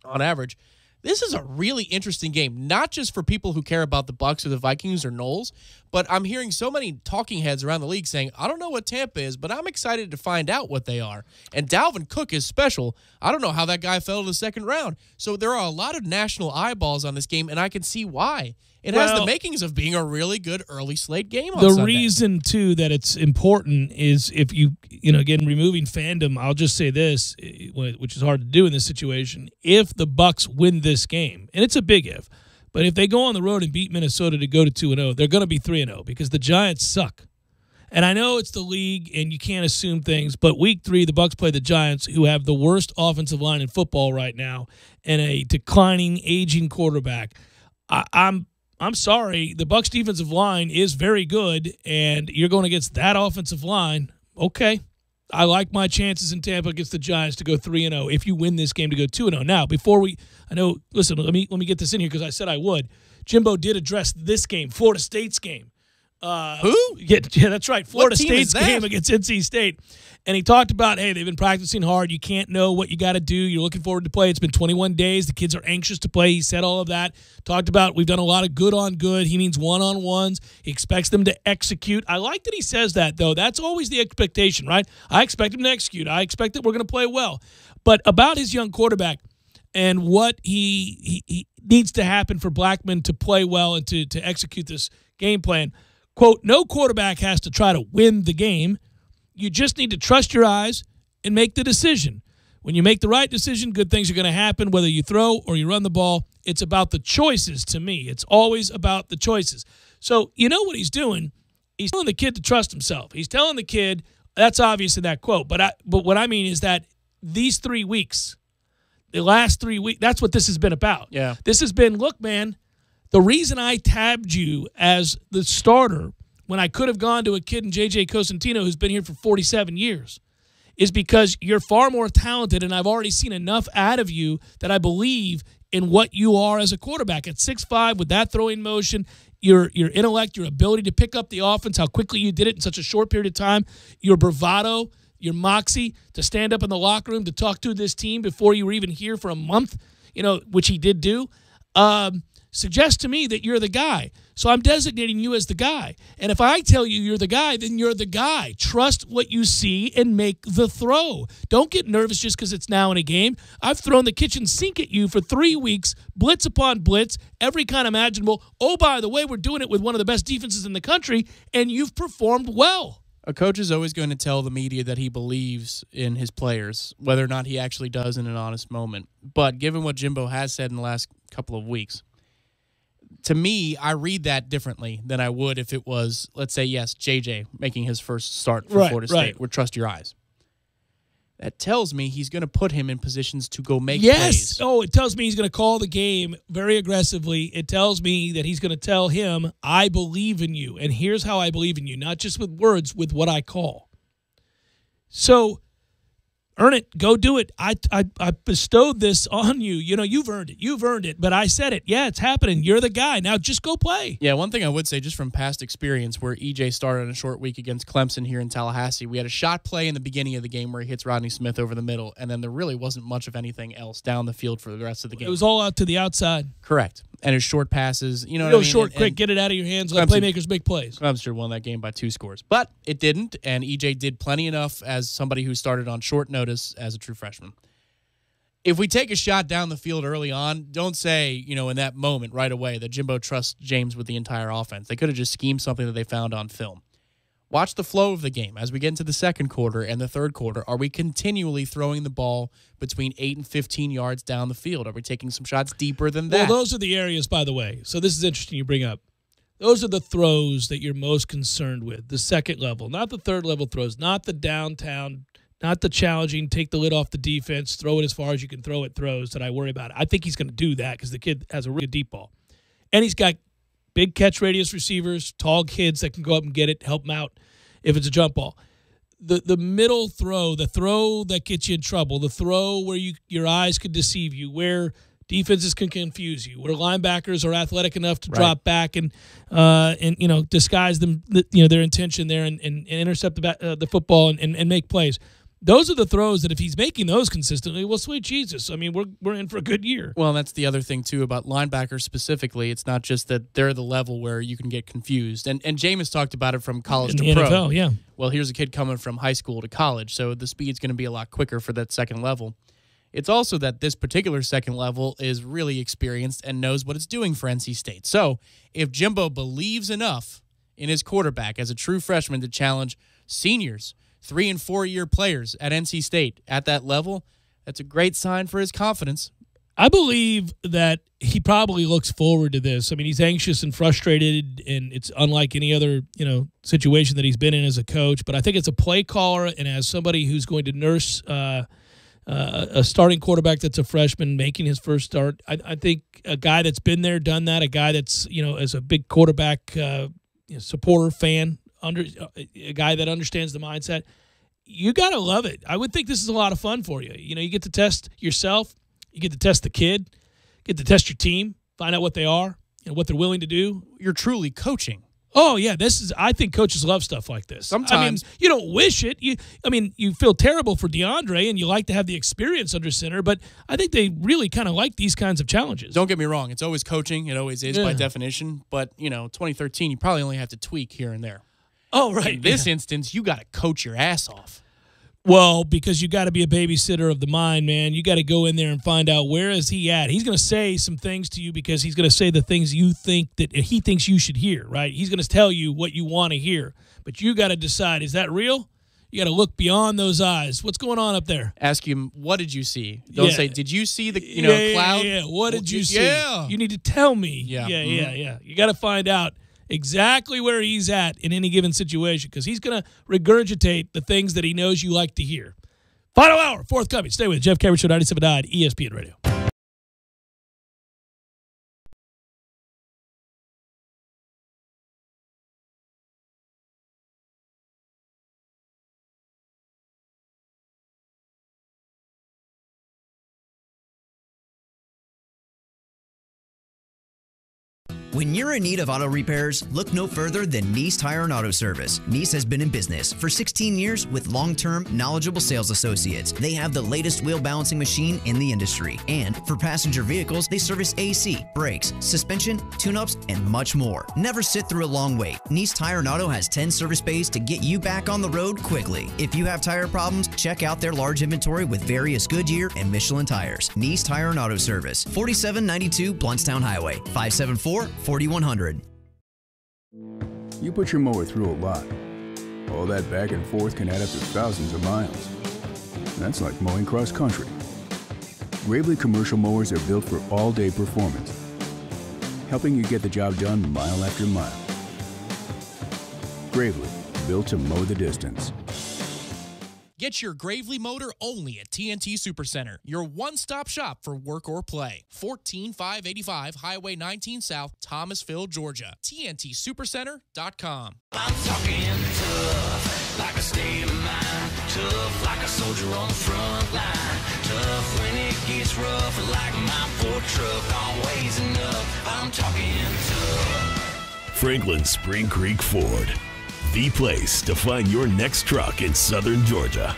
on average. This is a really interesting game, not just for people who care about the Bucs or the Vikings or Knowles, but I'm hearing so many talking heads around the league saying, I don't know what Tampa is, but I'm excited to find out what they are. And Dalvin Cook is special. I don't know how that guy fell to the second round. So there are a lot of national eyeballs on this game, and I can see why. It has the makings of being a really good early slate game on Sunday. The reason, too, that it's important is if again, removing fandom, I'll just say this, which is hard to do in this situation. If the Bucs win this game, and it's a big if, but if they go on the road and beat Minnesota to go to 2-0, they're going to be 3-0 because the Giants suck. And I know it's the league and you can't assume things, but week 3, the Bucs play the Giants, who have the worst offensive line in football right now and a declining, aging quarterback. I'm I'm sorry, the Bucs defensive line is very good, and you're going against that offensive line. Okay. I like my chances in Tampa against the Giants to go 3-0 if you win this game to go 2-0. Now, listen, let me get this in here because I said I would. Jimbo did address this game, Florida State's game. Who? Yeah, that's right. Florida State's game against NC State. And he talked about, hey, they've been practicing hard. You can't know what you got to do. You're looking forward to play. It's been 21 days. The kids are anxious to play. He said all of that. Talked about we've done a lot of good on good. He means one-on-ones. He expects them to execute. I like that he says that, though. That's always the expectation, right? I expect him to execute. I expect that we're going to play well. But about his young quarterback and what he needs to happen for Blackman to play well and to execute this game plan, quote, no quarterback has to try to win the game. You just need to trust your eyes and make the decision. When you make the right decision, good things are going to happen, whether you throw or you run the ball. It's about the choices to me. It's always about the choices. So you know what he's doing? He's telling the kid to trust himself. He's telling the kid, that's obvious in that quote, but what I mean is that these 3 weeks, the last 3 weeks, that's what this has been about. Yeah. This has been, look, man, the reason I tabbed you as the starter when I could have gone to a kid in J.J. Cosentino who's been here for 47 years is because you're far more talented, and I've already seen enough out of you that I believe in what you are as a quarterback. At 6'5", with that throwing motion, your intellect, your ability to pick up the offense, how quickly you did it in such a short period of time, your bravado, your moxie to stand up in the locker room to talk to this team before you were even here for a month, which he did do, suggests to me that you're the guy. So I'm designating you as the guy. And if I tell you you're the guy, then you're the guy. Trust what you see and make the throw. Don't get nervous just because it's now in a game. I've thrown the kitchen sink at you for 3 weeks, blitz upon blitz, every kind imaginable. Oh, by the way, we're doing it with one of the best defenses in the country, and you've performed well. A coach is always going to tell the media that he believes in his players, whether or not he actually does in an honest moment. But given what Jimbo has said in the last couple of weeks, to me, I read that differently than I would if it was, let's say, yes, JJ making his first start for Florida State. Would trust your eyes. That tells me he's going to put him in positions to go make plays. Oh, it tells me he's going to call the game very aggressively. It tells me that he's going to tell him, I believe in you, and here's how I believe in you, not just with words, with what I call. So earn it. Go do it. I bestowed this on you. You've earned it. You've earned it. But I said it. Yeah, it's happening. You're the guy. Now just go play. Yeah, one thing I would say just from past experience where EJ started on a short week against Clemson here in Tallahassee, we had a shot play in the beginning of the game where he hits Rodney Smith over the middle, and then there really wasn't much of anything else down the field for the rest of the game. It was all out to the outside. Correct. And his short passes, what I mean? Short, quick, get it out of your hands, let playmakers make plays. Clemson won that game by 2 scores. But it didn't, and EJ did plenty enough as somebody who started on short notice as a true freshman. If we take a shot down the field early on, don't say, in that moment right away that Jimbo trusts James with the entire offense. They could have just schemed something that they found on film. Watch the flow of the game. As we get into the second quarter and the third quarter, are we continually throwing the ball between 8 and 15 yards down the field? Are we taking some shots deeper than that? Well, those are the areas, by the way. So this is interesting you bring up. Those are the throws that you're most concerned with, the second level, not the third level throws, not the downtown, not the challenging, take the lid off the defense, throw it as far as you can throw it throws that I worry about. I think he's going to do that because the kid has a really good deep ball. And he's got big catch radius receivers, tall kids that can go up and get it, help him out if it's a jump ball. The middle throw, the throw that gets you in trouble, the throw where your eyes could deceive you, where defenses can confuse you, where linebackers are athletic enough to drop back and disguise them, their intention there and intercept the football and make plays. Those are the throws that if he's making those consistently, well, sweet Jesus, I mean, we're in for a good year. Well, that's the other thing, too, about linebackers specifically. It's not just that they're the level where you can get confused. And Jameis talked about it from college to pro. NFL, yeah. Well, here's a kid coming from high school to college, so the speed's going to be a lot quicker for that second level. It's also that this particular second level is really experienced and knows what it's doing for NC State. So if Jimbo believes enough in his quarterback as a true freshman to challenge seniors, 3- and 4-year players at NC State at that level, that's a great sign for his confidence. I believe that he probably looks forward to this. I mean, he's anxious and frustrated, and it's unlike any other, situation that he's been in as a coach. But I think it's a play caller and as somebody who's going to nurse a starting quarterback that's a freshman making his first start. I think a guy that's been there, done that, a guy that's, as a big quarterback supporter, fan, a guy that understands the mindset, you got to love it. I would think this is a lot of fun for you. You get to test yourself. You get to test the kid. Get to test your team, find out what they are and what they're willing to do. You're truly coaching. Oh, yeah. I think coaches love stuff like this. Sometimes. You don't wish it. You feel terrible for DeAndre, and you like to have the experience under center, but I think they really kind of like these kinds of challenges. Don't get me wrong. It's always coaching. It always is by definition. But, 2013, you probably only have to tweak here and there. Oh, right. In this instance, you got to coach your ass off. Well, because you got to be a babysitter of the mind, man. You got to go in there and find out where is he at. He's going to say some things to you because he's going to say the things you think that he thinks you should hear, right? He's going to tell you what you want to hear. But you got to decide, is that real? You got to look beyond those eyes. What's going on up there? Ask him, what did you see? Don't say, did you see the cloud? Yeah. What did you see? Yeah. You need to tell me. Yeah. Yeah. You got to find out exactly where he's at in any given situation because he's going to regurgitate the things that he knows you like to hear. Final hour, forthcoming. Stay with Jeff Cameron Show, 97.9 ESPN Radio. When you're in need of auto repairs, look no further than Nice Tire and Auto Service. Nice has been in business for 16 years with long-term, knowledgeable sales associates. They have the latest wheel balancing machine in the industry. And for passenger vehicles, they service AC, brakes, suspension, tune-ups, and much more. Never sit through a long wait. Nice Tire and Auto has 10 service bays to get you back on the road quickly. If you have tire problems, check out their large inventory with various Goodyear and Michelin tires. Nice Tire and Auto Service, 4792 Bluntstown Highway, 574-4100. You put your mower through a lot. All that back and forth can add up to thousands of miles. That's like mowing cross country. Gravely commercial mowers are built for all-day performance, helping you get the job done mile after mile. Gravely, built to mow the distance. Get your Gravely motor only at TNT Supercenter, your one-stop shop for work or play. 14585 Highway 19 South, Thomasville, Georgia. TNTSupercenter.com. I'm talking tough, like a state of mind. Tough, like a soldier on the front line. Tough when it gets rough, like my Ford truck, always enough. I'm talking tough. Franklin Spring Creek Ford, the place to find your next truck in southern Georgia.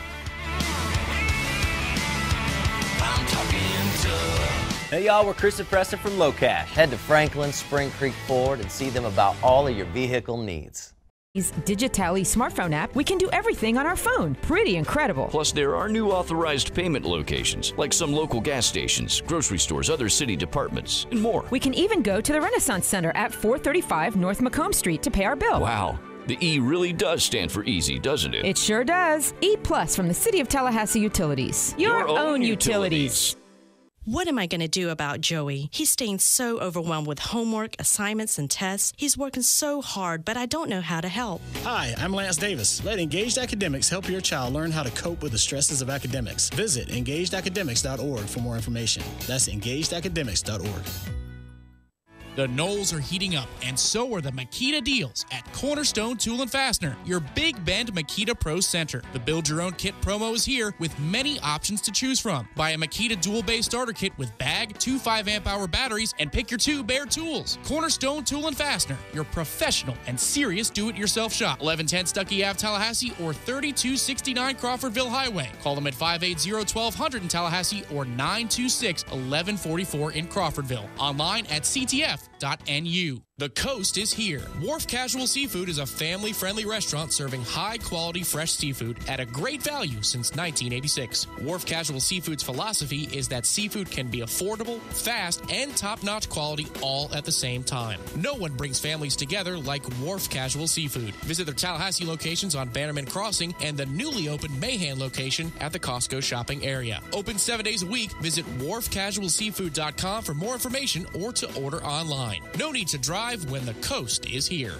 I'm talking tough. Hey y'all, we're Chris and Preston from Low Cash. Head to Franklin Spring Creek Ford and see them about all of your vehicle needs. Digitally smartphone app, we can do everything on our phone. Pretty incredible. Plus, there are new authorized payment locations, like some local gas stations, grocery stores, other city departments, and more. We can even go to the Renaissance Center at 435 North Macomb Street to pay our bill. Wow. The E really does stand for easy, doesn't it? It sure does. E Plus from the City of Tallahassee Utilities. Your own utilities. What am I going to do about Joey? He's staying so overwhelmed with homework, assignments, and tests. He's working so hard, but I don't know how to help. Hi, I'm Lance Davis. Let Engaged Academics help your child learn how to cope with the stresses of academics. Visit engagedacademics.org for more information. That's engagedacademics.org. The Knolls are heating up, and so are the Makita deals at Cornerstone Tool & Fastener, your Big Bend Makita Pro Center. The Build Your Own Kit promo is here with many options to choose from. Buy a Makita Dual Base Starter Kit with bag, 2 5-amp-hour batteries, and pick your 2 bare tools. Cornerstone Tool & Fastener, your professional and serious do-it-yourself shop. 1110 Stuckey Ave, Tallahassee, or 3269 Crawfordville Highway. Call them at 580-1200 in Tallahassee or 926-1144 in Crawfordville. Online at CTF.NU. The coast is here. Wharf Casual Seafood is a family-friendly restaurant serving high-quality fresh seafood at a great value since 1986. Wharf Casual Seafood's philosophy is that seafood can be affordable, fast, and top-notch quality all at the same time. No one brings families together like Wharf Casual Seafood. Visit their Tallahassee locations on Bannerman Crossing and the newly opened Mahan location at the Costco shopping area. Open 7 days a week. Visit wharfcasualseafood.com for more information or to order online. No need to drive when the coast is here.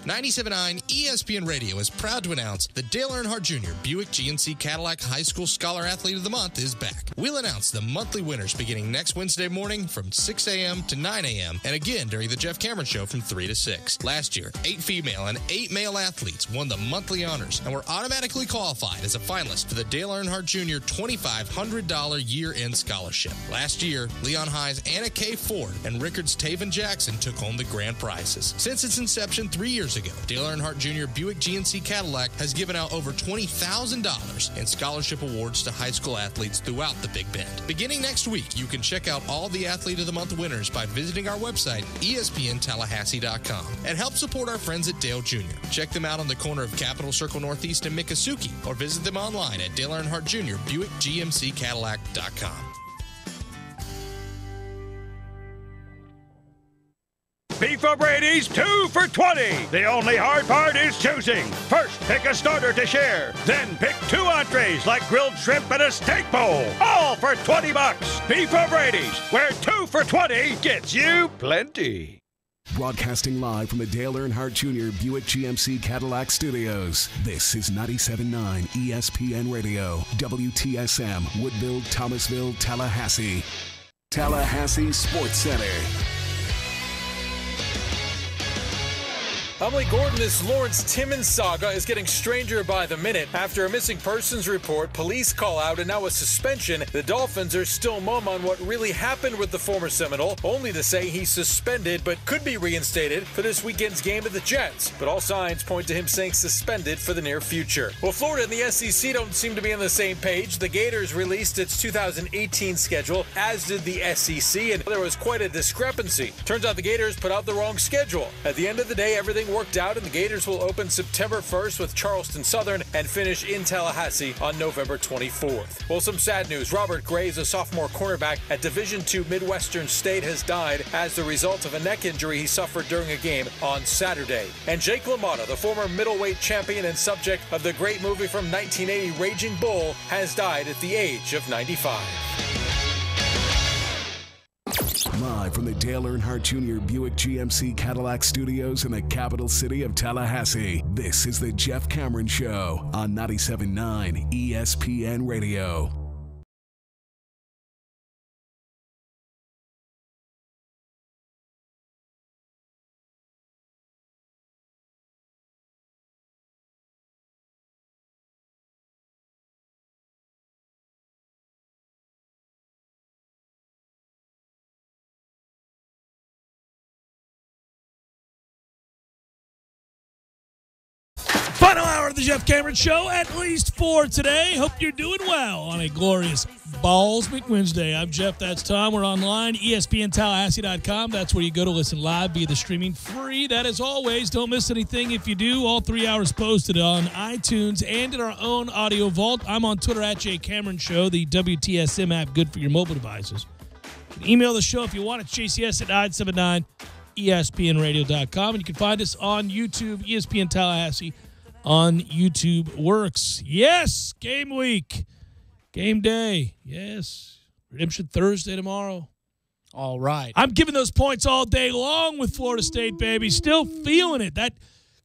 97.9 ESPN Radio is proud to announce that Dale Earnhardt Jr. Buick GMC Cadillac High School Scholar Athlete of the Month is back. We'll announce the monthly winners beginning next Wednesday morning from 6 a.m. to 9 a.m. and again during the Jeff Cameron Show from 3 to 6. Last year, 8 female and 8 male athletes won the monthly honors and were automatically qualified as a finalist for the Dale Earnhardt Jr. $2,500 year-end scholarship. Last year, Leon High's Anna K. Ford and Rickard's Taven Jackson took home the grand prizes. Since its inception 3 years ago, Dale Earnhardt Jr. Buick GMC Cadillac has given out over $20,000 in scholarship awards to high school athletes throughout the Big Bend. Beginning next week, you can check out all the Athlete of the Month winners by visiting our website, ESPNTallahassee.com, and help support our friends at Dale Jr. Check them out on the corner of Capitol Circle Northeast and Miccosukee, or visit them online at Dale Earnhardt Jr. Buick GMC Cadillac.com. Beef O'Brady's 2 for $20. The only hard part is choosing. First, pick a starter to share. Then pick 2 entrees like grilled shrimp and a steak bowl. All for $20. Beef O'Brady's, where 2 for $20 gets you plenty. Broadcasting live from the Dale Earnhardt Jr. Buick GMC Cadillac Studios. This is 97.9 ESPN Radio, WTSM, Woodville, Thomasville, Tallahassee. Tallahassee Sports Center. I'm Lee Gordon. This Lawrence Timmons saga is getting stranger by the minute. After a missing persons report, police call out, and now a suspension, the Dolphins are still mum on what really happened with the former Seminole, only to say he's suspended but could be reinstated for this weekend's game at the Jets. But all signs point to him staying suspended for the near future. Well, Florida and the SEC don't seem to be on the same page. The Gators released its 2018 schedule, as did the SEC, and there was quite a discrepancy. Turns out the Gators put out the wrong schedule. At the end of the day, everything worked out, and the Gators will open September 1st with Charleston Southern and finish in Tallahassee on November 24th. Well, some sad news. Robert Graves, a sophomore cornerback at Division II Midwestern State, has died as the result of a neck injury he suffered during a game on Saturday. And Jake LaMotta, the former middleweight champion and subject of the great movie from 1980, Raging Bull, has died at the age of 95. Live from the Dale Earnhardt Jr. Buick GMC Cadillac Studios in the capital city of Tallahassee, this is the Jeff Cameron Show on 97.9 ESPN Radio. Final hour of the Jeff Cameron Show, at least for today. Hope you're doing well on a glorious Balls Wednesday. I'm Jeff, that's Tom. We're online, ESPNTallahassee.com. That's where you go to listen live via the streaming free. That, as always, don't miss anything. If you do, all 3 hours posted on iTunes and in our own audio vault. I'm on Twitter at JCameronShow, the WTSM app, good for your mobile devices. You can email the show if you want. It's JCS at 979ESPNradio.com. And you can find us on YouTube, ESPN Tallahassee. On YouTube works. Yes, game week. Game day. Yes. Redemption Thursday tomorrow. All right. I'm giving those points all day long with Florida State, baby. Still feeling it. That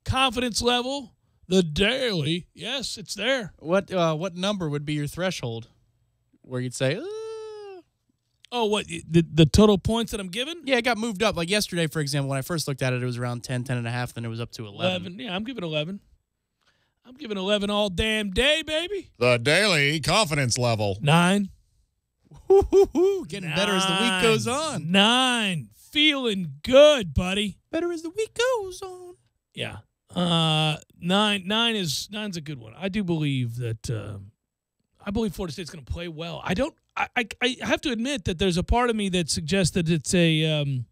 confidence level, the daily, yes, it's there. What number would be your threshold where you'd say, Oh, what, the total points that I'm giving? Yeah, it got moved up. Like yesterday, for example, when I first looked at it, it was around 10, 10.5, then it was up to 11. Yeah, I'm giving 11. I'm giving 11 all damn day, baby. The daily confidence level. 9. Getting better as the week goes on. 9. Feeling good, buddy. Better as the week goes on. Yeah. 9's a good one. I do believe that I believe Florida State's going to play well. I have to admit that there's a part of me that suggests that it's a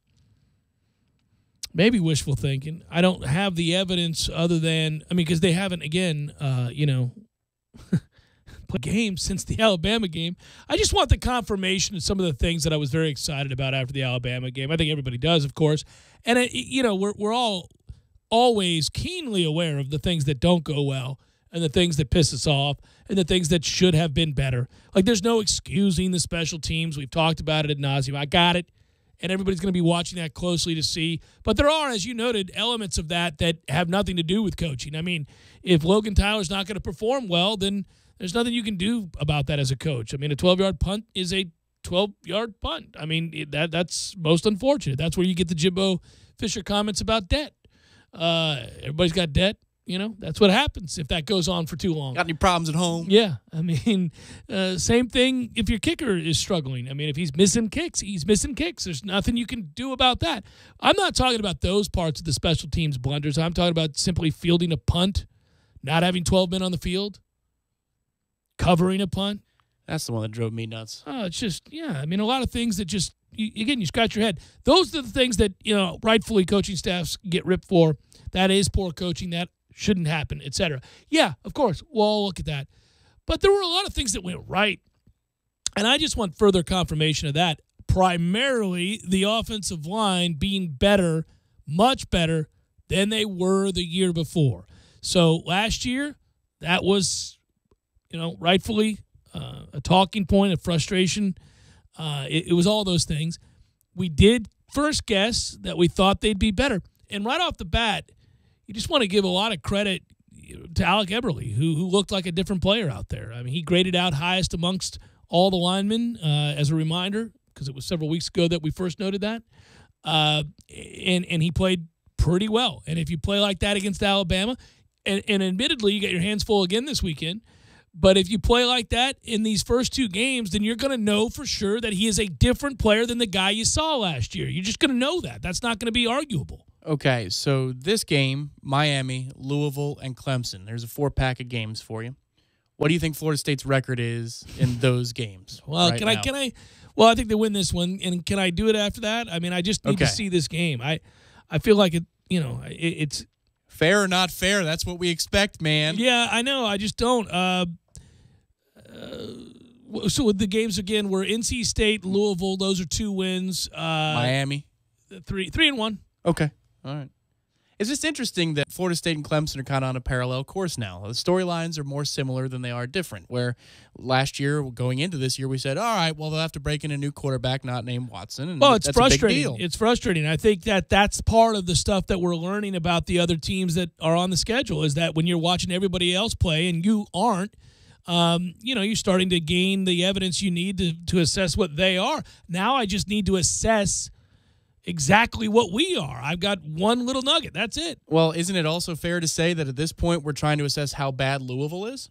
maybe wishful thinking. I don't have the evidence other than, because they haven't, again, played games since the Alabama game. I just want the confirmation of some of the things that I was very excited about after the Alabama game. I think everybody does, of course. And, we're all always keenly aware of the things that don't go well and the things that piss us off and the things that should have been better. Like, there's no excusing the special teams. We've talked about it ad nauseum. I got it. and everybody's going to be watching that closely to see. But there are, as you noted, elements of that have nothing to do with coaching. I mean, if Logan Tyler's not going to perform well, then there's nothing you can do about that as a coach. I mean, a 12-yard punt is a 12-yard punt. I mean, that's most unfortunate. That's where you get the Jimbo Fisher comments about debt. Everybody's got debt. You know, that's what happens if that goes on for too long. Got any problems at home? Yeah. I mean, same thing if your kicker is struggling. I mean, if he's missing kicks, he's missing kicks. There's nothing you can do about that. I'm not talking about those parts of the special teams blunders. I'm talking about simply fielding a punt, not having 12 men on the field, covering a punt. That's the one that drove me nuts. Oh, it's just, yeah. I mean, a lot of things that just, you scratch your head. Those are the things that, rightfully coaching staffs get ripped for. That is poor coaching. That shouldn't happen, etc. Yeah, of course, we'll all look at that. But there were a lot of things that went right. And I just want further confirmation of that. Primarily, the offensive line being better, much better than they were the year before. So last year, that was, rightfully a talking point of frustration. It was all those things. We did first guess that we thought they'd be better. And right off the bat, you just want to give a lot of credit to Alec Eberle, who looked like a different player out there. I mean, he graded out highest amongst all the linemen, as a reminder, because it was several weeks ago that we first noted that. And he played pretty well. And if you play like that against Alabama, and admittedly, you got your hands full again this weekend, but if you play like that in these first two games, then you're going to know for sure that he is a different player than the guy you saw last year. You're just going to know that. That's not going to be arguable. Okay, so this game, Miami, Louisville, and Clemson. There's a 4-pack of games for you. What do you think Florida State's record is in those games? Well, can I? Well, I think they win this one, and can I do it after that? I mean, I just need to see this game. I feel like it's fair or not fair. That's what we expect, man. Yeah, I know. I just don't. So the games again were NC State, Louisville. Those are 2 wins. Miami, 3-1. Okay. All right. It's just interesting that Florida State and Clemson are kind of on a parallel course now. The storylines are more similar than they are different, where last year, going into this year, we said, all right, well, they'll have to break in a new quarterback not named Watson. And well, it's that's frustrating. A big deal. It's frustrating. I think that's part of the stuff that we're learning about the other teams that are on the schedule is that when you're watching everybody else play and you aren't, you're starting to gain the evidence you need to assess what they are. Now I just need to assess exactly what we are. I've got one little nugget. That's it. Well, isn't it also fair to say that at this point we're trying to assess how bad Louisville is?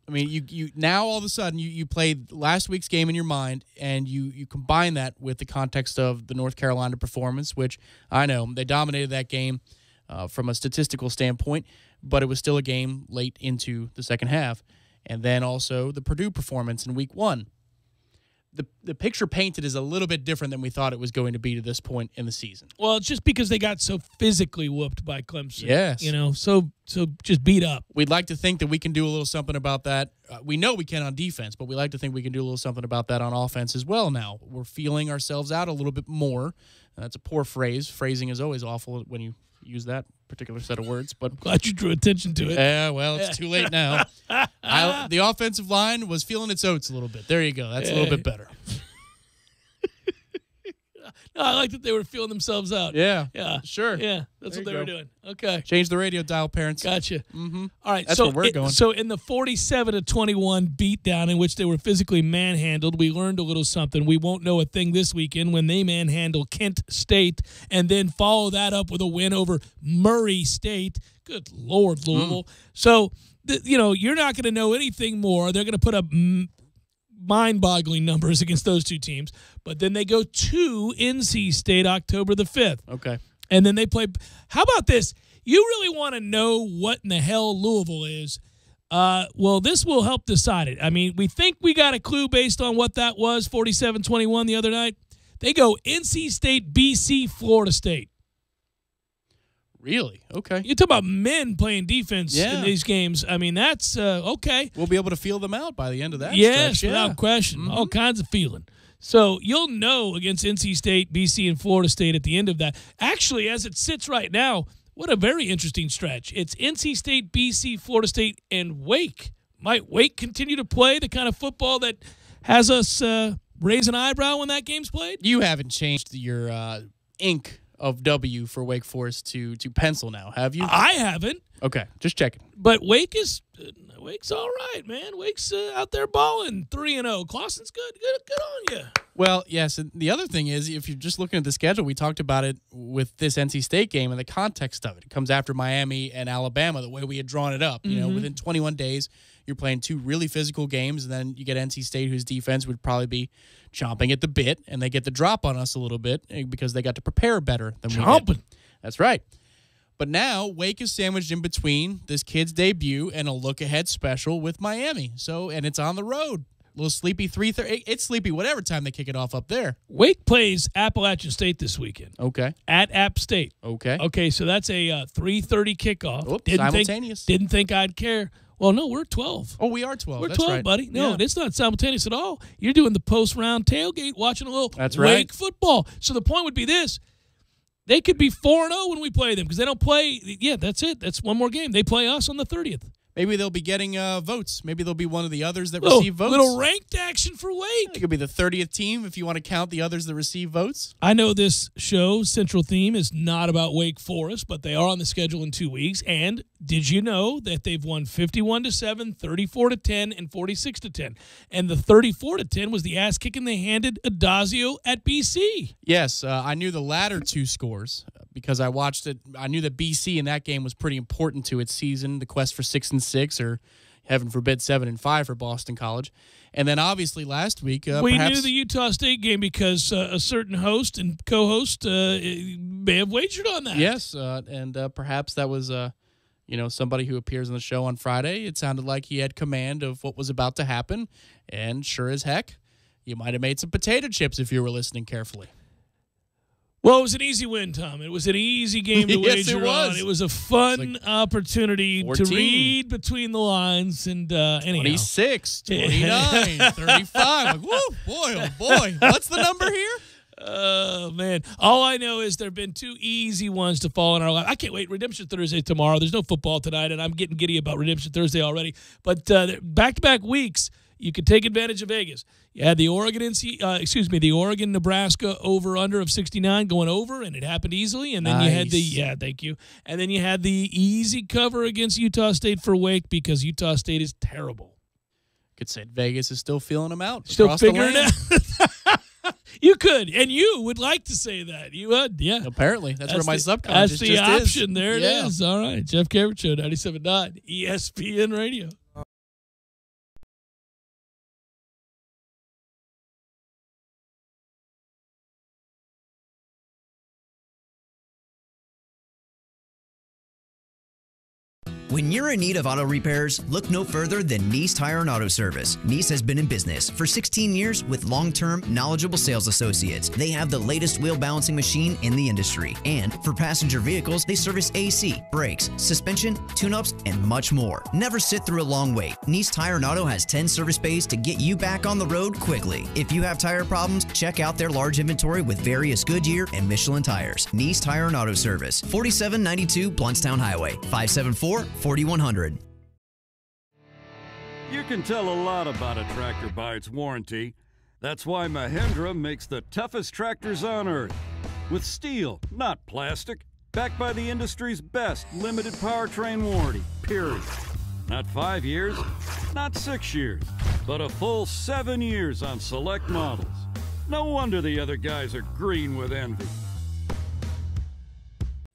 I mean, you now all of a sudden you played last week's game in your mind, and you combine that with the context of the North Carolina performance, which I know they dominated that game from a statistical standpoint, but it was still a game late into the second half. And then also the Purdue performance in week 1. The picture painted is a little bit different than we thought it was going to be to this point in the season. Well, it's just because they got so physically whooped by Clemson. Yes. So just beat up. We'd like to think that we can do a little something about that. We know we can on defense, but we like to think we can do a little something about that on offense as well now. We're feeling ourselves out a little bit more. That's a poor phrase. Phrasing is always awful when you use that particular set of words, but glad you drew attention to it. Yeah, well, it's too late now. The offensive line was feeling its oats a little bit. There you go. That's a little bit better. No, I like that they were feeling themselves out. Yeah. Sure. Yeah, that's what they were doing. Okay. Change the radio dial, parents. Gotcha. Mm-hmm. All right. That's where we're going. So in the 47-21 beatdown in which they were physically manhandled, we learned a little something. We won't know a thing this weekend when they manhandle Kent State and then follow that up with a win over Murray State. Good Lord, Louisville. So, you're not going to know anything more. They're going to put up mind-boggling numbers against those two teams. But then they go to NC State October the 5th. Okay. And then they play. How about this? You really want to know what in the hell Louisville is? Well, this will help decide it. I mean, we think we got a clue based on what that was, 47-21 the other night. They go NC State, BC, Florida State. Really? Okay. You talk about men playing defense in these games. I mean, that's okay. We'll be able to feel them out by the end of that yes, stretch. Without question. Mm-hmm. All kinds of feeling. So you'll know against NC State, BC, and Florida State at the end of that. Actually, as it sits right now, what a very interesting stretch. It's NC State, BC, Florida State, and Wake. Might Wake continue to play the kind of football that has us raise an eyebrow when that game's played? You haven't changed your ink of W for Wake Forest to pencil now, have you? I haven't. Okay, just checking. But Wake's all right, man. Wake's out there balling 3-0. Clawson's good on you. Well, yes, and the other thing is, if you're just looking at the schedule, we talked about it with this NC State game and the context of it. It comes after Miami and Alabama, the way we had drawn it up. You know, within 21 days, you're playing two really physical games, and then you get NC State, whose defense would probably be chomping at the bit, and they get the drop on us a little bit because they got to prepare better than we did. That's right. But now Wake is sandwiched in between this kid's debut and a look-ahead special with Miami. And it's on the road. A little sleepy 3:30. It's sleepy whatever time they kick it off up there. Wake plays Appalachian State this weekend. Okay. At App State. Okay. Okay, so that's a 3:30 kickoff. Simultaneous. Didn't think I'd care. Well, no, we're 12. Oh, we are 12. We're That's 12, right. buddy. No, Yeah. it's not simultaneous at all. You're doing the post-round tailgate, watching a little That's Wake right. football. So the point would be this. They could be 4-0 when we play them because they don't play. Yeah, that's it. That's one more game. They play us on the 30th. Maybe they'll be getting votes. Maybe they'll be one of the others that receive votes. Little ranked action for Wake. It could be the 30th team if you want to count the others that receive votes. I know this show's central theme is not about Wake Forest, but they are on the schedule in 2 weeks. And did you know that they've won 51-7, 34-10, and 46-10? And the 34-10 was the ass kicking they handed Adazio at BC. Yes, I knew the latter two scores because I watched it. I knew that BC in that game was pretty important to its season, the quest for 6-6, or heaven forbid 7-5 for Boston College. And then obviously last week, we knew the Utah State game because a certain host and co-host may have wagered on that. Yes, and perhaps that was somebody who appears on the show on Friday. It sounded like he had command of what was about to happen, and sure as heck, you might have made some potato chips if you were listening carefully. Well, it was an easy win, Tom. It was an easy game to Yes, wager it was. on. It was a fun opportunity 14. to read between the lines. And anyhow. 26, 29, 35. Like, woo, boy, oh boy. What's the number here? Oh, man. All I know is there have been two easy ones to fall in our lap. I can't wait. Redemption Thursday tomorrow. There's no football tonight, and I'm getting giddy about Redemption Thursday already. But back-to-back weeks, you could take advantage of Vegas. You had the Oregon-Nebraska over-under of 69 going over, and it happened easily. And then you had thank you. And then you had the easy cover against Utah State for Wake because Utah State is terrible. Could say Vegas is still feeling them out. Still figuring it out. You could, and you would like to say that. You would, yeah. Apparently. That's where my subconscious That's the just option. is. There it is. All right. Jeff Cameron Show, 97.9 ESPN Radio. When you're in need of auto repairs, look no further than Nice Tire and Auto Service. Nice has been in business for 16 years with long-term, knowledgeable sales associates. They have the latest wheel balancing machine in the industry. And for passenger vehicles, they service AC, brakes, suspension, tune-ups, and much more. Never sit through a long wait. Nice Tire and Auto has 10 service bays to get you back on the road quickly. If you have tire problems, check out their large inventory with various Goodyear and Michelin tires. Nice Tire and Auto Service, 4792 Bluntstown Highway, 574-4100. You can tell a lot about a tractor by its warranty. That's why Mahindra makes the toughest tractors on earth. With steel, not plastic. Backed by the industry's best limited powertrain warranty, period. Not 5 years, not 6 years, but a full 7 years on select models. No wonder the other guys are green with envy.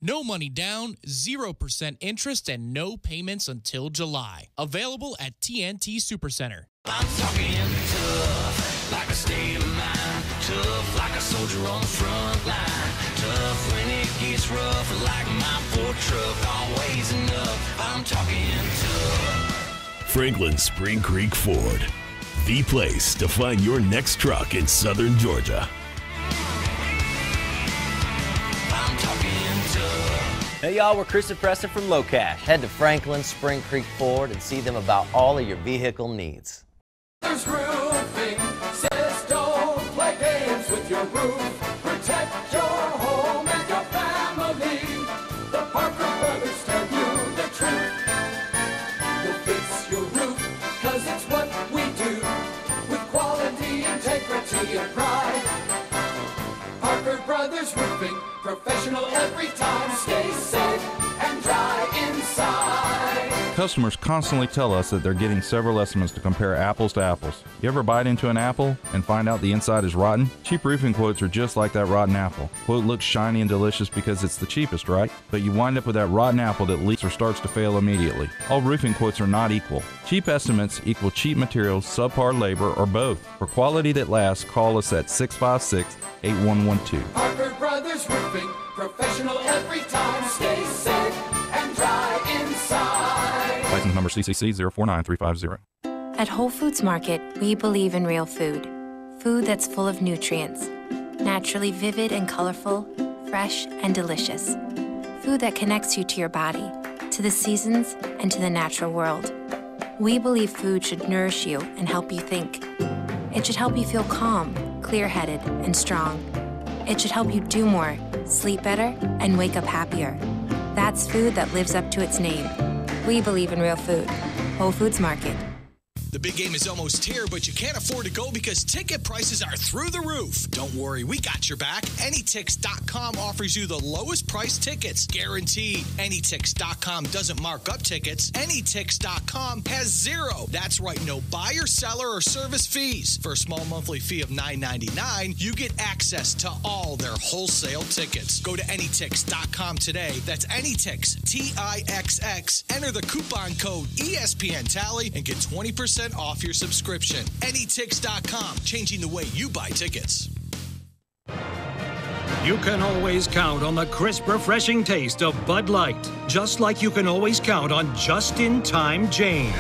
No money down, 0% interest, and no payments until July. Available at TNT Supercenter. I'm talking tough, like a state of mind. Tough, like a soldier on the front line. Tough when it gets rough, like my Ford truck. Always enough, I'm talking tough. Franklin Spring Creek Ford, the place to find your next truck in southern Georgia. Hey y'all, we're Chris and Preston from Low Cash. Head to Franklin Spring Creek Ford and see them about all of your vehicle needs. There's roofing says don't play games with your roof. Protect your home and your family. The Parker Brothers tell you the truth. We'll fix your roof, cause it's what we do. With quality, integrity, and Customers constantly tell us that they're getting several estimates to compare apples to apples. You ever bite into an apple and find out the inside is rotten? Cheap roofing quotes are just like that rotten apple. Quote looks shiny and delicious because it's the cheapest, right? But you wind up with that rotten apple that leaks or starts to fail immediately. All roofing quotes are not equal. Cheap estimates equal cheap materials, subpar labor, or both. For quality that lasts, call us at 656-8112. Parker Brothers Roofing, professional every time. Stay safe and dry inside. License number CCC 049350. At Whole Foods Market, we believe in real food. Food that's full of nutrients, naturally vivid and colorful, fresh and delicious. Food that connects you to your body, to the seasons, and to the natural world. We believe food should nourish you and help you think. It should help you feel calm, clear-headed, and strong. It should help you do more, sleep better, and wake up happier. That's food that lives up to its name. We believe in real food. Whole Foods Market. The big game is almost here, but you can't afford to go because ticket prices are through the roof. Don't worry, we got your back. Anytix.com offers you the lowest price tickets, guaranteed. Anytix.com doesn't mark up tickets. Anytix.com has zero. That's right, no buyer, seller, or service fees. For a small monthly fee of $9.99, you get access to all their wholesale tickets. Go to Anytix.com today. That's Anytix, T-I-X-X. Enter the coupon code ESPN Tally and get 20% off your subscription. Anytix.com, changing the way you buy tickets. You can always count on the crisp, refreshing taste of Bud Light, just like you can always count on Just-in-Time Jane.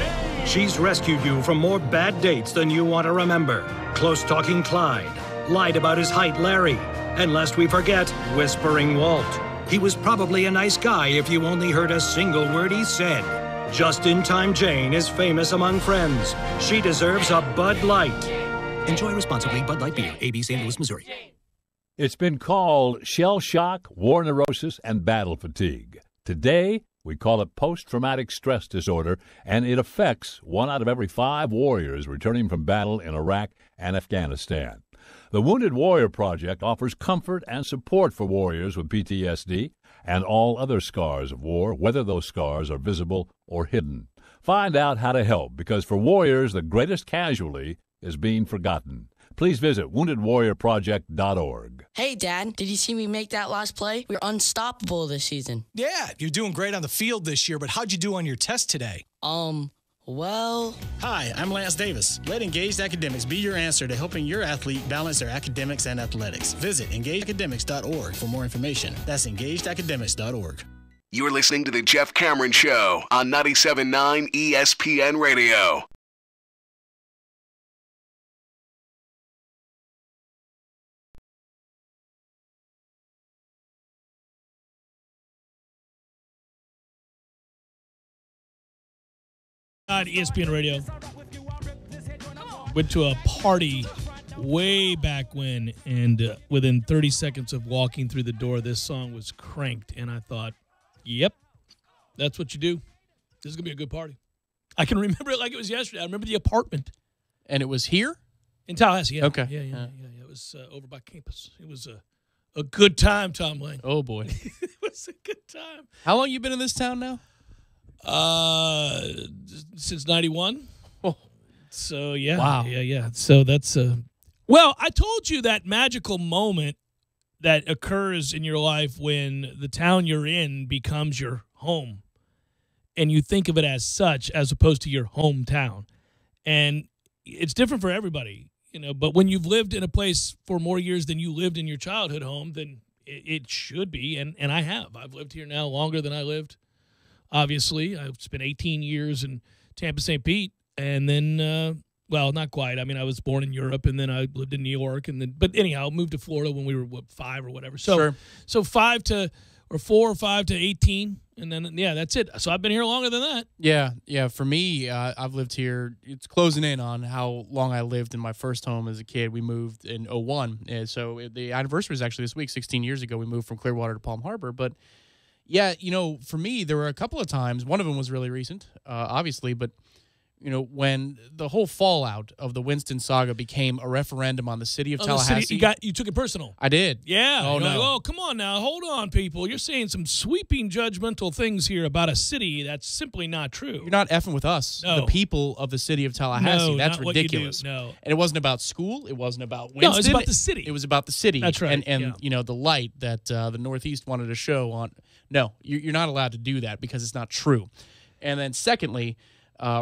She's rescued you from more bad dates than you want to remember. Close-talking Clyde, lied about his height Larry, and lest we forget, Whispering Walt. He was probably a nice guy if you only heard a single word he said. Just-in-Time Jane is famous among friends. She deserves a Bud Light. Enjoy responsibly. Bud Light Beer, AB St. Louis, Missouri. It's been called shell shock, war neurosis, and battle fatigue. Today, we call it post-traumatic stress disorder, and it affects 1 out of every 5 warriors returning from battle in Iraq and Afghanistan. The Wounded Warrior Project offers comfort and support for warriors with PTSD and all other scars of war, whether those scars are visible or hidden. Find out how to help, because for warriors, the greatest casualty is being forgotten. Please visit woundedwarriorproject.org. Hey, Dad, did you see me make that last play? We're unstoppable this season. Yeah, you're doing great on the field this year, but how'd you do on your test today? Well... Hi, I'm Lance Davis. Let Engaged Academics be your answer to helping your athlete balance their academics and athletics. Visit engageacademics.org for more information. That's engageacademics.org. You're listening to The Jeff Cameron Show on 97.9 ESPN Radio. On ESPN Radio. Went to a party way back when, and within 30 seconds of walking through the door, this song was cranked, and I thought, yep, that's what you do. This is going to be a good party. I can remember it like it was yesterday. I remember the apartment. And it was here? In Tallahassee, yeah. Okay. Yeah. It was over by campus. It was a good time, Tom Lane. Oh, boy. It was a good time. How long you been in this town now? Since 91. Oh. So, yeah. Wow. Yeah. So that's well, I told you that magical moment that occurs in your life when the town you're in becomes your home, and you think of it as such as opposed to your hometown. And it's different for everybody, but when you've lived in a place for more years than you lived in your childhood home, then it should be. And I have. I've lived here now longer than I lived. Obviously, I've spent 18 years in Tampa, St. Pete, and then, well, not quite. I mean, I was born in Europe, and then I lived in New York, but anyhow, moved to Florida when we were 5 or whatever. So, sure. So 4 or 5 to 18, and then that's it. So I've been here longer than that. Yeah. For me, I've lived here. It's closing in on how long I lived in my first home as a kid. We moved in 2001, and so the anniversary is actually this week. 16 years ago, we moved from Clearwater to Palm Harbor, but. Yeah, for me, there were a couple of times. One of them was really recent, obviously, but when the whole fallout of the Winston saga became a referendum on the city of Tallahassee. You took it personal. I did. Yeah. Oh, no. Like, oh, come on now. Hold on, people. You're saying some sweeping judgmental things here about a city that's simply not true. You're not effing with us, No. the people of the city of Tallahassee. No, That's not what you ridiculous. do. No. And it wasn't about school. It wasn't about Winston. No, it's about the city. It was about the city. That's right, And the light that the Northeast wanted to show on. No, you're not allowed to do that because it's not true. And then secondly,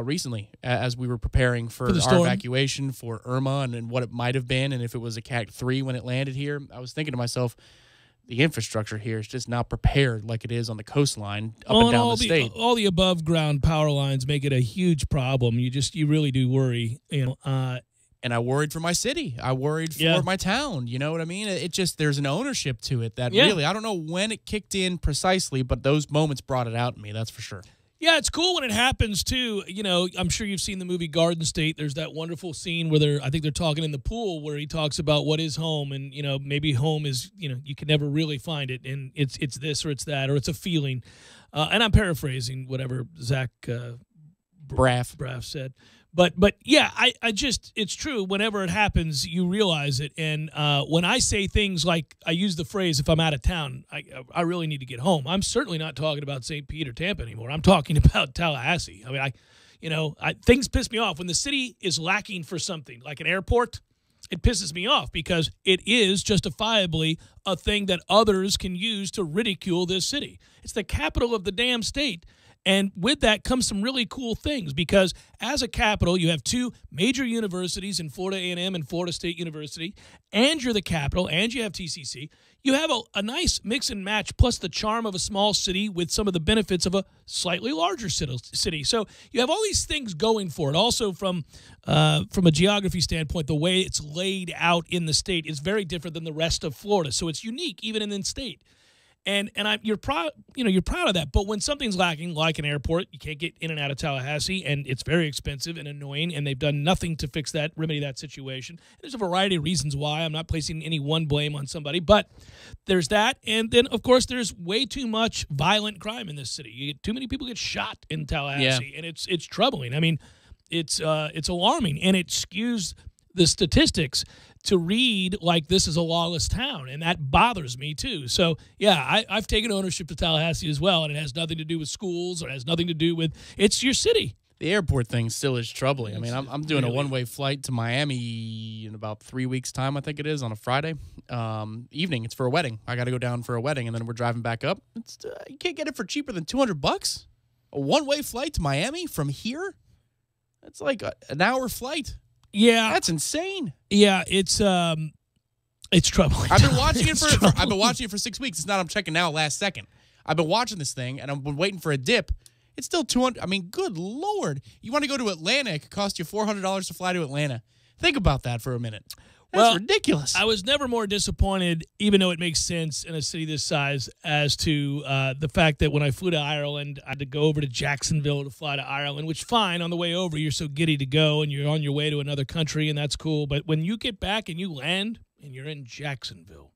recently, as we were preparing for the our storm? evacuation for Irma and what it might have been, and if it was a Cat 3 when it landed here, I was thinking to myself, the infrastructure here is just not prepared like it is on the coastline up and down the state. All the above ground power lines make it a huge problem. You really do worry. And I worried for my city. I worried for my town. You know what I mean? It just, there's an ownership to it that really, I don't know when it kicked in precisely, but those moments brought it out in me, that's for sure. Yeah, it's cool when it happens, too. I'm sure you've seen the movie Garden State. There's that wonderful scene where I think they're talking in the pool where he talks about what is home. And, maybe home is, you can never really find it. And it's this or it's that or it's a feeling. And I'm paraphrasing whatever Zach Braff said. But yeah, I just, it's true. Whenever it happens, you realize it. And when I say things like, I use the phrase, if I'm out of town, I really need to get home. I'm certainly not talking about St. Pete or Tampa anymore. I'm talking about Tallahassee. I mean, things piss me off. When the city is lacking for something, like an airport, it pisses me off because it is justifiably a thing that others can use to ridicule this city. It's the capital of the damn state. And with that comes some really cool things because as a capital, you have two major universities in Florida A&M and Florida State University, and you're the capital, and you have TCC. You have a nice mix and match plus the charm of a small city with some of the benefits of a slightly larger city. So you have all these things going for it. Also from a geography standpoint, the way it's laid out in the state is very different than the rest of Florida. So it's unique even in the state. And you're proud of that. But when something's lacking, like an airport, you can't get in and out of Tallahassee, and it's very expensive and annoying, and they've done nothing to remedy that situation. There's a variety of reasons why. I'm not placing any one blame on somebody, but there's that. And then, of course, there's way too much violent crime in this city. Too many people get shot in Tallahassee, and it's troubling. I mean, it's alarming, and it skews the statistics to read like this is a lawless town, and that bothers me too. So, yeah, I've taken ownership of Tallahassee as well, and it has nothing to do with schools or has nothing to do with – it's your city. The airport thing still is troubling. I mean, I'm doing a one-way flight to Miami in about 3 weeks' time, I think it is, on a Friday evening. It's for a wedding. I got to go down for a wedding, and then we're driving back up. You can't get it for cheaper than $200. A one-way flight to Miami from here? That's like an hour flight. Yeah, that's insane. Yeah, it's troubling. I've been watching it I've been watching it for 6 weeks. It's not I'm checking now last second. I've been watching this thing and I've been waiting for a dip. It's still $200. I mean, good Lord. You want to go to Atlanta, it could cost you $400 to fly to Atlanta. Think about that for a minute. That's ridiculous. I was never more disappointed, even though it makes sense in a city this size, as to the fact that when I flew to Ireland, I had to go over to Jacksonville to fly to Ireland, which, fine, on the way over, you're so giddy to go, and you're on your way to another country, and that's cool. But when you get back and you land, and you're in Jacksonville,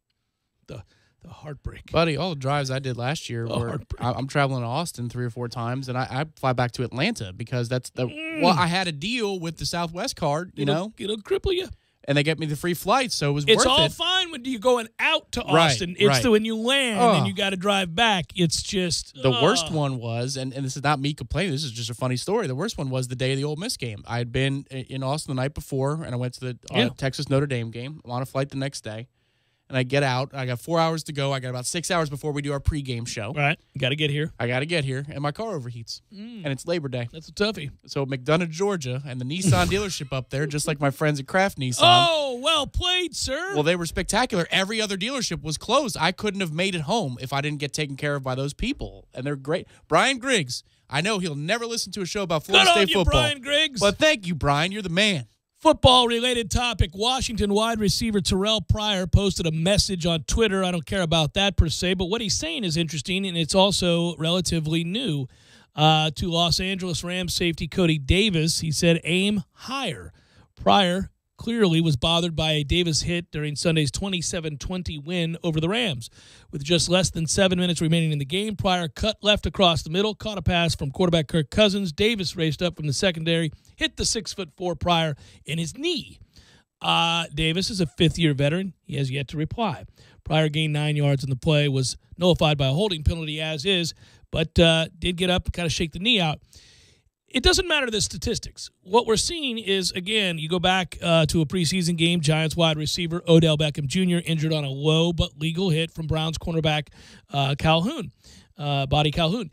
the heartbreak. Buddy, all the drives I did last year were I'm traveling to Austin 3 or 4 times, and I fly back to Atlanta because that's I had a deal with the Southwest card, It'll cripple you. And they get me the free flights, so it was worth it. It's all fine when you're going out to Austin. It's when you land and you got to drive back. It's just the worst one was, and this is not me complaining. This is just a funny story. The worst one was the day of the Ole Miss game. I had been in Austin the night before, and I went to the Texas Notre Dame game. I'm on a flight the next day. And I get out. I got 4 hours to go. I got about 6 hours before we do our pregame show. Right. Got to get here. I got to get here. And my car overheats. And it's Labor Day. That's a toughie. So McDonough, Georgia, and the Nissan dealership up there, just like my friends at Kraft Nissan. Oh, well played, sir. Well, they were spectacular. Every other dealership was closed. I couldn't have made it home if I didn't get taken care of by those people. And they're great. Brian Griggs. I know he'll never listen to a show about Florida State football. Brian Griggs. But thank you, Brian. You're the man. Football-related topic. Washington wide receiver Terrell Pryor posted a message on Twitter. I don't care about that per se, but what he's saying is interesting, and it's also relatively new. To Los Angeles Rams safety Cody Davis, he said, aim higher. Pryor clearly was bothered by a Davis hit during Sunday's 27-20 win over the Rams. With just less than 7 minutes remaining in the game, Pryor cut left across the middle, caught a pass from quarterback Kirk Cousins. Davis raced up from the secondary, hit the 6'4" Pryor in his knee. Davis is a fifth-year veteran. He has yet to reply. Pryor gained 9 yards in the play, was nullified by a holding penalty as is, but did get up and kind of shake the knee out. It doesn't matter the statistics. What we're seeing is, again, you go back to a preseason game, Giants wide receiver Odell Beckham Jr. injured on a low but legal hit from Browns cornerback Calhoun, Buddy Calhoun.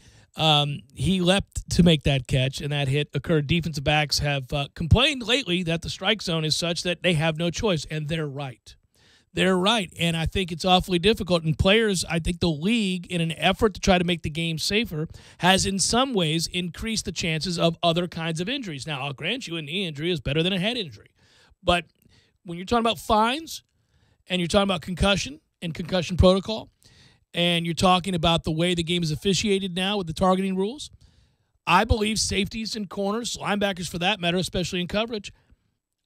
He leapt to make that catch, and that hit occurred. Defensive backs have complained lately that the strike zone is such that they have no choice, and they're right. They're right, and I think it's awfully difficult. And players, I think the league, in an effort to try to make the game safer, has in some ways increased the chances of other kinds of injuries. Now, I'll grant you a knee injury is better than a head injury. But when you're talking about fines and you're talking about concussion and concussion protocol, and you're talking about the way the game is officiated now with the targeting rules, I believe safeties and corners, linebackers for that matter, especially in coverage,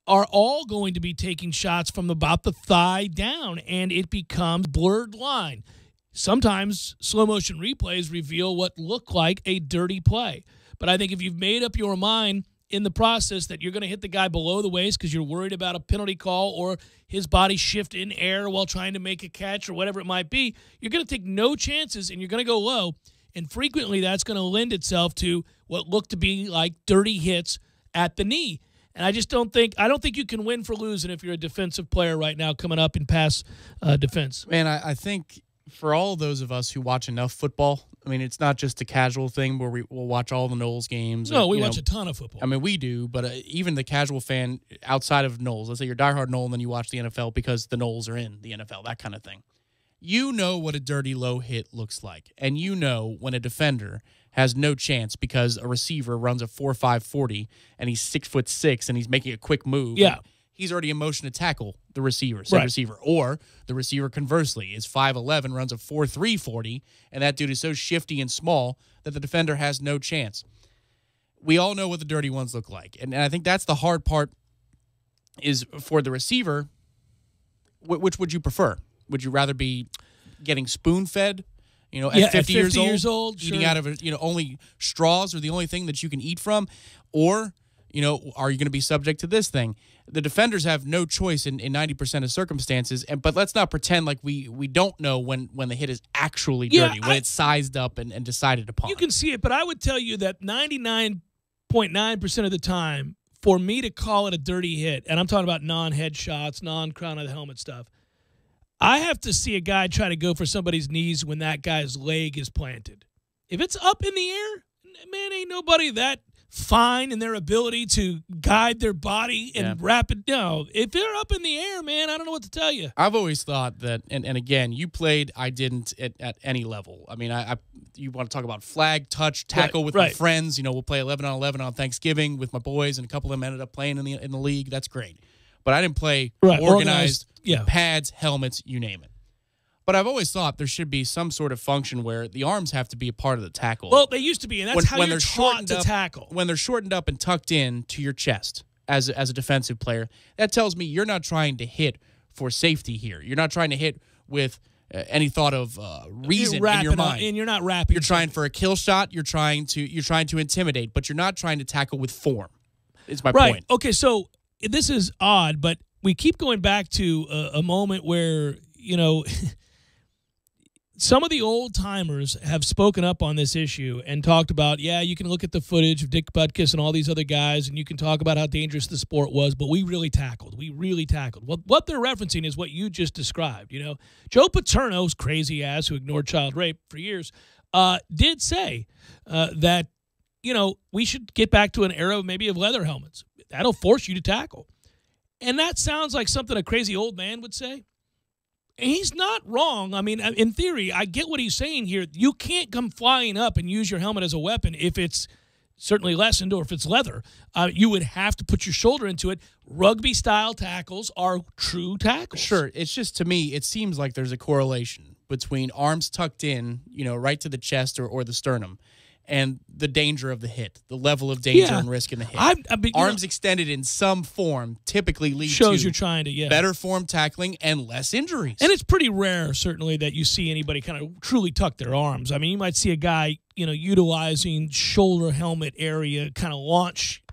are all going to be taking shots from about the thigh down, and it becomes blurred line. Sometimes slow-motion replays reveal what look like a dirty play. But I think if you've made up your mind in the process that you're going to hit the guy below the waist because you're worried about a penalty call or his body shift in air while trying to make a catch or whatever it might be, you're going to take no chances and you're going to go low. And frequently that's going to lend itself to what look to be like dirty hits at the knee. And I don't think you can win for losing if you're a defensive player right now coming up in pass defense. Man, I think for all those of us who watch enough football, I mean, it's not just a casual thing where we'll watch all the Knowles games. No, we watch a ton of football. I mean, we do, but even the casual fan outside of Knowles, let's say you're a diehard Knoll and then you watch the NFL because the Knowles are in the NFL, that kind of thing. You know what a dirty low hit looks like, and you know when a defender has no chance because a receiver runs a 4.5 40 and he's 6'6" and he's making a quick move. Yeah. He's already in motion to tackle the receiver, said receiver. Or the receiver, conversely, is 5'11", runs a 4.3 40, and that dude is so shifty and small that the defender has no chance. We all know what the dirty ones look like, and I think that's the hard part is for the receiver, which would you prefer? Would you rather be getting spoon-fed, at 50 years old eating out of only straws are the only thing that you can eat from? Or, are you going to be subject to this thing? The defenders have no choice in 90% of circumstances, but let's not pretend like we don't know when the hit is actually dirty, when it's sized up and decided upon. You can see it, but I would tell you that 99.9% of the time, for me to call it a dirty hit, and I'm talking about non-head shots, non-crown of the helmet stuff, I have to see a guy try to go for somebody's knees when that guy's leg is planted. If it's up in the air, man, ain't nobody that fine in their ability to guide their body and wrap it down. If they're up in the air, man, I don't know what to tell you. I've always thought that, and again, you played, I didn't at any level. I mean, you want to talk about flag, touch, tackle with my friends. We'll play 11-on-11 on Thanksgiving with my boys, and a couple of them ended up playing in the league. That's great. But I didn't play organized pads, helmets, you name it. But I've always thought there should be some sort of function where the arms have to be a part of the tackle. Well, they used to be, and that's how you're taught to tackle. When they're shortened up and tucked in to your chest as a defensive player, that tells me you're not trying to hit for safety here. You're not trying to hit with any thought of reason in your mind. And you're not wrapping. You're trying for a kill shot. You're trying to intimidate, but you're not trying to tackle with form. Is my point. Okay, so this is odd, but we keep going back to a moment where, some of the old-timers have spoken up on this issue and talked about, you can look at the footage of Dick Butkus and all these other guys, and you can talk about how dangerous the sport was, but we really tackled. What they're referencing is what you just described. Joe Paterno's crazy ass, who ignored child rape for years, did say that, we should get back to an era maybe of leather helmets. That'll force you to tackle. And that sounds like something a crazy old man would say. And he's not wrong. I mean, in theory, I get what he's saying here. You can't come flying up and use your helmet as a weapon if it's certainly lessened or if it's leather. You would have to put your shoulder into it. Rugby-style tackles are true tackles. Sure. It's just, to me, it seems like there's a correlation between arms tucked in, right to the chest or the sternum, and the danger of the hit, the level of danger and risk in the hit. Arms extended in some form typically lead shows to you're trying to better form tackling and less injuries. And it's pretty rare, certainly, that you see anybody kind of truly tuck their arms. I mean, you might see a guy, utilizing shoulder helmet area, kind of launch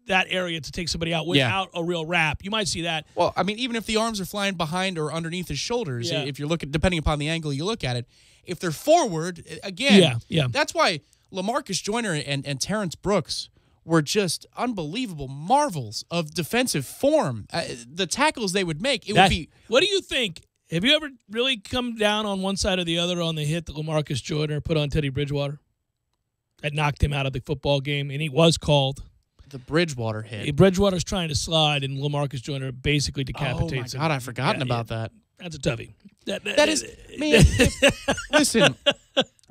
that area to take somebody out without a real wrap. You might see that. Well, I mean, even if the arms are flying behind or underneath his shoulders, if you're looking, depending upon the angle you look at it, if they're forward, again, that's why LaMarcus Joyner and Terrence Brooks were just unbelievable marvels of defensive form. The tackles they would make, would be. What do you think? Have you ever really come down on one side or the other on the hit that LaMarcus Joyner put on Teddy Bridgewater? That knocked him out of the football game, and he was called. The Bridgewater hit. Bridgewater's trying to slide, and LaMarcus Joyner basically decapitates him. Oh, my God, I've forgotten about that. That's a toughie. That is, man, listen,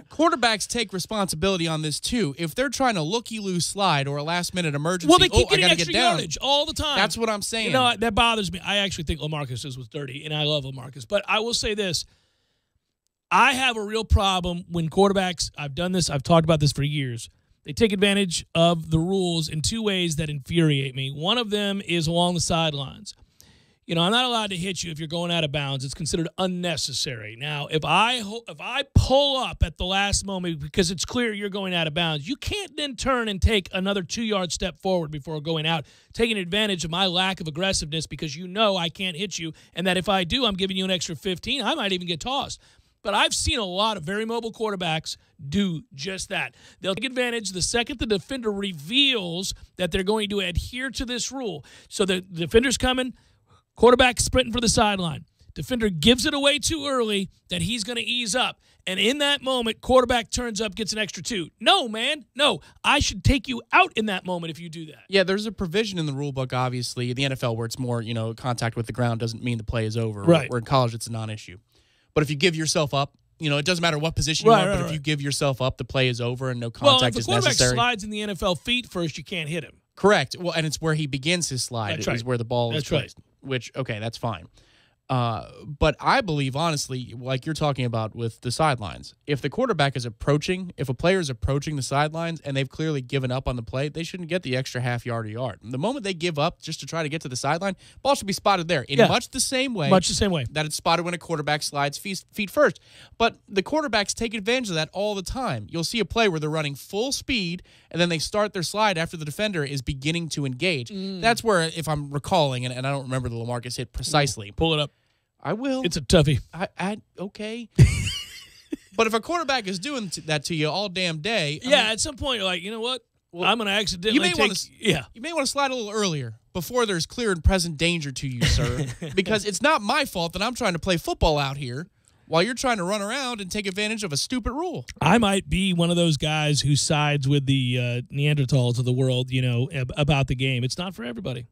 quarterbacks take responsibility on this, too. If they're trying to looky-loo slide or a last-minute emergency, well, they keep getting I got to extra get down. yardage all the time. That's what I'm saying. That bothers me. I actually think LaMarcus was dirty, and I love LaMarcus. But I will say this. I have a real problem when quarterbacks, I've done this, I've talked about this for years, they take advantage of the rules in two ways that infuriate me. One of them is along the sidelines. I'm not allowed to hit you if you're going out of bounds. It's considered unnecessary. Now, if I pull up at the last moment because it's clear you're going out of bounds, you can't then turn and take another 2-yard step forward before going out, taking advantage of my lack of aggressiveness because I can't hit you, and that if I do, I'm giving you an extra 15. I might even get tossed. But I've seen a lot of very mobile quarterbacks do just that. They'll take advantage the second the defender reveals that they're going to adhere to this rule. So the defender's coming, quarterback sprinting for the sideline. Defender gives it away too early that he's going to ease up. And in that moment, quarterback turns up, gets an extra 2. No, man. No. I should take you out in that moment if you do that. Yeah, there's a provision in the rule book, obviously. The NFL, where it's more, contact with the ground doesn't mean the play is over. Right. Where in college, it's a non-issue. But if you give yourself up, it doesn't matter what position you are, but if you give yourself up, the play is over and no contact is necessary. Well, if the quarterback slides in the NFL feet first, you can't hit him. Correct. Well, and it's where he begins his slide. Is where the ball is placed. Which, okay, that's fine. But I believe, honestly, like you're talking about with the sidelines, if the quarterback is approaching, if a player is approaching the sidelines and they've clearly given up on the play, they shouldn't get the extra half yard or yard. The moment they give up just to try to get to the sideline, ball should be spotted there in much the same way that it's spotted when a quarterback slides feet first. But the quarterbacks take advantage of that all the time. You'll see a play where they're running full speed and then they start their slide after the defender is beginning to engage. That's where, if I'm recalling, and I don't remember the LaMarcus hit precisely. Pull it up. I will. It's a toughie. Okay. But if a quarterback is doing that to you all damn day. At some point, you're like, you know what? Well, I'm going to accidentally you may want to slide a little earlier before there's clear and present danger to you, sir. Because it's not my fault that I'm trying to play football out here while you're trying to run around and take advantage of a stupid rule. I might be one of those guys who sides with the Neanderthals of the world, about the game. It's not for everybody.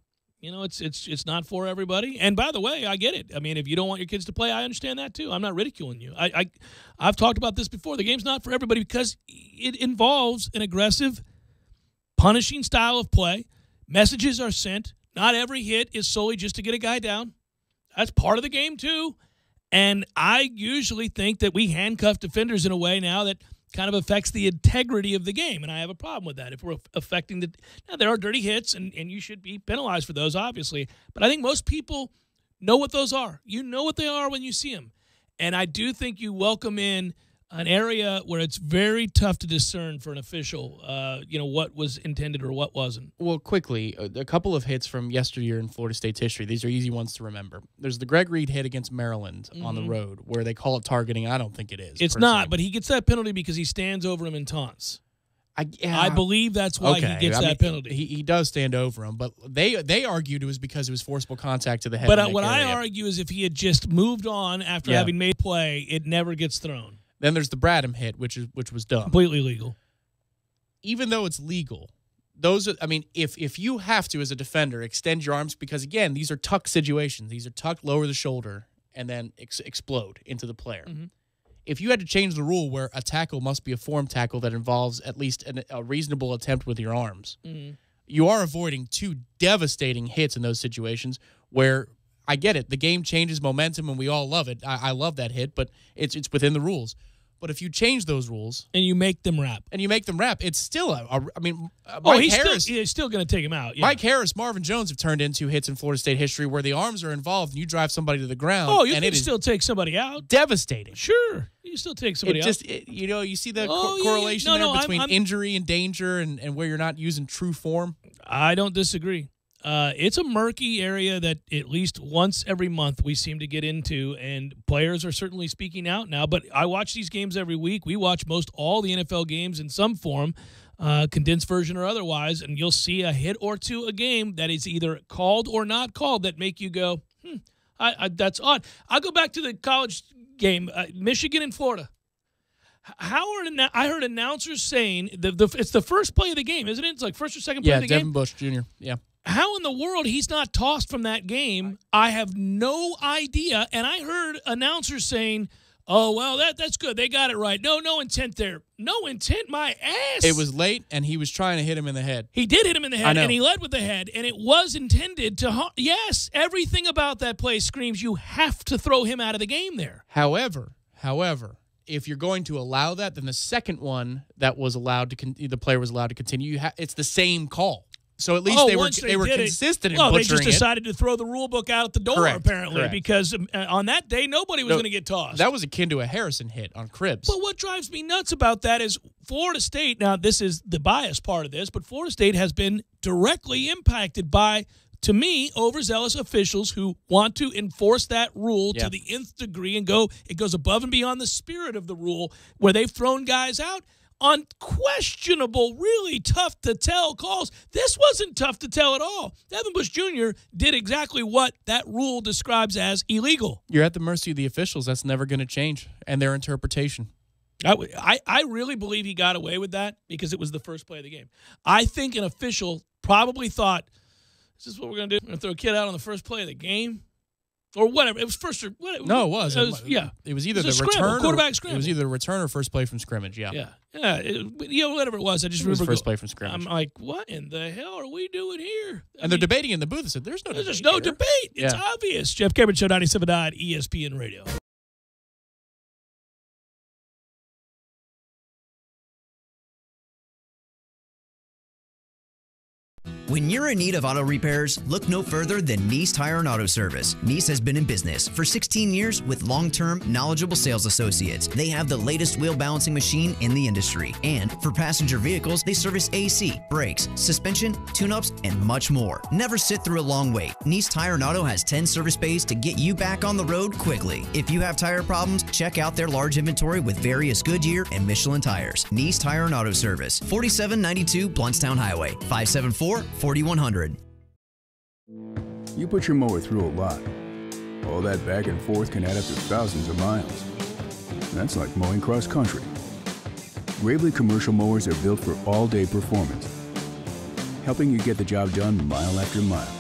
It's not for everybody. And by the way, I get it. I mean, if you don't want your kids to play, I understand that too. I'm not ridiculing you. I've talked about this before. The game's not for everybody because it involves an aggressive, punishing style of play. Messages are sent. Not every hit is solely just to get a guy down. That's part of the game too. And I usually think that we handcuff defenders in a way now that kind of affects the integrity of the game, and I have a problem with that. If we're affecting now there are dirty hits, and you should be penalized for those, obviously. But I think most people know what those are. You know what they are when you see them. And I do think you welcome in an area where it's very tough to discern for an official, what was intended or what wasn't. Well, quickly, a couple of hits from yesteryear in Florida State's history. These are easy ones to remember. There's the Greg Reed hit against Maryland on the road where they call it targeting. I don't think it is. It's not, but he gets that penalty because he stands over him and taunts. I believe that's why he gets that penalty. He does stand over him, but they argued it was because it was forcible contact to the head. But what I argue is if he had just moved on after having made play, it never gets thrown. Then there's the Bradham hit, which was dumb. Completely legal. Even though it's legal, if you have to, as a defender, extend your arms, because, again, these are tuck situations. These are tuck, lower the shoulder, and then explode into the player. Mm-hmm. If you had to change the rule where a tackle must be a form tackle that involves at least a reasonable attempt with your arms, you are avoiding two devastating hits in those situations where – I get it. The game changes momentum, and we all love it. I love that hit, but it's within the rules. But if you change those rules and you make them rap, it's still Mike Harris. He's still going to take him out. Yeah. Mike Harris, Marvin Jones have turned into hits in Florida State history where the arms are involved and you drive somebody to the ground. Oh, you can still take somebody out. Devastating. Sure, you can still take somebody out. You see the correlation between injury and danger and where you're not using true form. I don't disagree. It's a murky area that at least once every month we seem to get into, and players are certainly speaking out now. But I watch these games every week. We watch most all the NFL games in some form, condensed version or otherwise, and you'll see a hit or two a game that is either called or not called that make you go, that's odd. I'll go back to the college game, Michigan and Florida. I heard announcers saying it's the first play of the game, isn't it? It's like first or second play of the game. Yeah, Devin Bush Jr., yeah. How in the world he's not tossed from that game, I have no idea. And I heard announcers saying, oh, well, that's good. They got it right. No intent there. No intent, my ass. It was late, and he was trying to hit him in the head. He did hit him in the head, and he led with the head, and it was intended to yes, everything about that play screams you have to throw him out of the game there. However, if you're going to allow that, then the second one that was allowed to the player was allowed to continue, it's the same call. So at least they were consistent in butchering it. They just decided to throw the rule book out at the door, apparently, because on that day, nobody was going to get tossed. That was akin to a Harrison hit on Cribbs. But what drives me nuts about that is Florida State, now this is the bias part of this, but Florida State has been directly impacted by, to me, overzealous officials who want to enforce that rule to the nth degree and it goes above and beyond the spirit of the rule, where they've thrown guys out on questionable, really tough to tell calls. This wasn't tough to tell at all. Devin Bush Jr. did exactly what that rule describes as illegal. You're at the mercy of the officials. That's never going to change, and their interpretation. I really believe he got away with that because it was the first play of the game. I think an official probably thought, is this what we're going to do? We're going to throw a kid out on the first play of the game? Or whatever. It was first or whatever. No, it was. It was either the return quarterback scramble. It was either the return or first play from scrimmage, Yeah. Whatever it was. I just remember first play from scrimmage. I'm like, what in the hell are we doing here? And they're debating in the booth. They said, there's no debate. It's obvious. Jeff Cameron Show, 97.9 ESPN Radio. When you're in need of auto repairs, look no further than Nice Tire and Auto Service. Nice has been in business for 16 years with long-term, knowledgeable sales associates. They have the latest wheel balancing machine in the industry. And for passenger vehicles, they service AC, brakes, suspension, tune-ups, and much more. Never sit through a long wait. Nice Tire and Auto has 10 service bays to get you back on the road quickly. If you have tire problems, check out their large inventory with various Goodyear and Michelin tires. Nice Tire and Auto Service, 4792 Bluntstown Highway, 574-4100. You put your mower through a lot. All that back and forth can add up to thousands of miles. That's like mowing cross country. Gravely commercial mowers are built for all-day performance, helping you get the job done mile after mile.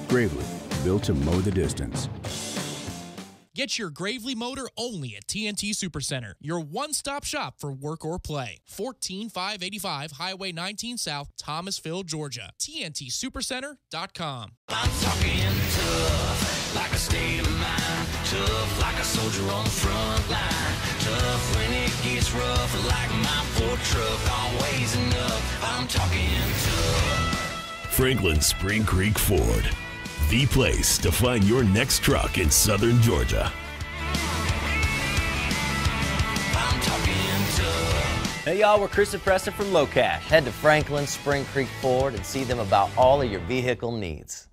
Gravely, built to mow the distance. Get your Gravely motor only at TNT Supercenter, your one-stop shop for work or play. 14585 Highway 19 South, Thomasville, Georgia. TNTSupercenter.com. I'm talking tough, like a state of mind. Tough, like a soldier on the front line. Tough when it gets rough, like my Ford truck. Always enough. I'm talking tough. Franklin Spring Creek Ford. The place to find your next truck in southern Georgia. Hey y'all, we're Chris and Preston from Low Cash. Head to Franklin Spring Creek Ford and see them about all of your vehicle needs.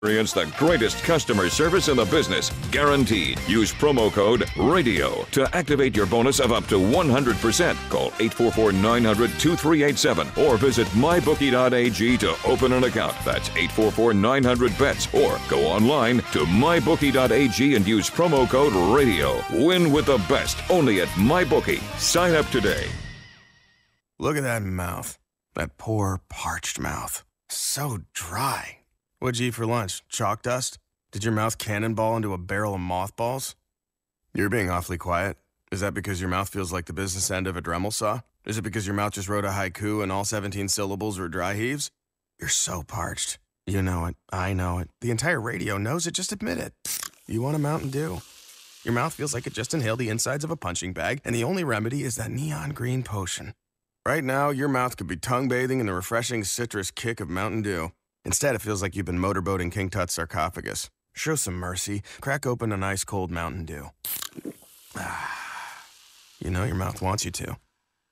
Experience the greatest customer service in the business, guaranteed. Use promo code RADIO to activate your bonus of up to 100%. Call 844-900-2387 or visit mybookie.ag to open an account. That's 844-900-BETS or go online to mybookie.ag and use promo code RADIO. Win with the best only at MyBookie. Sign up today. Look at that mouth. That poor, parched mouth. So dry. What'd you eat for lunch? Chalk dust? Did your mouth cannonball into a barrel of mothballs? You're being awfully quiet. Is that because your mouth feels like the business end of a Dremel saw? Is it because your mouth just wrote a haiku and all 17 syllables were dry heaves? You're so parched. You know it. I know it. The entire radio knows it. Just admit it. You want a Mountain Dew. Your mouth feels like it just inhaled the insides of a punching bag, and the only remedy is that neon green potion. Right now, your mouth could be tongue bathing in the refreshing citrus kick of Mountain Dew. Instead, it feels like you've been motorboating King Tut's sarcophagus. Show some mercy. Crack open an ice-cold Mountain Dew. You know your mouth wants you to.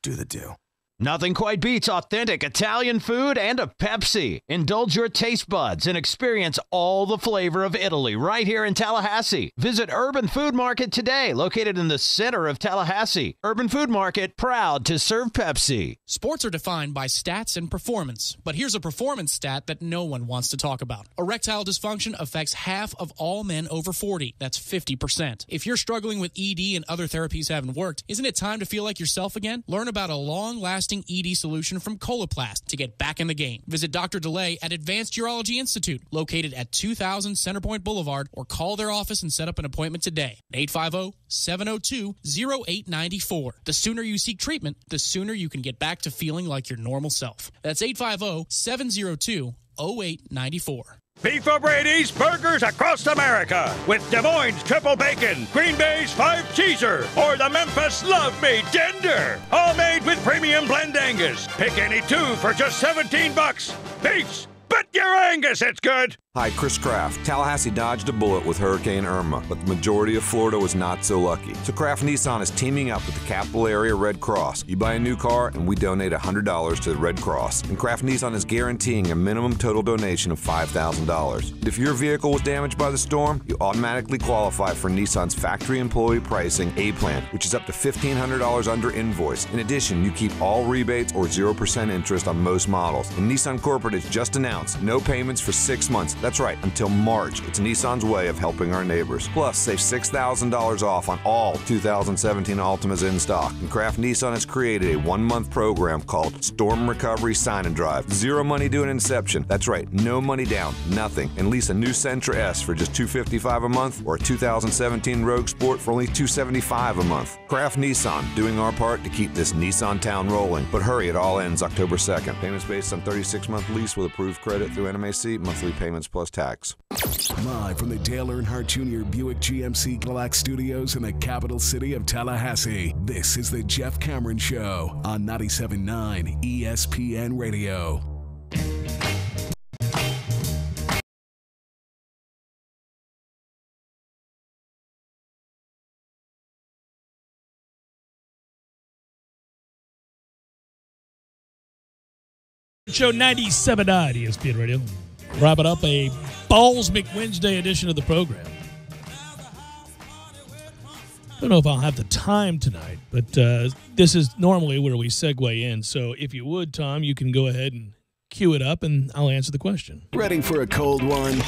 Do the Dew. Nothing quite beats authentic Italian food and a Pepsi. Indulge your taste buds and experience all the flavor of Italy right here in Tallahassee. Visit Urban Food Market today, located in the center of Tallahassee. Urban Food Market, proud to serve Pepsi. Sports are defined by stats and performance, but here's a performance stat that no one wants to talk about. Erectile dysfunction affects half of all men over 40. That's 50%. If you're struggling with ED and other therapies haven't worked, isn't it time to feel like yourself again? Learn about a long-lasting ED solution from Coloplast to get back in the game. Visit Dr. DeLay at Advanced Urology Institute, located at 2000 Centerpoint Boulevard, or call their office and set up an appointment today. 850-702-0894. The sooner you seek treatment, the sooner you can get back to feeling like your normal self. That's 850-702-0894. Beef O'Brady's Burgers Across America with Des Moines Triple Bacon, Green Bay's 5-Cheeser, or the Memphis Love Me Tender. All made with premium blend Angus. Pick any two for just $17. Beefs, but your Angus, it's good. Hi, Chris Kraft. Tallahassee dodged a bullet with Hurricane Irma, but the majority of Florida was not so lucky. So Kraft Nissan is teaming up with the Capital Area Red Cross. You buy a new car, and we donate $100 to the Red Cross. And Kraft Nissan is guaranteeing a minimum total donation of $5,000. And if your vehicle was damaged by the storm, you automatically qualify for Nissan's factory employee pricing A-Plan, which is up to $1,500 under invoice. In addition, you keep all rebates or 0% interest on most models. And Nissan Corporate has just announced no payments for 6 months. That's right, until March. It's Nissan's way of helping our neighbors. Plus, save $6,000 off on all 2017 Altimas in stock. And Kraft Nissan has created a 1-month program called Storm Recovery Sign and Drive. Zero money due at inception. That's right, no money down, nothing. And lease a new Sentra S for just $255 a month, or a 2017 Rogue Sport for only $275 a month. Kraft Nissan, doing our part to keep this Nissan town rolling. But hurry, it all ends October 2nd. Payments based on 36-month lease with approved credit through NMAC, monthly payments plus tax. Live from the Dale Earnhardt Jr. Buick GMC Cadillac Studios in the capital city of Tallahassee, this is the Jeff Cameron Show on 97.9 ESPN Radio. Show 97.9 ESPN Radio. Wrapping up a Balls McWednesday edition of the program. I don't know if I'll have the time tonight, but this is normally where we segue in. So if you would, Tom, you can go ahead and cue it up, and I'll answer the question. Ready for a cold one?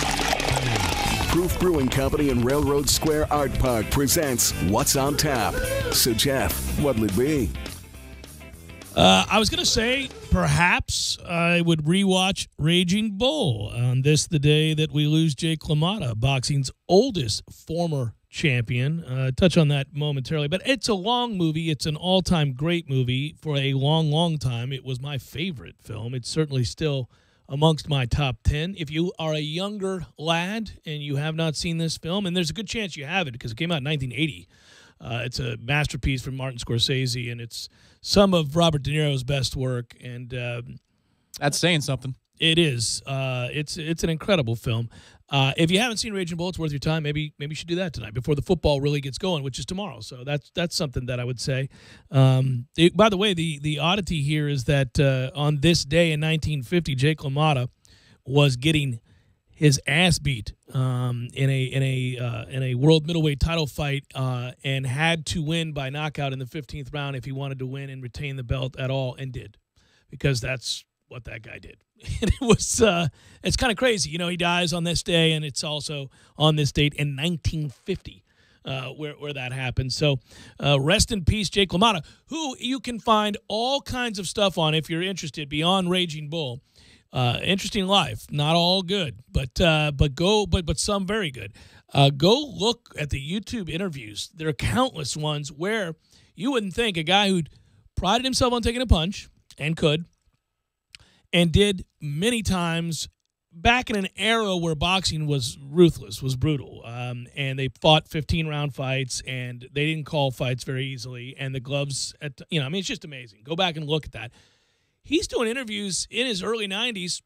Proof Brewing Company in Railroad Square Art Park presents What's on Tap. So, Jeff, what'll it be? I was going to say perhaps I would rewatch Raging Bull on this, the day that we lose Jake LaMotta, boxing's oldest former champion. Touch on that momentarily. But it's a long movie. It's an all-time great movie. For a long, long time, it was my favorite film. It's certainly still amongst my top 10. If you are a younger lad and you have not seen this film, and there's a good chance you haven't because it came out in 1980, it's a masterpiece from Martin Scorsese, and it's some of Robert De Niro's best work. And that's saying something. It is. It's an incredible film. If you haven't seen Raging Bull, it's worth your time. Maybe you should do that tonight before the football really gets going, which is tomorrow. So that's something that I would say. By the way, the oddity here is that on this day in 1950, Jake LaMotta was getting his ass beat in a world middleweight title fight and had to win by knockout in the 15th round if he wanted to win and retain the belt at all, and did, because that's what that guy did. And it was it's kind of crazy. You know, he dies on this day, and it's also on this date in 1950 where that happened. So rest in peace, Jake LaMotta, who you can find all kinds of stuff on if you're interested beyond Raging Bull. Interesting life, not all good, but some very good. Go look at the YouTube interviews. There are countless ones where you wouldn't think a guy who prided himself on taking a punch and could, and did many times back in an era where boxing was ruthless, was brutal, and they fought 15-round fights, and they didn't call fights very easily, and the gloves, it's just amazing. Go back and look at that. He's doing interviews in his early 90s,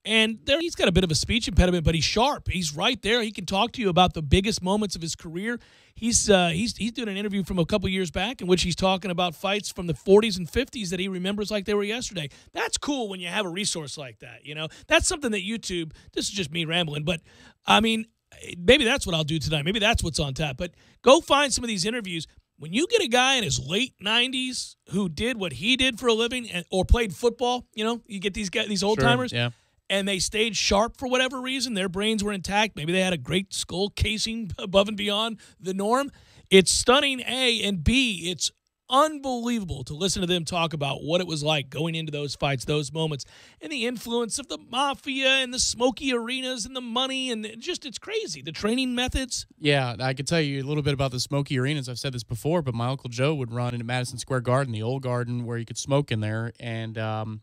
and he's got a bit of a speech impediment, but he's sharp. He's right there. He can talk to you about the biggest moments of his career. He's doing an interview from a couple years back in which he's talking about fights from the 40s and 50s that he remembers like they were yesterday. That's cool when you have a resource like that, That's something that YouTube, this is just me rambling, but, maybe that's what I'll do tonight. Maybe that's what's on tap. But go find some of these interviews. When you get a guy in his late 90s who did what he did for a living or played football, you get these old-timers. Sure, yeah. And they stayed sharp for whatever reason. Their brains were intact. Maybe they had a great skull casing above and beyond the norm. It's stunning, A, and B, it's unbelievable to listen to them talk about what it was like going into those fights, those moments, and the influence of the mafia and the smoky arenas and the money, and it's crazy. The training methods. Yeah, I could tell you a little bit about the smoky arenas. I've said this before, but my Uncle Joe would run into Madison Square Garden, the old garden where you could smoke in there, and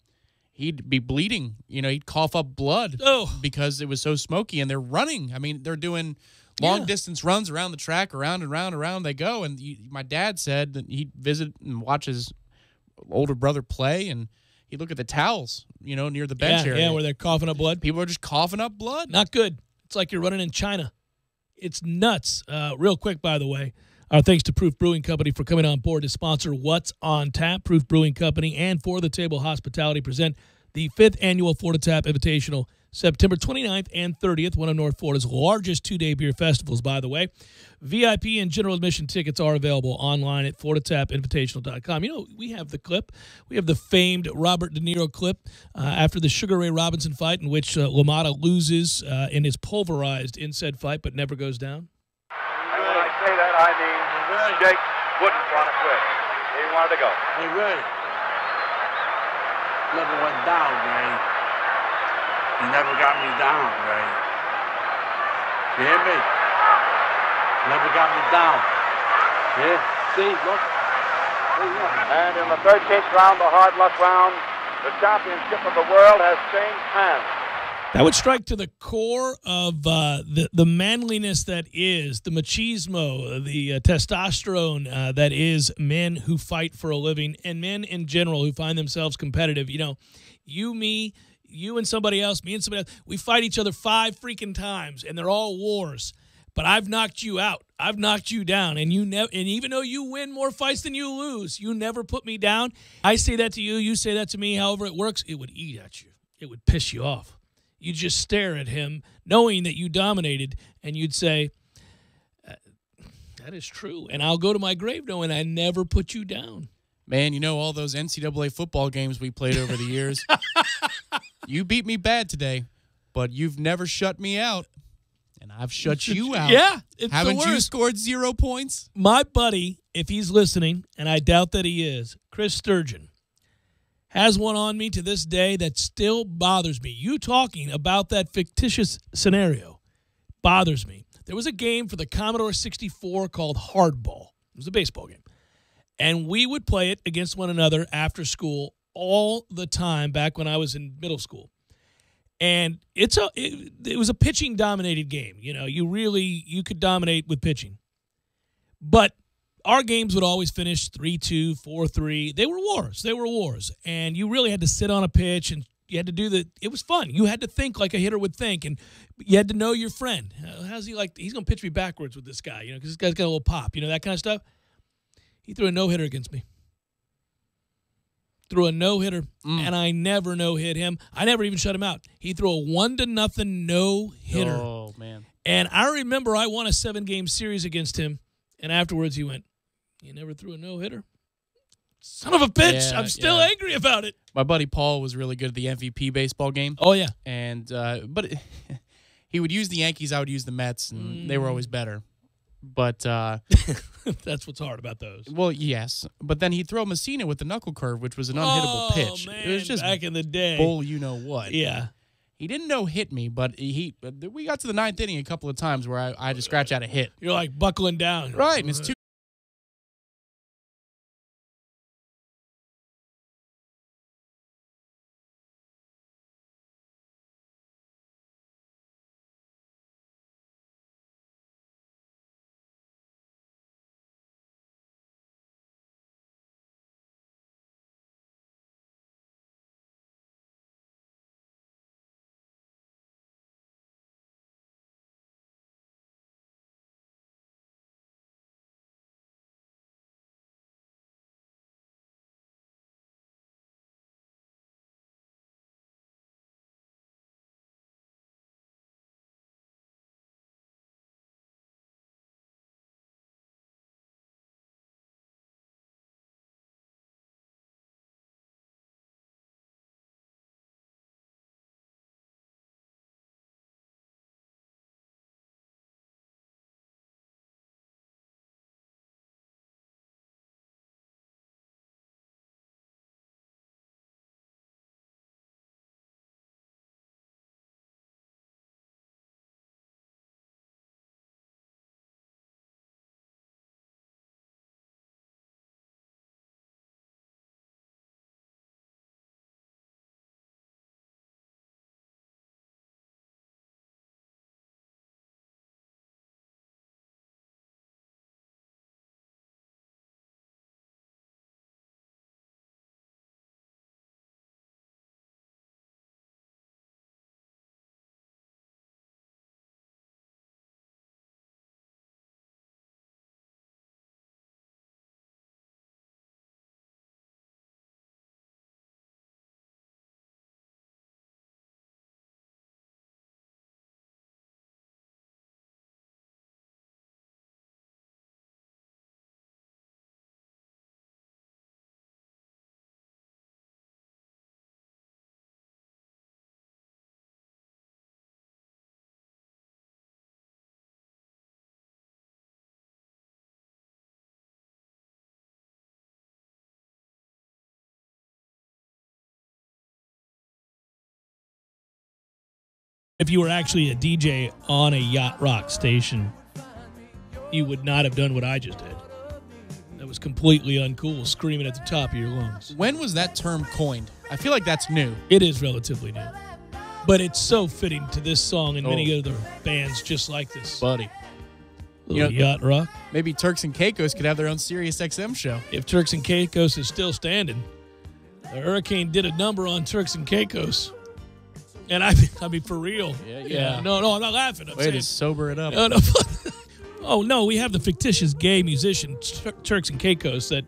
he'd be bleeding. He'd cough up blood because it was so smoky, and they're running. I mean, they're doing long-distance runs around the track, around and around and around they go. And my dad said that he'd visit and watch his older brother play, and he'd look at the towels, near the bench area. Yeah, where they're coughing up blood. People are just coughing up blood. Not good. It's like you're running in China. It's nuts. Real quick, by the way, our thanks to Proof Brewing Company for coming on board to sponsor What's on Tap. Proof Brewing Company and For the Table Hospitality present the 5th Annual Florida Tap Invitational, September 29th and 30th, one of North Florida's largest two-day beer festivals, by the way. VIP and general admission tickets are available online at FloridaTapInvitational.com. We have the clip. We have the famed Robert De Niro clip after the Sugar Ray Robinson fight in which LaMotta loses and is pulverized in said fight but never goes down. And when I say that, I mean Jake wouldn't want to quit. He wanted to go. Hey, Ray. Never went down, Ray. You never got me down, Ray. You hear me? Never got me down. Yeah? See, look. And in the 13th round, the hard luck round, the championship of the world has changed hands. That would strike to the core of the manliness that is, the machismo, the testosterone that is men who fight for a living and men in general who find themselves competitive. You and somebody else, me and somebody else, we fight each other 5 freaking times, and they're all wars. But I've knocked you out. I've knocked you down, and and even though you win more fights than you lose, you never put me down. I say that to you, you say that to me, however it works, it would eat at you. It would piss you off. You just stare at him, knowing that you dominated, and you'd say, that is true. And I'll go to my grave knowing I never put you down. Man, all those NCAA football games we played over the years. You beat me bad today, but you've never shut me out, and I've shut you out. Yeah, it's Haven't the worst. you scored 0 points? My buddy, if he's listening, and I doubt that he is, Chris Sturgeon, has one on me to this day that still bothers me. You talking about that fictitious scenario bothers me. There was a game for the Commodore 64 called Hardball. It was a baseball game. And we would play it against one another after school all the time back when I was in middle school. And it was a pitching-dominated game. You could dominate with pitching. But our games would always finish 3-2, 4-3. They were wars. And you really had to sit on a pitch, and you had to it was fun. You had to think like a hitter would think, and you had to know your friend. How's he like? He's going to pitch me backwards with this guy, because this guy's got a little pop, that kind of stuff. He threw a no-hitter against me. Threw a no-hitter, and I never no-hit him. I never even shut him out. He threw a 1-0 no-hitter. Oh, man. And I remember I won a 7-game series against him, and afterwards he went, "You never threw a no-hitter? Son of a bitch." I'm still angry about it. My buddy Paul was really good at the MVP baseball game. Oh, yeah. And but he would use the Yankees, I would use the Mets, and they were always better. But that's what's hard about those. Well, yes, but then he'd throw Messina with the knuckle curve, which was an unhittable pitch. Man, it was just back in the day. Bull, you know what? Yeah. He didn't hit me, but we got to the 9th inning a couple of times where I had to scratch out a hit. You're like buckling down, right? And it's 2 If you were actually a DJ on a yacht rock station, you would not have done what I just did. That was completely uncool, screaming at the top of your lungs. When was that term coined? I feel like that's new. It is relatively new. But it's so fitting to this song and many other bands just like this. Buddy. Little yacht rock. Maybe Turks and Caicos could have their own Sirius XM show. If Turks and Caicos is still standing, the Hurricane did a number on Turks and Caicos. And I mean for real. Yeah. No, I'm not laughing. I'm Way saying, to sober it up. No. Oh, no, we have the fictitious gay musician Turks and Caicos that